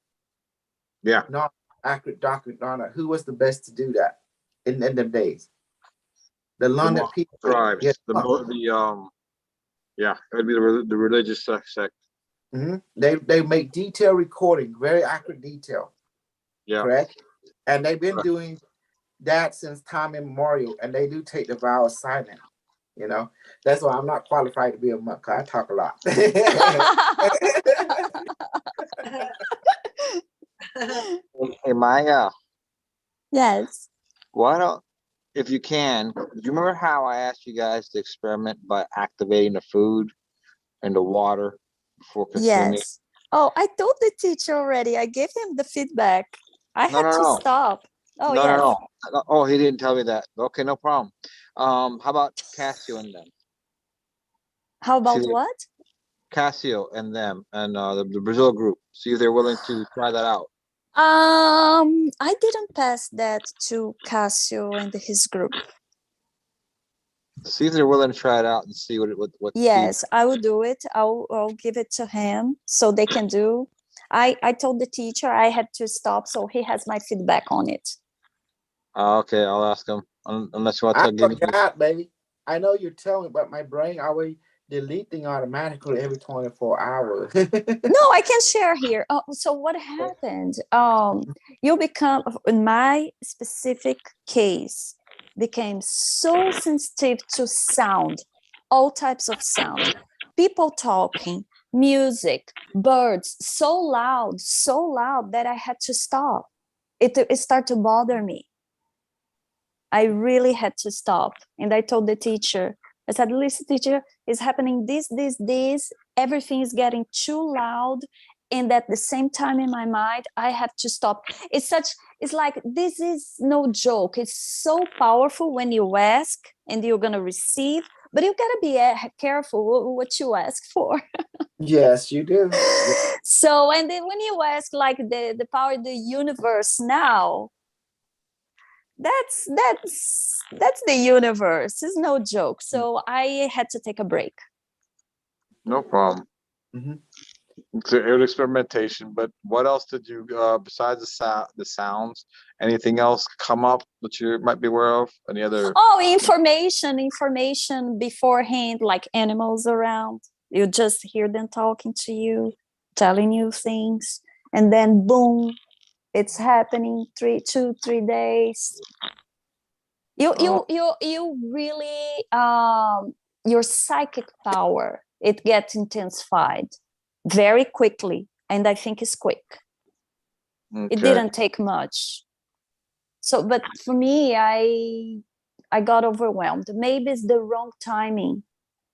Yeah. Not accurate document. Who was the best to do that in them days? The London people. Tribes. Yes. Yeah, it'd be the religious sect. They make detailed recording, very accurate detail. Yeah. Correct? And they've been doing that since time immemorial, and they do take the vow of silence. You know, that's why I'm not qualified to be a monk. I talk a lot. Hey, Maya. Yes. Why don't, if you can, do you remember how I asked you guys to experiment by activating the food and the water before consuming? Yes. Oh, I told the teacher already. I gave him the feedback. I had to stop. Oh, no, yes. no. Oh, he didn't tell me that. Okay, no problem. How about Cassio and them? How about what? Cassio and them and the Brazil group. See if they're willing to try that out. I didn't pass that to Cassio and his group. See if they're willing to try it out and see what. Yes, I will do it. I'll give it to him so they can do. I told the teacher I had to stop, so he has my feedback on it. Okay, I'll ask him. Unless you want to give me. Baby, I know you're telling me, but my brain always deleting automatically every 24 hours. No, I can share here. So what happened? You become, in my specific case, became so sensitive to sound, all types of sound, people talking, music, birds, so loud that I had to stop. It started to bother me. I really had to stop. And I told the teacher, I said, listen, teacher, it's happening this, everything is getting too loud. And at the same time in my mind, I have to stop. It's like, this is no joke. It's so powerful when you ask and you're going to receive, but you got to be careful what you ask for. Yes, you do. So, and then when you ask like the power of the universe now, that's the universe. It's no joke. So I had to take a break. No problem. Mhm. It's an experimentation, but what else did you, besides the sounds, anything else come up that you might be aware of? Any other? Oh, information beforehand, like animals around. You just hear them talking to you, telling you things, and then boom, it's happening 3 days. You really your psychic power, it gets intensified very quickly, and I think it's quick. Okay. It didn't take much. So, but for me, I got overwhelmed. Maybe it's the wrong timing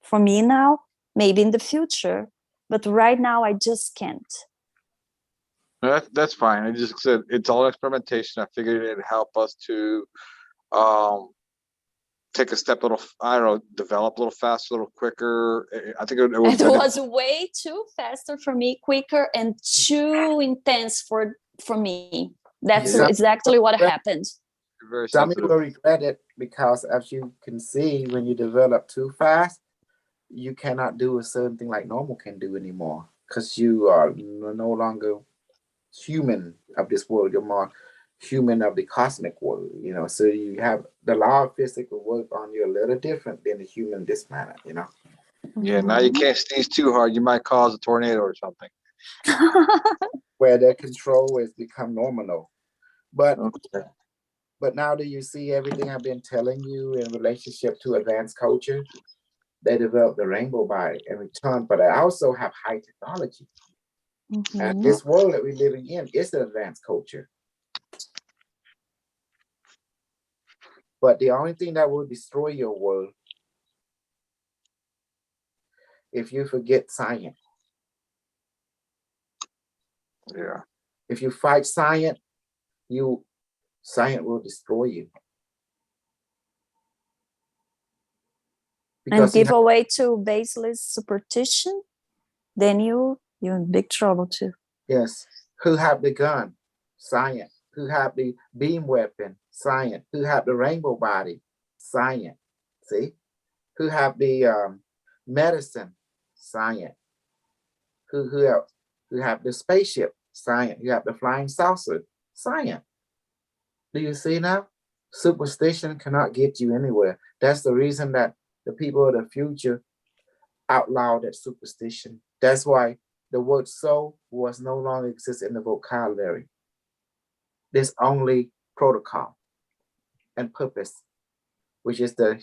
for me now, maybe in the future, but right now I just can't. That's fine. I just said it's all experimentation. I figured it'd help us to take a step a little, I don't know, develop a little faster, a little quicker. I think it It was way too faster for me, quicker, and too intense for me. That's Yeah. exactly what happened. very Some sensitive. people regret it because, as you can see, when you develop too fast, you cannot do a certain thing like normal can do anymore because you are no longer human of this world. You're more human of the cosmic world, you know. So you have the law of physics will work on you a little different than the human this planet, you know. Yeah, now you can't sneeze too hard. You might cause a tornado or something. Where their control has become nominal. But Okay. but now do you see everything I've been telling you in relationship to advanced culture? They developed the rainbow by in return, but I also have high technology. And this world that we're living in is an advanced culture. But the only thing that will destroy your world if you forget science. Yeah. If you fight science, science will destroy you. And give away to baseless superstition, then you're in big trouble too. Yes. Who have the gun? Science. Who have the beam weapon? Science. Who have the rainbow body? Science. See? Who have the medicine? Science. Who else? Who have the spaceship? Science. You have the flying saucer? Science. Do you see now? Superstition cannot get you anywhere. That's the reason that the people of the future outlawed that superstition. That's why the word soul was no longer exist in the vocabulary. There's only protocol and purpose, which is the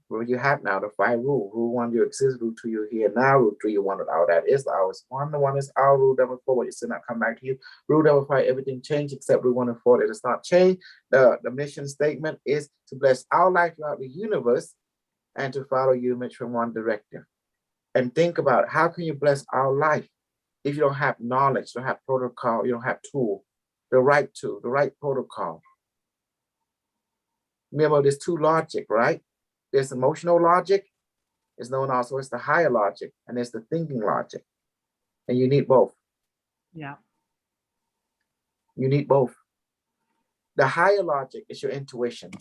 what you have now, the 5 rule. Rule 1, you exist. Rule 2, you're here now. Rule 3, you wanted all that is ours. The one is our rule. Number 4, what you still not come back to you. Rule number 5, everything changed except rule 1 and 4. It does not change. The mission statement is to bless our life throughout the universe and to follow units from one directive. And think about how can you bless our life if you don't have knowledge, you don't have protocol, you don't have tool, the right protocol. Remember, there's 2 logic, right? There's emotional logic, it's known also as the higher logic, and there's the thinking logic. And you need both. Yeah. You need both. The higher logic is your intuition.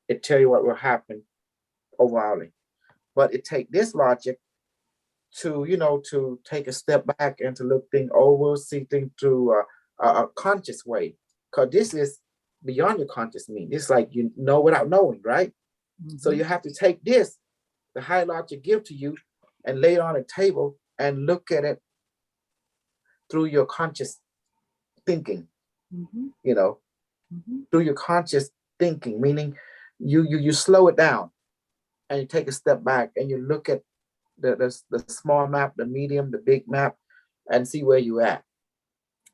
It tells you what will happen overall. But it takes this logic to, to take a step back and to look things over, see things through a conscious way. Because this is beyond your conscious mean. It's like you know without knowing, right? Mm-hmm. So you have to take this, the high logic give to you, and lay it on a table and look at it through your conscious thinking. Mm-hmm. Through your conscious thinking, meaning you slow it down and you take a step back and you look at the small map, the medium, the big map, and see where you're at.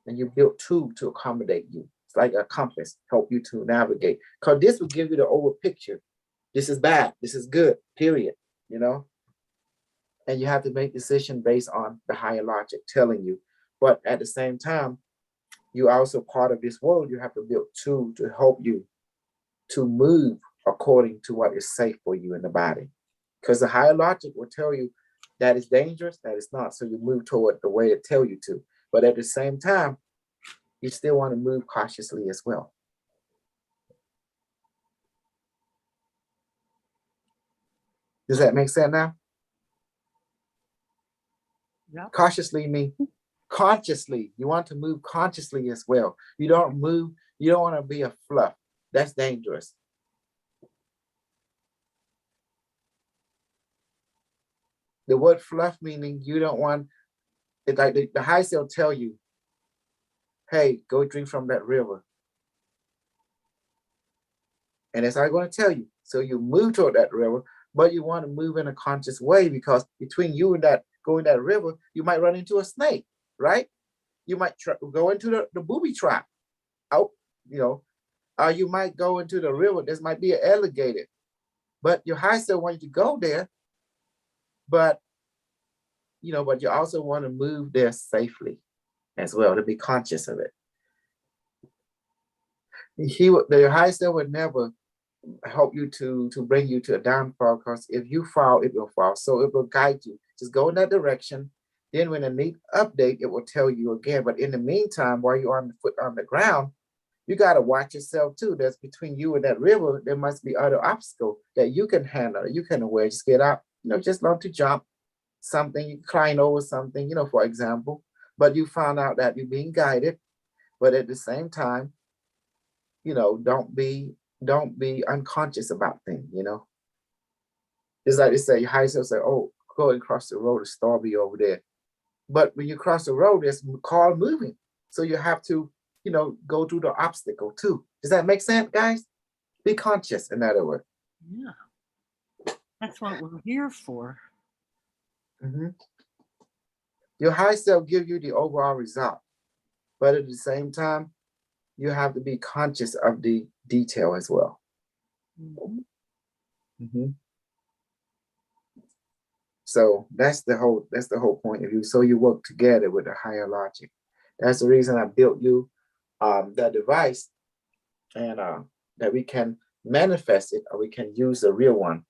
And you build tube to accommodate you. It's like a compass, help you to navigate. Because this will give you the overall picture. This is bad, this is good, period, And you have to make decisions based on the higher logic telling you. But at the same time, you're also part of this world. You have to build tools to help you to move according to what is safe for you in the body. Because the higher logic will tell you that is dangerous, that is not. So you move toward the way it tells you to. But at the same time, you still want to move cautiously as well. Does that make sense now? Yeah. Cautiously mean consciously. You want to move consciously as well. You don't move, you don't want to be a fluff. That's dangerous. The word fluff meaning you don't want, it's like the high self tell you, hey, go drink from that river. And that's how I'm going to tell you. So you move toward that river, but you want to move in a conscious way, because between you and that going that river, you might run into a snake, right? You might go into the booby trap out, you know, or you might go into the river. There might be an alligator, but your high self wants you to go there, but you know, but you also want to move there safely as well, to be conscious of it. The high self would never help you to bring you to a downfall, because if you fall, it will fall. So it will guide you. Just go in that direction. Then when a need update, it will tell you again. But in the meantime, while you're on the foot on the ground, you got to watch yourself too. That's between you and that river. There must be other obstacles that you can handle, you can avoid. Just get out, you know, just learn to jump something, you climb over something, you know, for example. But you found out that you're being guided, but at the same time, you know, don't be unconscious about things, you know. It's like they say, high self say, oh, go and cross the road, the star be over there. But when you cross the road, there's car moving. So you have to, you know, go through the obstacle too. Does that make sense, guys? Be conscious, in other words. Yeah. That's what we're here for. Mm-hmm. Your high self give you the overall result. But at the same time, you have to be conscious of the detail as well. Mm-hmm. Mm-hmm. So that's the whole point of view. So you work together with a higher logic. That's the reason I built you that device, and that we can manifest it, or we can use the real one.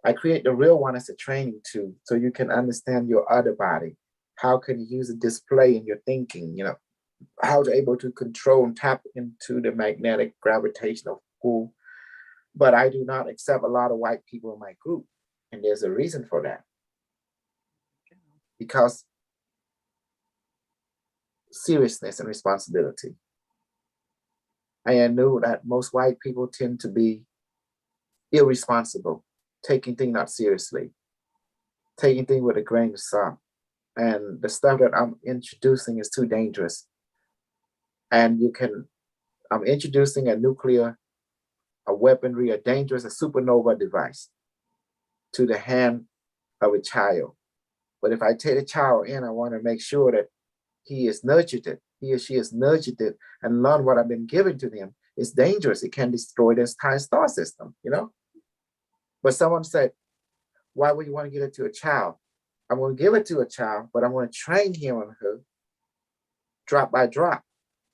I create the real one as a training tool, so you can understand your other body. How can you use a display in your thinking? You know, how to able to control and tap into the magnetic gravitational pull. But I do not accept a lot of white people in my group. And there's a reason for that. Because seriousness and responsibility. I knew that most white people tend to be irresponsible, taking things not seriously, taking things with a grain of salt. And the stuff that I'm introducing is too dangerous. And I'm introducing a weaponry, a dangerous, a supernova device to the hand of a child. But if I take the child in, I want to make sure that he or she is nurtured and learn what I've been giving to them. It's dangerous. It can destroy the entire star system, you know? But someone said, why would you want to give it to a child? I'm going to give it to a child, but I'm going to train him or her, drop by drop,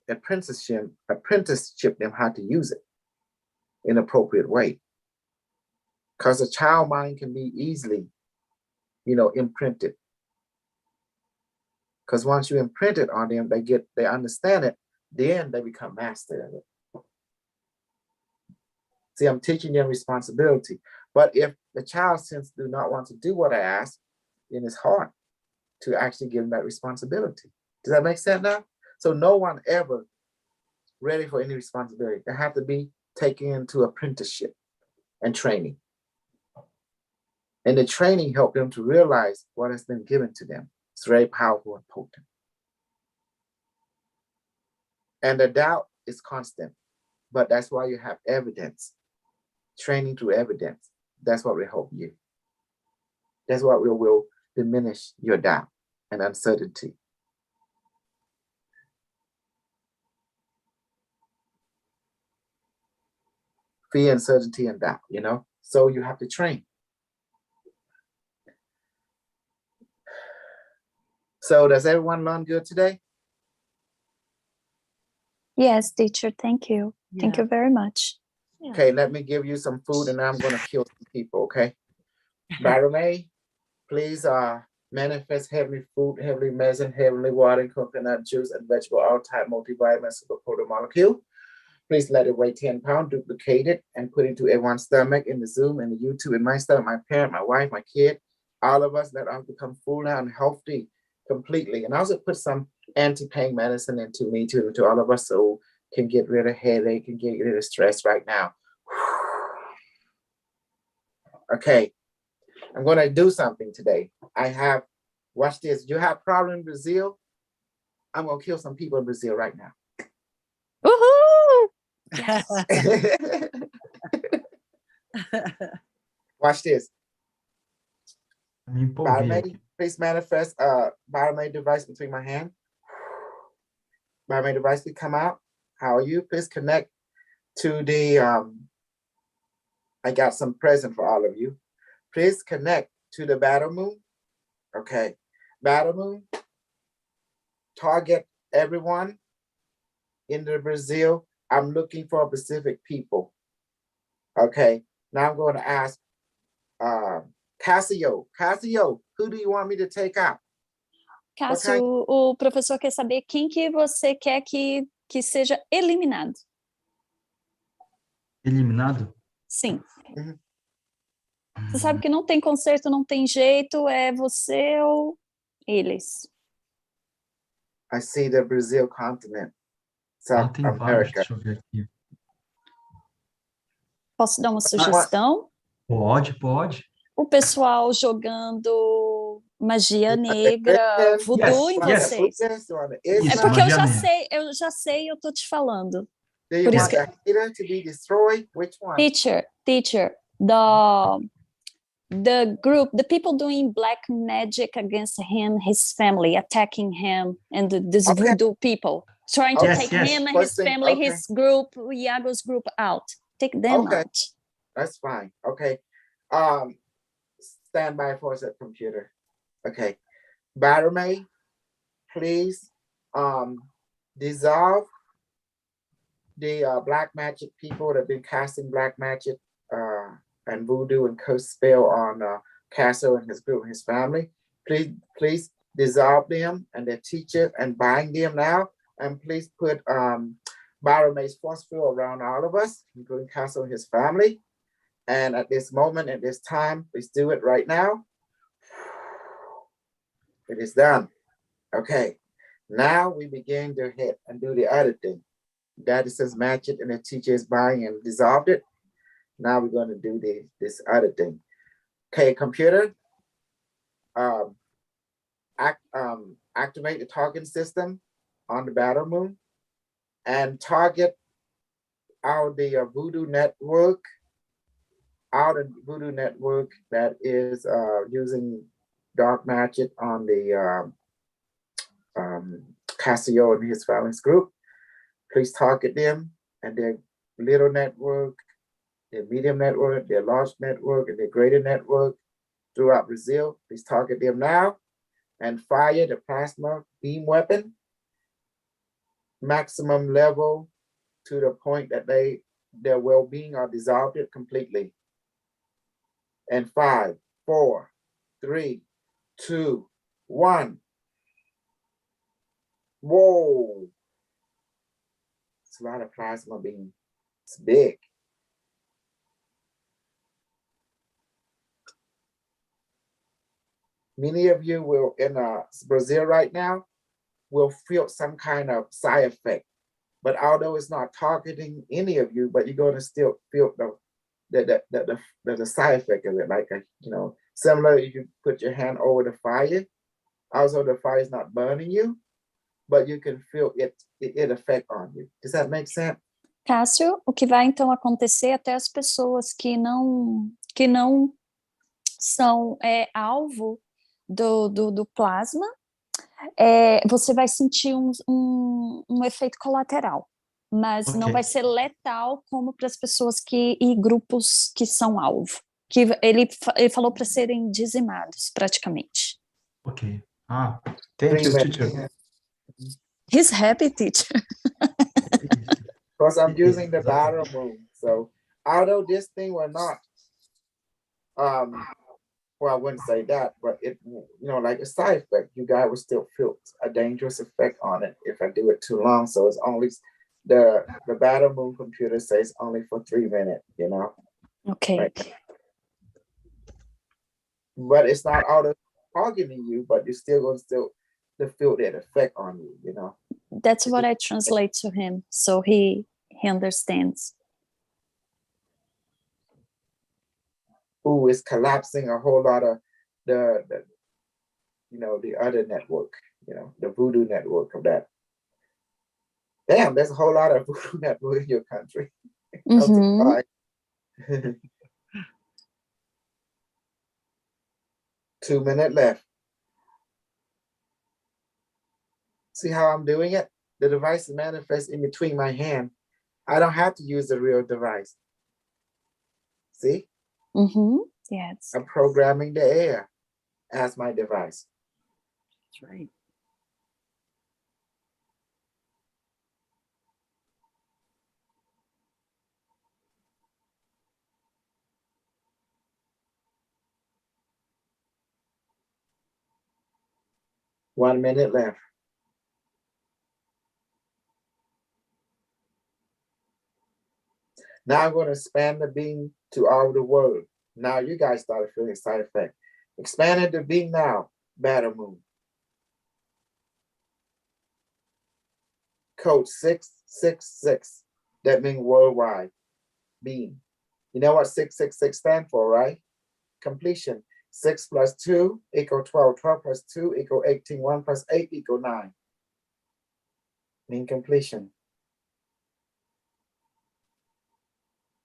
apprenticeship them how to use it in an appropriate way. Because a child mind can be easily, you know, imprinted. Because once you imprint it on them, they understand it, then they become master of it. See, I'm teaching them responsibility. But if the child since do not want to do what I ask, then it's hard to actually give them that responsibility. Does that make sense now? So no one ever ready for any responsibility. They have to be taken into apprenticeship and training. And the training helped them to realize what has been given to them. It's very powerful and potent. And the doubt is constant, but that's why you have evidence, training through evidence. That's what will help you. That's what will diminish your doubt and uncertainty. Fear, uncertainty, and doubt, you know? So you have to train. So does everyone learn good today? Yes, teacher, thank you. Yeah. Thank you very much. Yeah. Okay, let me give you some food and I'm gonna kill some people, okay? Barame, please manifest heavenly food, heavenly medicine, heavenly water, and coconut juice, and vegetable all type multivitamin super molecule. Please let it weigh 10 pounds, duplicate it, and put it into everyone's stomach in the Zoom, in the YouTube, in my stomach, my parent, my wife, my kid, all of us, let us become full now and healthy completely. And also put some anti-pain medicine into me too, to all of us, so can get rid of headache and get rid of stress right now. Okay, I'm gonna do something today. I have, watch this. You have problem in Brazil? I'm gonna kill some people in Brazil right now. Woohoo! Watch this. Me empolguei aqui. Please manifest biomedical device between my hand. Biomedical device, please come out. How are you? Please connect to the, I got some present for all of you. Please connect to the battle moon. Okay, battle moon. Target everyone in the Brazil. I'm looking for specific people. Okay, now I'm going to ask Cassio, who do you want me to take out? Cássio, o professor quer saber quem que você quer que seja eliminado. Eliminado? Sim. Uhum. Você sabe que não tem conserto, não tem jeito, é você ou eles. I see the Brazil continent, South Tem vários, America. deixa eu ver aqui. Posso dar uma sugestão? Pode. O pessoal jogando magia negra, voodoo em vocês. É porque eu já sei, eu tô te falando. Do you Por isso want the healer to be destroyed? Which one? Teacher, the group, the people doing black magic against him, his family, attacking him, and this voodoo people trying to take him and his family, his group, Iago's group out. Take them out. That's fine. Okay. Stand by for a sec, computer. Okay. Barame, please dissolve the black magic people that have been casting black magic and voodoo and curse spell on Castle and his group and his family. Please dissolve them and their teacher and bind them now. And please put Barame's force field around all of us, including Castle and his family. And at this moment, at this time, please do it right now. It is done. Okay. Now we begin to hit and do the other thing. That says match it and the teacher is buying and dissolved it. Now we're going to do this other thing. Okay, computer, activate the target system on the battle moon and target out the voodoo network, that is using dark magic on the Cassio and his family's group. Please target them and their little network, their medium network, their large network, and their greater network throughout Brazil. Please target them now and fire the plasma beam weapon, maximum level to the point that their well-being are dissolved completely. And 5, 4, 3, 2, 1. Whoa. It's a lot of plasma beam. It's big. Many of you will in Brazil right now will feel some kind of side effect. But although it's not targeting any of you, but you're going to still feel the side effect of it. Like, similar, you can put your hand over the fire. Also, the fire is not burning you, but you can feel it effect on you. Does that make sense? Cássio, o que vai então acontecer até as pessoas que não são alvo do plasma, você vai sentir um efeito colateral, mas não vai ser letal como para as pessoas e grupos que são alvo, que ele falou para serem dizimados praticamente. Ok. Thank you, teacher. He's happy, teacher. Because I'm using the battle moon. So although this thing will not, well, I wouldn't say that, but it, like a side effect, you guys will still feel a dangerous effect on it if I do it too long. So it's only the Battle Moon computer says only for 3 minutes, you know. Okay. Right. But it's not out of targeting you, but you're still going to feel that effect on you, you know. That's what I translate to him, so he understands. Who is collapsing a whole lot of the you know, the other network, you know, the voodoo network of that. Damn, there's a whole lot of voodoo network in your country. Mm-hmm. 2 minutes left. See how I'm doing it? The device manifests in between my hand. I don't have to use the real device. See? Mm-hmm. Yes. I'm programming the air as my device. That's right. One minute left. Now I'm going to expand the beam to all the world. Now you guys started feeling side effect. Expanded the beam now, Battle Moon. Code 666. That means worldwide beam. You know what 666 stands for, right? Completion. 6 plus 2 equal 12. 12 plus 2 equal 18. 1 plus 8 equal 9. Mean completion.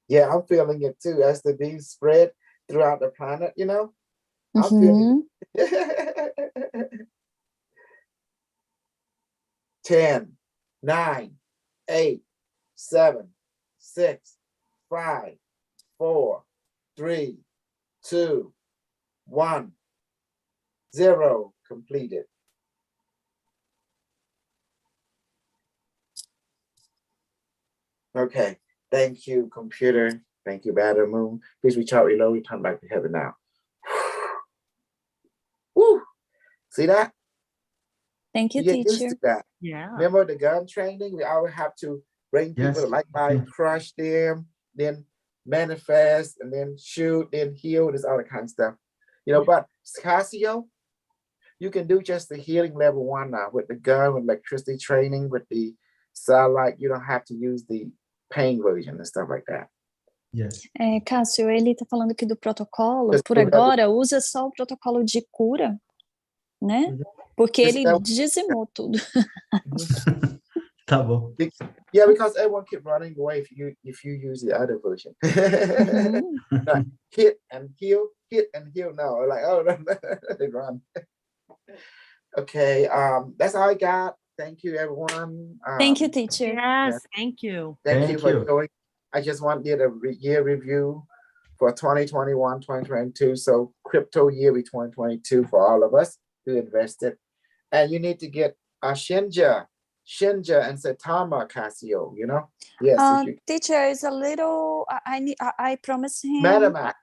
Yeah, I'm feeling it too. As the beams spread throughout the planet, you know, I'm feeling it. 10, 9, 8, 7, 6, 5, 4, 3, 2, 1, 0. Completed. Okay. Thank you, computer. Thank you, Battle Moon. Please reach out, reload, return back to heaven now. Woo! See that? Thank you, You get used teacher. to that. Yeah. Remember the gun training? We always have to bring people Yes. like by crush them, then manifest, and then shoot, then heal. There's all that kind of stuff. You know, but Casio, you can do just the healing level 1 now with the gun, with electricity training, with the satellite. You don't have to use the pain version and stuff like that. Yes. Cássio, ele tá falando aqui do protocolo, Just por agora, usa só o protocolo de cura, né? Porque ele dizimou tudo. Tá bom. Yeah, because everyone keep running away if you use the other version. Like, hit and heal. No, like, oh, no, they run. Okay, that's all I got. Thank you, everyone. Thank you, teacher. Yes, thank you. Thank you for joining. I just want to get a year review for 2021, 2022. So crypto year be 2022 for all of us who invested. And you need to get a Shinja and Saitama Casio, you know? Yes. Teacher, is a little, I promise him. MetaMask.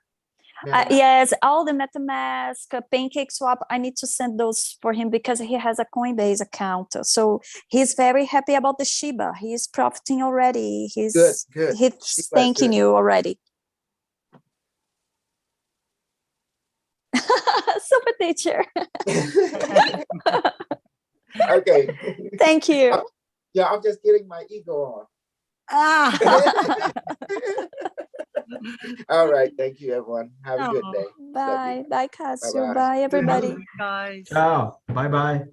Yes, all the MetaMask, Pancake Swap, I need to send those for him because he has a Coinbase account. So he's very happy about the Shiba. He's profiting already. He's good. He's thanking you already. Super teacher. Okay. Thank you. Yeah, I'm just getting my ego on. All right. Thank you, everyone. Have a good day. Bye. Bye, Cássio. Bye, everybody. Guys. Ciao. Bye-bye.